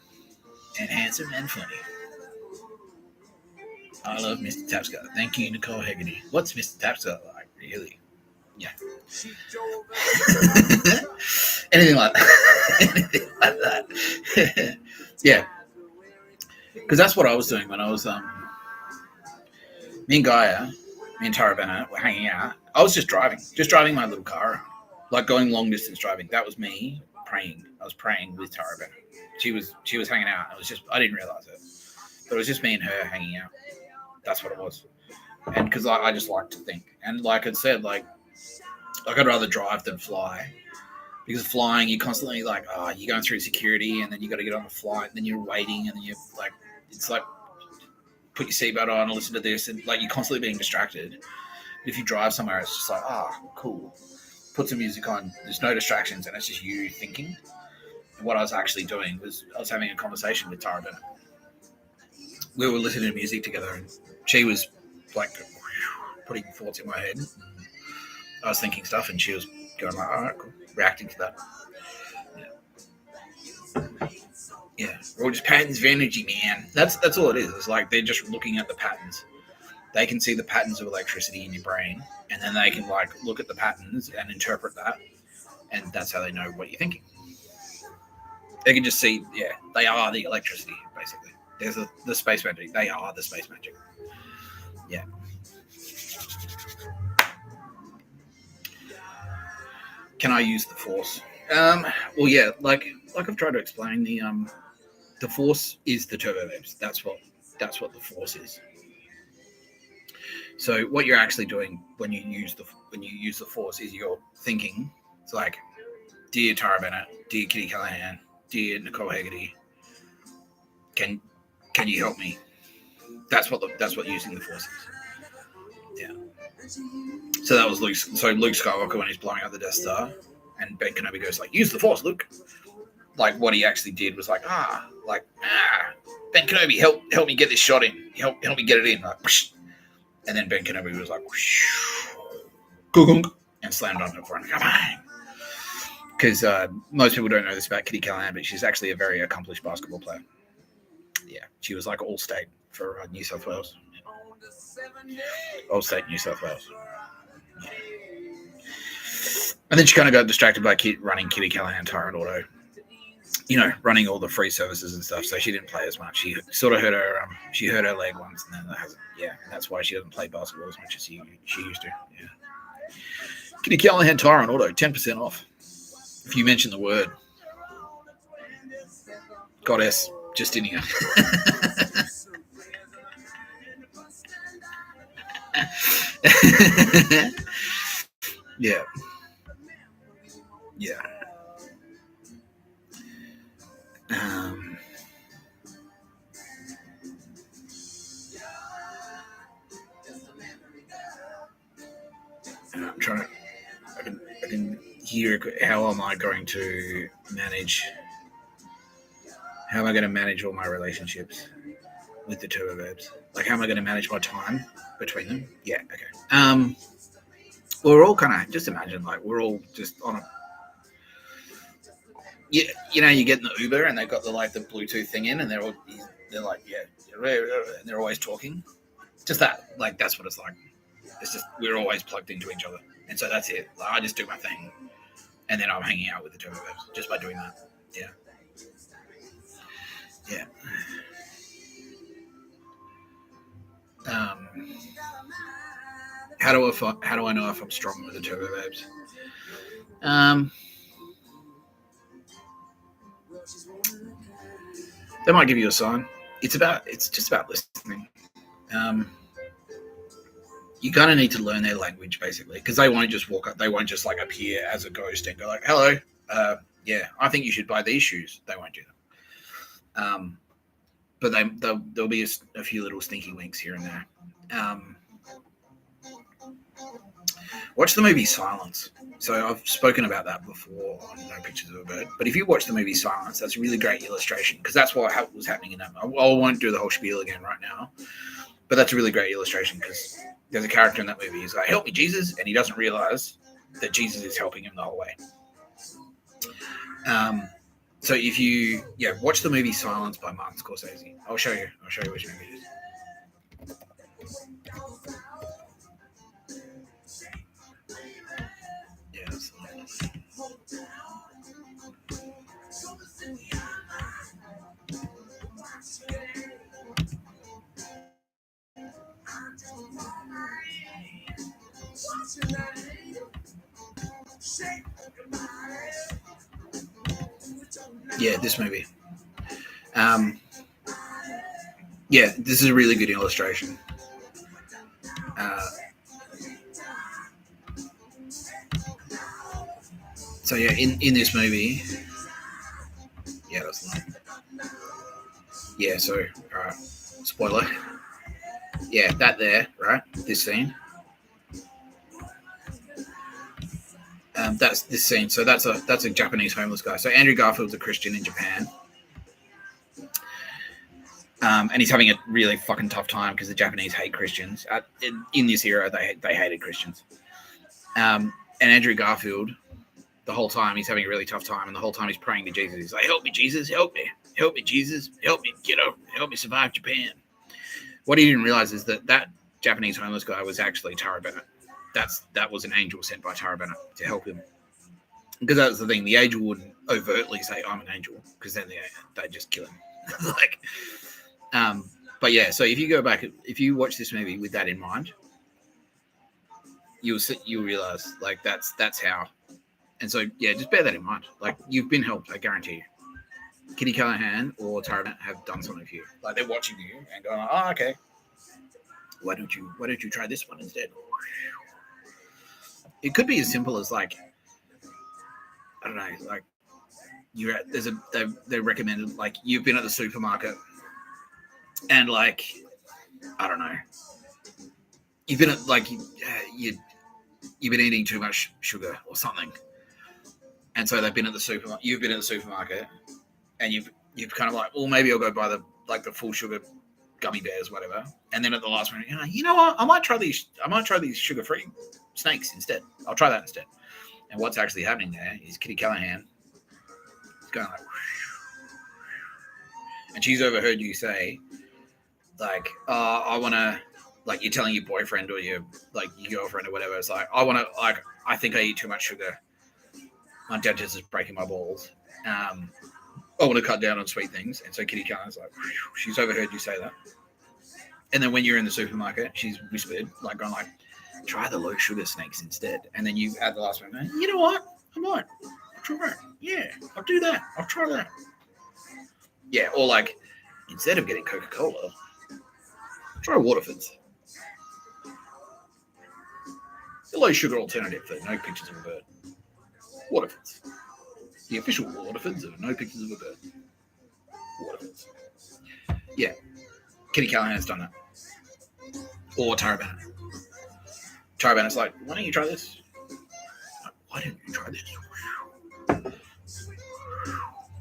Speaker 1: and handsome and funny. I love Mr. Tapscott. Thank you, Nicole Hegarty. What's Mr. Tapscott like, really? Yeah. Anything like that. Anything like that. Yeah. Because that's what I was doing when I was me and Gaia, me and Tara Bennett were hanging out. I was just driving my little car, like going long distance driving. That was me praying. I was praying with Tara Bennett. She was hanging out. It was just, I didn't realize it, but it was just me and her hanging out. That's what it was. And because I just like to think, and like I said, like I'd rather drive than fly. Because flying, you're constantly like, you're going through security, and then you got to get on a flight, and then you're waiting, and then you're like, it's like, put your seatbelt on and listen to this, and like you're constantly being distracted. If you drive somewhere, it's just like, cool. Put some music on. There's no distractions, and it's just you thinking. And what I was actually doing was I was having a conversation with Tara Bennett. We were listening to music together, and she was like putting thoughts in my head. I was thinking stuff, and she was going like, all right, cool. Reacting to that. Yeah, we're all just patterns of energy, man. That's all it is. It's like they're just looking at the patterns. They can see the patterns of electricity in your brain, and then they can like look at the patterns and interpret that, and that's how they know what you're thinking. They can just see, they are the electricity, basically. There's the space magic. They are the space magic. Yeah. Can I use the Force? Well, yeah, like I've tried to explain, the Force is the turbo babes. That's what the Force is. So what you're actually doing when you use the Force is you're thinking. It's like, dear Tara Bennett, dear Kitty Callahan, dear Nicole Hegarty, can you help me? That's what using the Force is. Yeah. So that was Luke. So Luke Skywalker when he's blowing up the Death Star, and Ben Kenobi goes like, "Use the Force, Luke." Like what he actually did was like, Ben Kenobi, help me get this shot in. Help me get it in. Like, whoosh. And then Ben Kenobi was like, and slammed onto it for him. Because most people don't know this about Kitty Callahan, but she's actually a very accomplished basketball player. Yeah, she was like All-State for New South Wales. All-State New South Wales. Yeah. And then she kind of got distracted by running Kitty Callahan Tyrant Auto. Running all the free services and stuff, so she didn't play as much. She sort of hurt her leg once, and then and that's why she doesn't play basketball as much as she used to. Yeah. Kitty Callahan Tyrant Auto, 10% off if you mention the word Goddess Justinia. Yeah. Yeah. I'm trying to. I can hear how am I going to manage? How am I going to manage all my relationships with the turbo babes? Like, how am I going to manage my time between them? Yeah. Okay. We're all kind of just imagine like we're all just on a. You get in the Uber and they've got the Bluetooth thing in, and they're like, and they're always talking. Just that, like, that's what it's like. It's just we're always plugged into each other, and so that's it. Like, I just do my thing, and then I'm hanging out with the turbo babes just by doing that. Yeah. Yeah. How do I know if I'm strong with the turbo babes? They might give you a sign. It's just about listening. You kind of need to learn their language basically, because they won't just walk up. They won't just like appear as a ghost and go like, "Hello, I think you should buy these shoes." They won't do that. But there'll be a few little stinky winks here and there. Watch the movie Silence. So I've spoken about that before on No Pictures of a Bird. But if you watch the movie Silence, that's a really great illustration, because that's what was happening in that. I won't do the whole spiel again right now, but that's a really great illustration, because there's a character in that movie who's like, "Help me, Jesus," and he doesn't realize that Jesus is helping him the whole way. So if you watch the movie Silence by Martin Scorsese. I'll show you which movie it is. Yeah, this movie. Yeah, this is a really good illustration. So yeah, in this movie, yeah, that's not. Yeah, so spoiler. Yeah, that there, right? This scene. That's this scene. So that's a Japanese homeless guy. So Andrew Garfield's a Christian in Japan. And he's having a really fucking tough time because the Japanese hate Christians. In this era, they hated Christians. And Andrew Garfield, the whole time, he's having a really tough time, and the whole time he's praying to Jesus. He's like, "Help me, Jesus! Help me! Help me, Jesus! Help me! Help me survive Japan." What he didn't realize is that Japanese homeless guy was actually Tara Bennett. That was an angel sent by Tara Bennett to help him. Because that was the thing. The angel wouldn't overtly say, "I'm an angel," because then they'd just kill him. Like. But yeah, so if you go back, if you watch this movie with that in mind, you'll realize like that's how. And so yeah, just bear that in mind. Like you've been helped, I guarantee you. Kitty Callahan or Tara have done something for you. Like they're watching you and going, "Oh, okay. Why don't you try this one instead?" It could be as simple as like, I don't know, like you're at they recommended like you've been at the supermarket. And like, I don't know, you've been at, like you've been eating too much sugar or something, and so they've been at the supermarket. You've been at the supermarket, and you've kind of like, well, maybe I'll go buy the full sugar gummy bears, whatever. And then at the last minute, you know what? I might try these sugar-free snakes instead. I'll try that instead. And what's actually happening there is Kitty Callahan is going like, and she's overheard you say. Like, I want to, like, you're telling your boyfriend or your girlfriend or whatever. It's like, I think I eat too much sugar. My dentist is breaking my balls. I want to cut down on sweet things. And so Kitty Callahan's like, she's overheard you say that. And then when you're in the supermarket, she's whispered, like, going like, try the low sugar snakes instead. And then you at the last moment, you know what? I might. I'll try it. Yeah, I'll do that. I'll try that. Yeah, or like, instead of getting Coca-Cola, try Waterfords. The low sugar alternative for no pictures of a bird. Waterfords. The official Waterfords of no pictures of a bird. Waterfords. Yeah. Kitty Callahan's done that. Or Tara Bennett. Tara Bennett's like, why don't you try this? Like, why didn't you try this?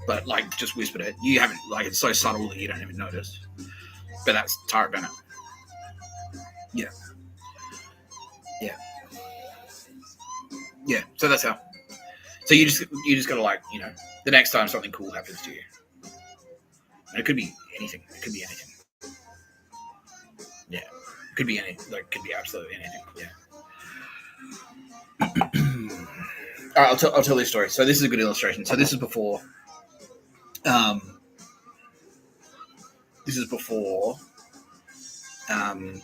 Speaker 1: But like, just whispered it. You haven't, like, it's so subtle that you don't even notice. But that's Tara Bennett. Yeah. Yeah. Yeah. So that's how. So you just gotta, like, you know, the next time something cool happens to you. And it could be anything. It could be anything. Yeah. It could be anything. Like, could be absolutely anything. Yeah. All right, I'll tell this story. So this is a good illustration. So this is before.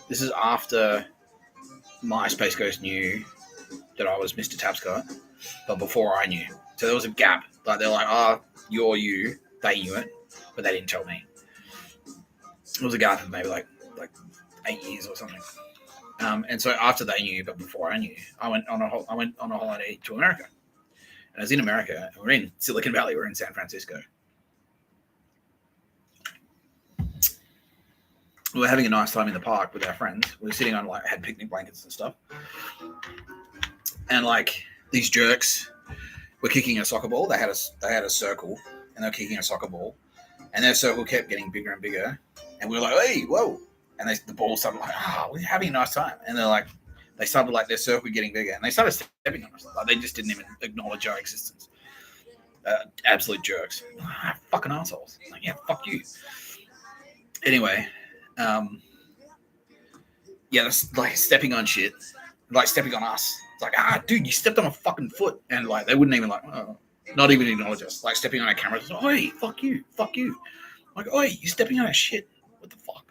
Speaker 1: This is after MySpace Ghost knew that I was Mr. Tapscott, but before I knew. So there was a gap. Like they're like, "Oh, you're you." They knew it, but they didn't tell me. It was a gap of maybe like 8 years or something. And so after they knew, but before I knew, I went on a holiday to America. And I was in America. We're in Silicon Valley. We're in San Francisco. We were having a nice time in the park with our friends. We were sitting on, like, had picnic blankets and stuff. And, like, these jerks were kicking a soccer ball. They had a circle, and they were kicking a soccer ball. And their circle kept getting bigger and bigger. And we were like, "Hey, whoa." And the ball started like, "Oh, we're having a nice time." And they're like, they started like their circle getting bigger. And they started stepping on us. Like, they just didn't even acknowledge our existence. Absolute jerks. Fucking assholes. Like, yeah, fuck you. Anyway. Yeah, that's like stepping on shit, like stepping on us. It's like, dude, you stepped on a fucking foot, and like they wouldn't even like, not even acknowledge us. Like stepping on our cameras, like, "Oi, fuck you, fuck you." Like, "Oi, you're stepping on our shit. What the fuck?"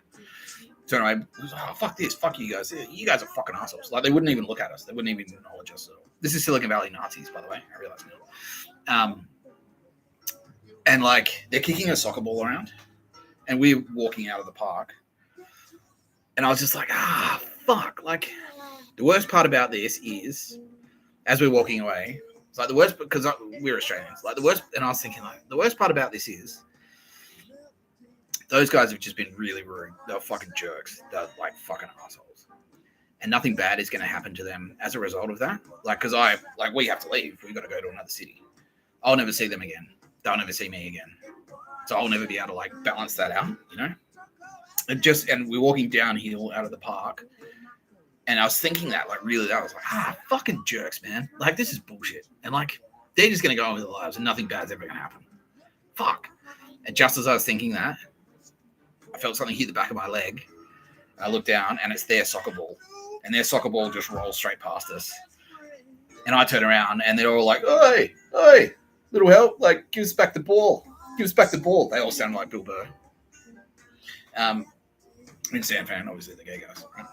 Speaker 1: So anyway, it was, oh, fuck this, fuck you guys. You guys are fucking assholes. Like, they wouldn't even look at us. They wouldn't even acknowledge us at all. This is Silicon Valley Nazis, by the way. I realize now. And like, they're kicking a soccer ball around, and we're walking out of the park. And I was just like, fuck. Like, the worst part about this is, as we're walking away, it's like the worst, because we're Australians. Like, the worst, and I was thinking, like, the worst part about this is, those guys have just been really rude. They're fucking jerks. They're like fucking assholes. And nothing bad is going to happen to them as a result of that. Like, because we have to leave. We've got to go to another city. I'll never see them again. They'll never see me again. So I'll never be able to like balance that out, you know? And we're walking downhill out of the park. And I was thinking that, like, really, I was like, fucking jerks, man. Like, this is bullshit. And like, they're just going to go on with their lives and nothing bad's ever going to happen. Fuck. And just as I was thinking that, I felt something hit the back of my leg. And I looked down, and it's their soccer ball. And their soccer ball just rolls straight past us. And I turn around, and they're all like, hey, little help. Like, give us back the ball. Give us back the ball. They all sound like Bill Burr. In San Fran, obviously, the gay guys. Right?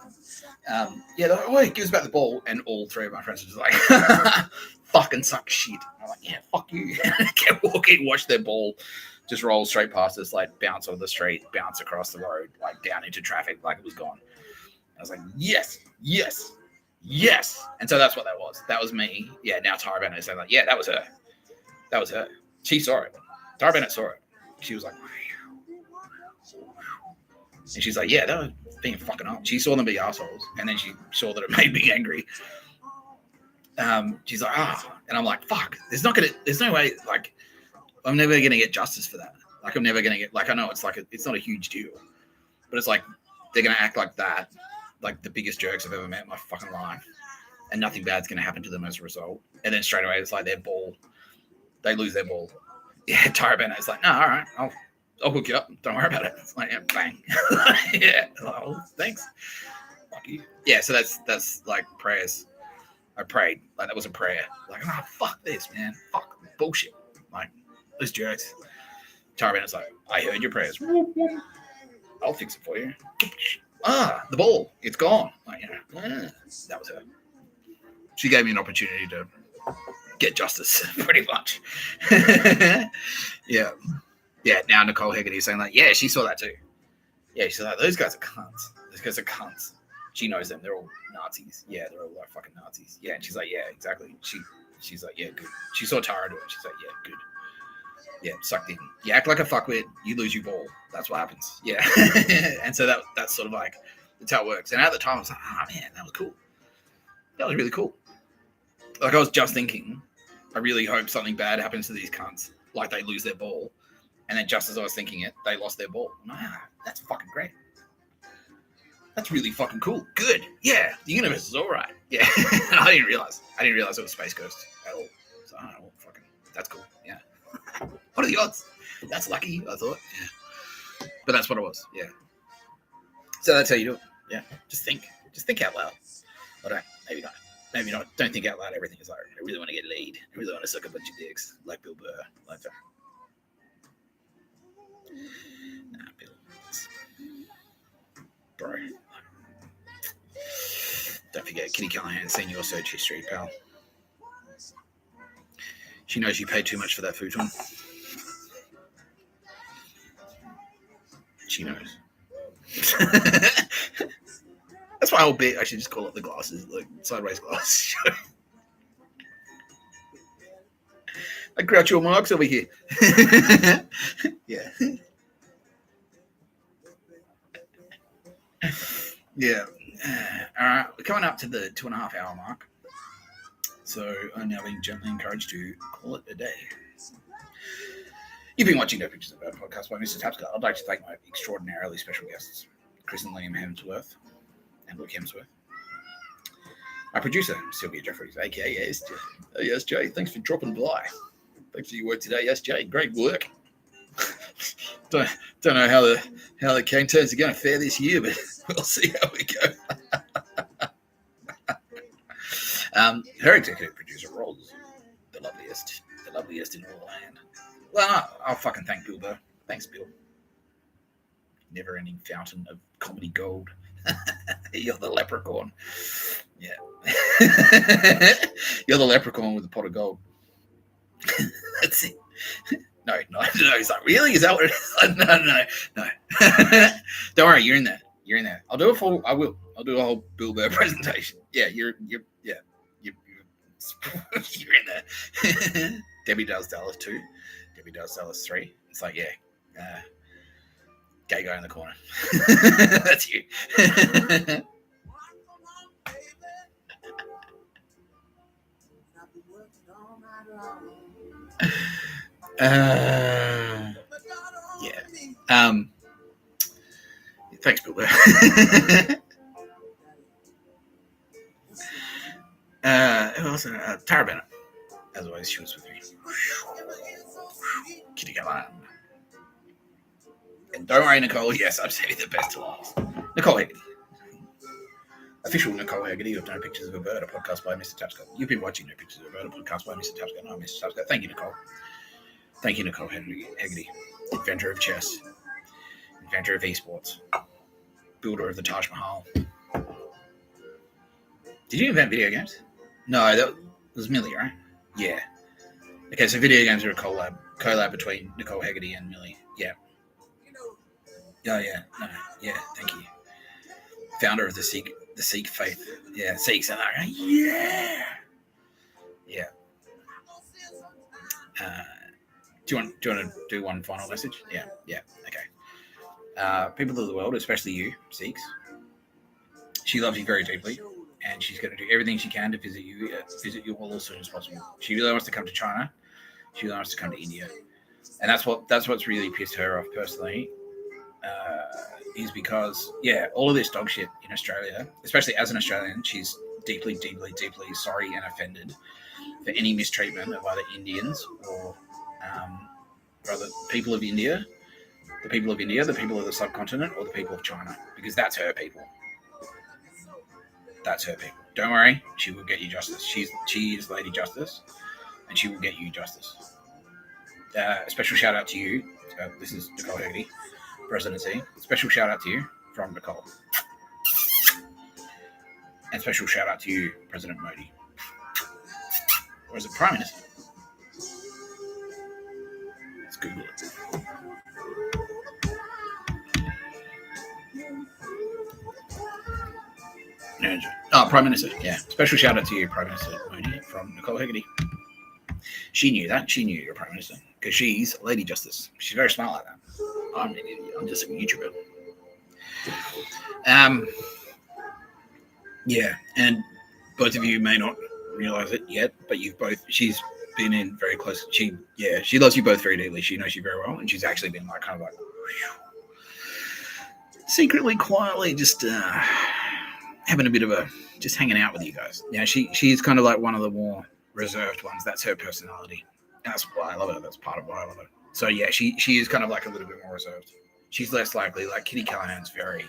Speaker 1: They're like, give us back the ball. And all three of my friends are just like, fucking suck shit. I'm like, yeah, fuck you. And I kept walking, watch their ball just roll straight past us, like bounce off the street, bounce across the road, like down into traffic, like it was gone. I was like, yes. And so that's what that was. That was me. Yeah, now Tara Bennett is saying, like, yeah, that was her. She saw it. Tara Bennett saw it. She was like, and she's like, yeah, that was being fucking up. She saw them be assholes, and then she saw that it made me angry. She's like, and I'm like, fuck, there's no way, like, I'm never going to get justice for that. Like, I'm never going to get, like, I know it's like, it's not a huge deal, but it's like, they're going to act like that, like the biggest jerks I've ever met in my fucking life, and nothing bad's going to happen to them as a result. And then straight away, it's like their ball, they lose their ball. Yeah, Tara Bennett's like, no, all right, I'll hook you up. Don't worry about it. It's like, yeah, bang. Yeah. Like, oh, thanks. Fuck you. Yeah, so that's like prayers. I prayed. Like, that was a prayer. Like, fuck this, man. Fuck bullshit. Like, those jerks. Tara Bennett's like, I heard your prayers. I'll fix it for you. The ball. It's gone. Like, that was her. She gave me an opportunity to get justice, pretty much. Yeah. Yeah, now Nicole Hegarty is saying, like, yeah, she saw that too. Yeah, she's like, those guys are cunts. Those guys are cunts. She knows them. They're all Nazis. Yeah, they're all like fucking Nazis. Yeah, and she's like, yeah, exactly. She's like, yeah, good. She saw Tara do it. She's like, yeah, good. Yeah, sucked in. You act like a fuckwit, you lose your ball. That's what happens. Yeah. And so that's sort of like, that's how it works. And at the time, I was like, man, that was cool. That was really cool. Like, I was just thinking, I really hope something bad happens to these cunts. Like, they lose their ball. And then just as I was thinking it, they lost their ball. That's fucking great. That's really fucking cool. Good. Yeah, the universe is all right. Yeah. I didn't realize it was Space Ghost at all. So I don't know. Fucking, that's cool. Yeah. What are the odds? That's lucky, I thought. Yeah. But that's what it was. Yeah. So that's how you do it. Yeah. Just think out loud. Or maybe not. Don't think out loud. Everything is like, I really want to get laid. I really want to suck a bunch of dicks. Like Bill Burr. Like that. Nah, Bill. Bro. Don't forget, Kitty Callahan's seen your search history, pal. She knows you paid too much for that futon. She knows. That's my whole bit. I should just call it the glasses, like sideways glasses. I Groucho Marx over here. Yeah. Yeah. All right. We're coming up to the 2.5 hour mark. So I'm now being gently encouraged to call it a day. You've been watching No Pictures of Bad podcast by Mr. Tapscott. I'd like to thank my extraordinarily special guests, Chris and Liam Hemsworth and Luke Hemsworth. My producer, Sylvia Jeffries, aka SJ. Oh, yes, Jay. Thanks for dropping by. Thanks for your work today, SJ. Great work. Don't know how the cane turns are going to fare this year, but we'll see how we go. Her executive producer, Rolls, the loveliest in all the land. Well, I'll fucking thank Bill Burr. Thanks, Bill. never-ending fountain of comedy gold. You're the leprechaun. Yeah. You're the leprechaun with a pot of gold. That's it. No. He's like, really? Is that what it is? No. Don't worry, you're in there. You're in there. I'll do a whole Bill Burr presentation. Yeah, you're in there. Debbie does Dallas 2. Debbie does Dallas 3. It's like, yeah. Gay guy in the corner. That's you. Yeah. Thanks, Bill Burr. Who else? Tara Bennett. As always, she was with me. Kitty Callahan. And don't worry, Nicole. Yes, I've saved the best to last. Nicole Hegarty. Official Nicole Hegarty of No Pictures of a Bird, a podcast by Mr. Tapscott. You've been watching No Pictures of a Bird, a podcast by Mr. Tapscott. No, Mr. Tapscott. Thank you, Nicole. Thank you, Nicole Hegarty. Inventor of chess. Inventor of esports. Builder of the Taj Mahal. Did you invent video games? No, that was Millie, right? Yeah. Okay, so video games are a collab between Nicole Hegarty and Millie. Yeah. Oh, yeah. No. Yeah, thank you. Founder of the Sikh faith. Yeah, Sikhs. And like, yeah. Yeah. Do you want to do one final message? Yeah. Okay. People of the world, especially you, Sikhs, she loves you very deeply, and she's going to do everything she can to visit you all as soon as possible. She really wants to come to China. She really wants to come to India, and that's what's really pissed her off personally. Is because all of this dog shit in Australia, especially as an Australian, she's deeply, deeply, deeply sorry and offended for any mistreatment of either Indians or the people of India, the people of the subcontinent, or the people of China, because that's her people. That's her people. Don't worry, she will get you justice. She is Lady Justice, and she will get you justice. A special shout out to you. This is Nicole Hegarty, presidency. Special shout out to you from Nicole. And special shout out to you, President Modi. Or is it Prime Minister? Let's Google it. Prime Minister. Yeah. Special shout out to you, Prime Minister Modi, from Nicole Hegarty. She knew that. She knew you're Prime Minister because she's Lady Justice. She's very smart like that. I'm an idiot. I'm just a YouTuber. Yeah, and both of you may not realize it yet, but she's been in very close. She loves you both very deeply. She knows you very well, and she's actually been like kind of like secretly, quietly, just having a bit of just hanging out with you guys. Yeah, she's kind of like one of the more reserved ones. That's her personality. That's why I love her. That's part of why I love her. So yeah, she is kind of like a little bit more reserved. She's less likely. Like Kitty Callahan's very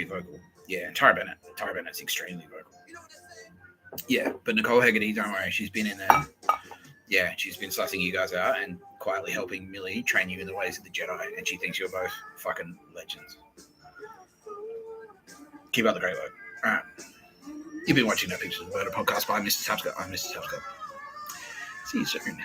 Speaker 1: vocal. Yeah, and Tara Bennett's extremely vocal. Yeah, but Nicole Hegarty, don't worry, she's been in there. Yeah, she's been sussing you guys out and quietly helping Millie train you in the ways of the Jedi, and she thinks you're both fucking legends. Keep up the great work. All right. You've been watching No Pictures of a Bird, a podcast by Mr. Tapscott. I'm Mr. Tapscott. See you soon.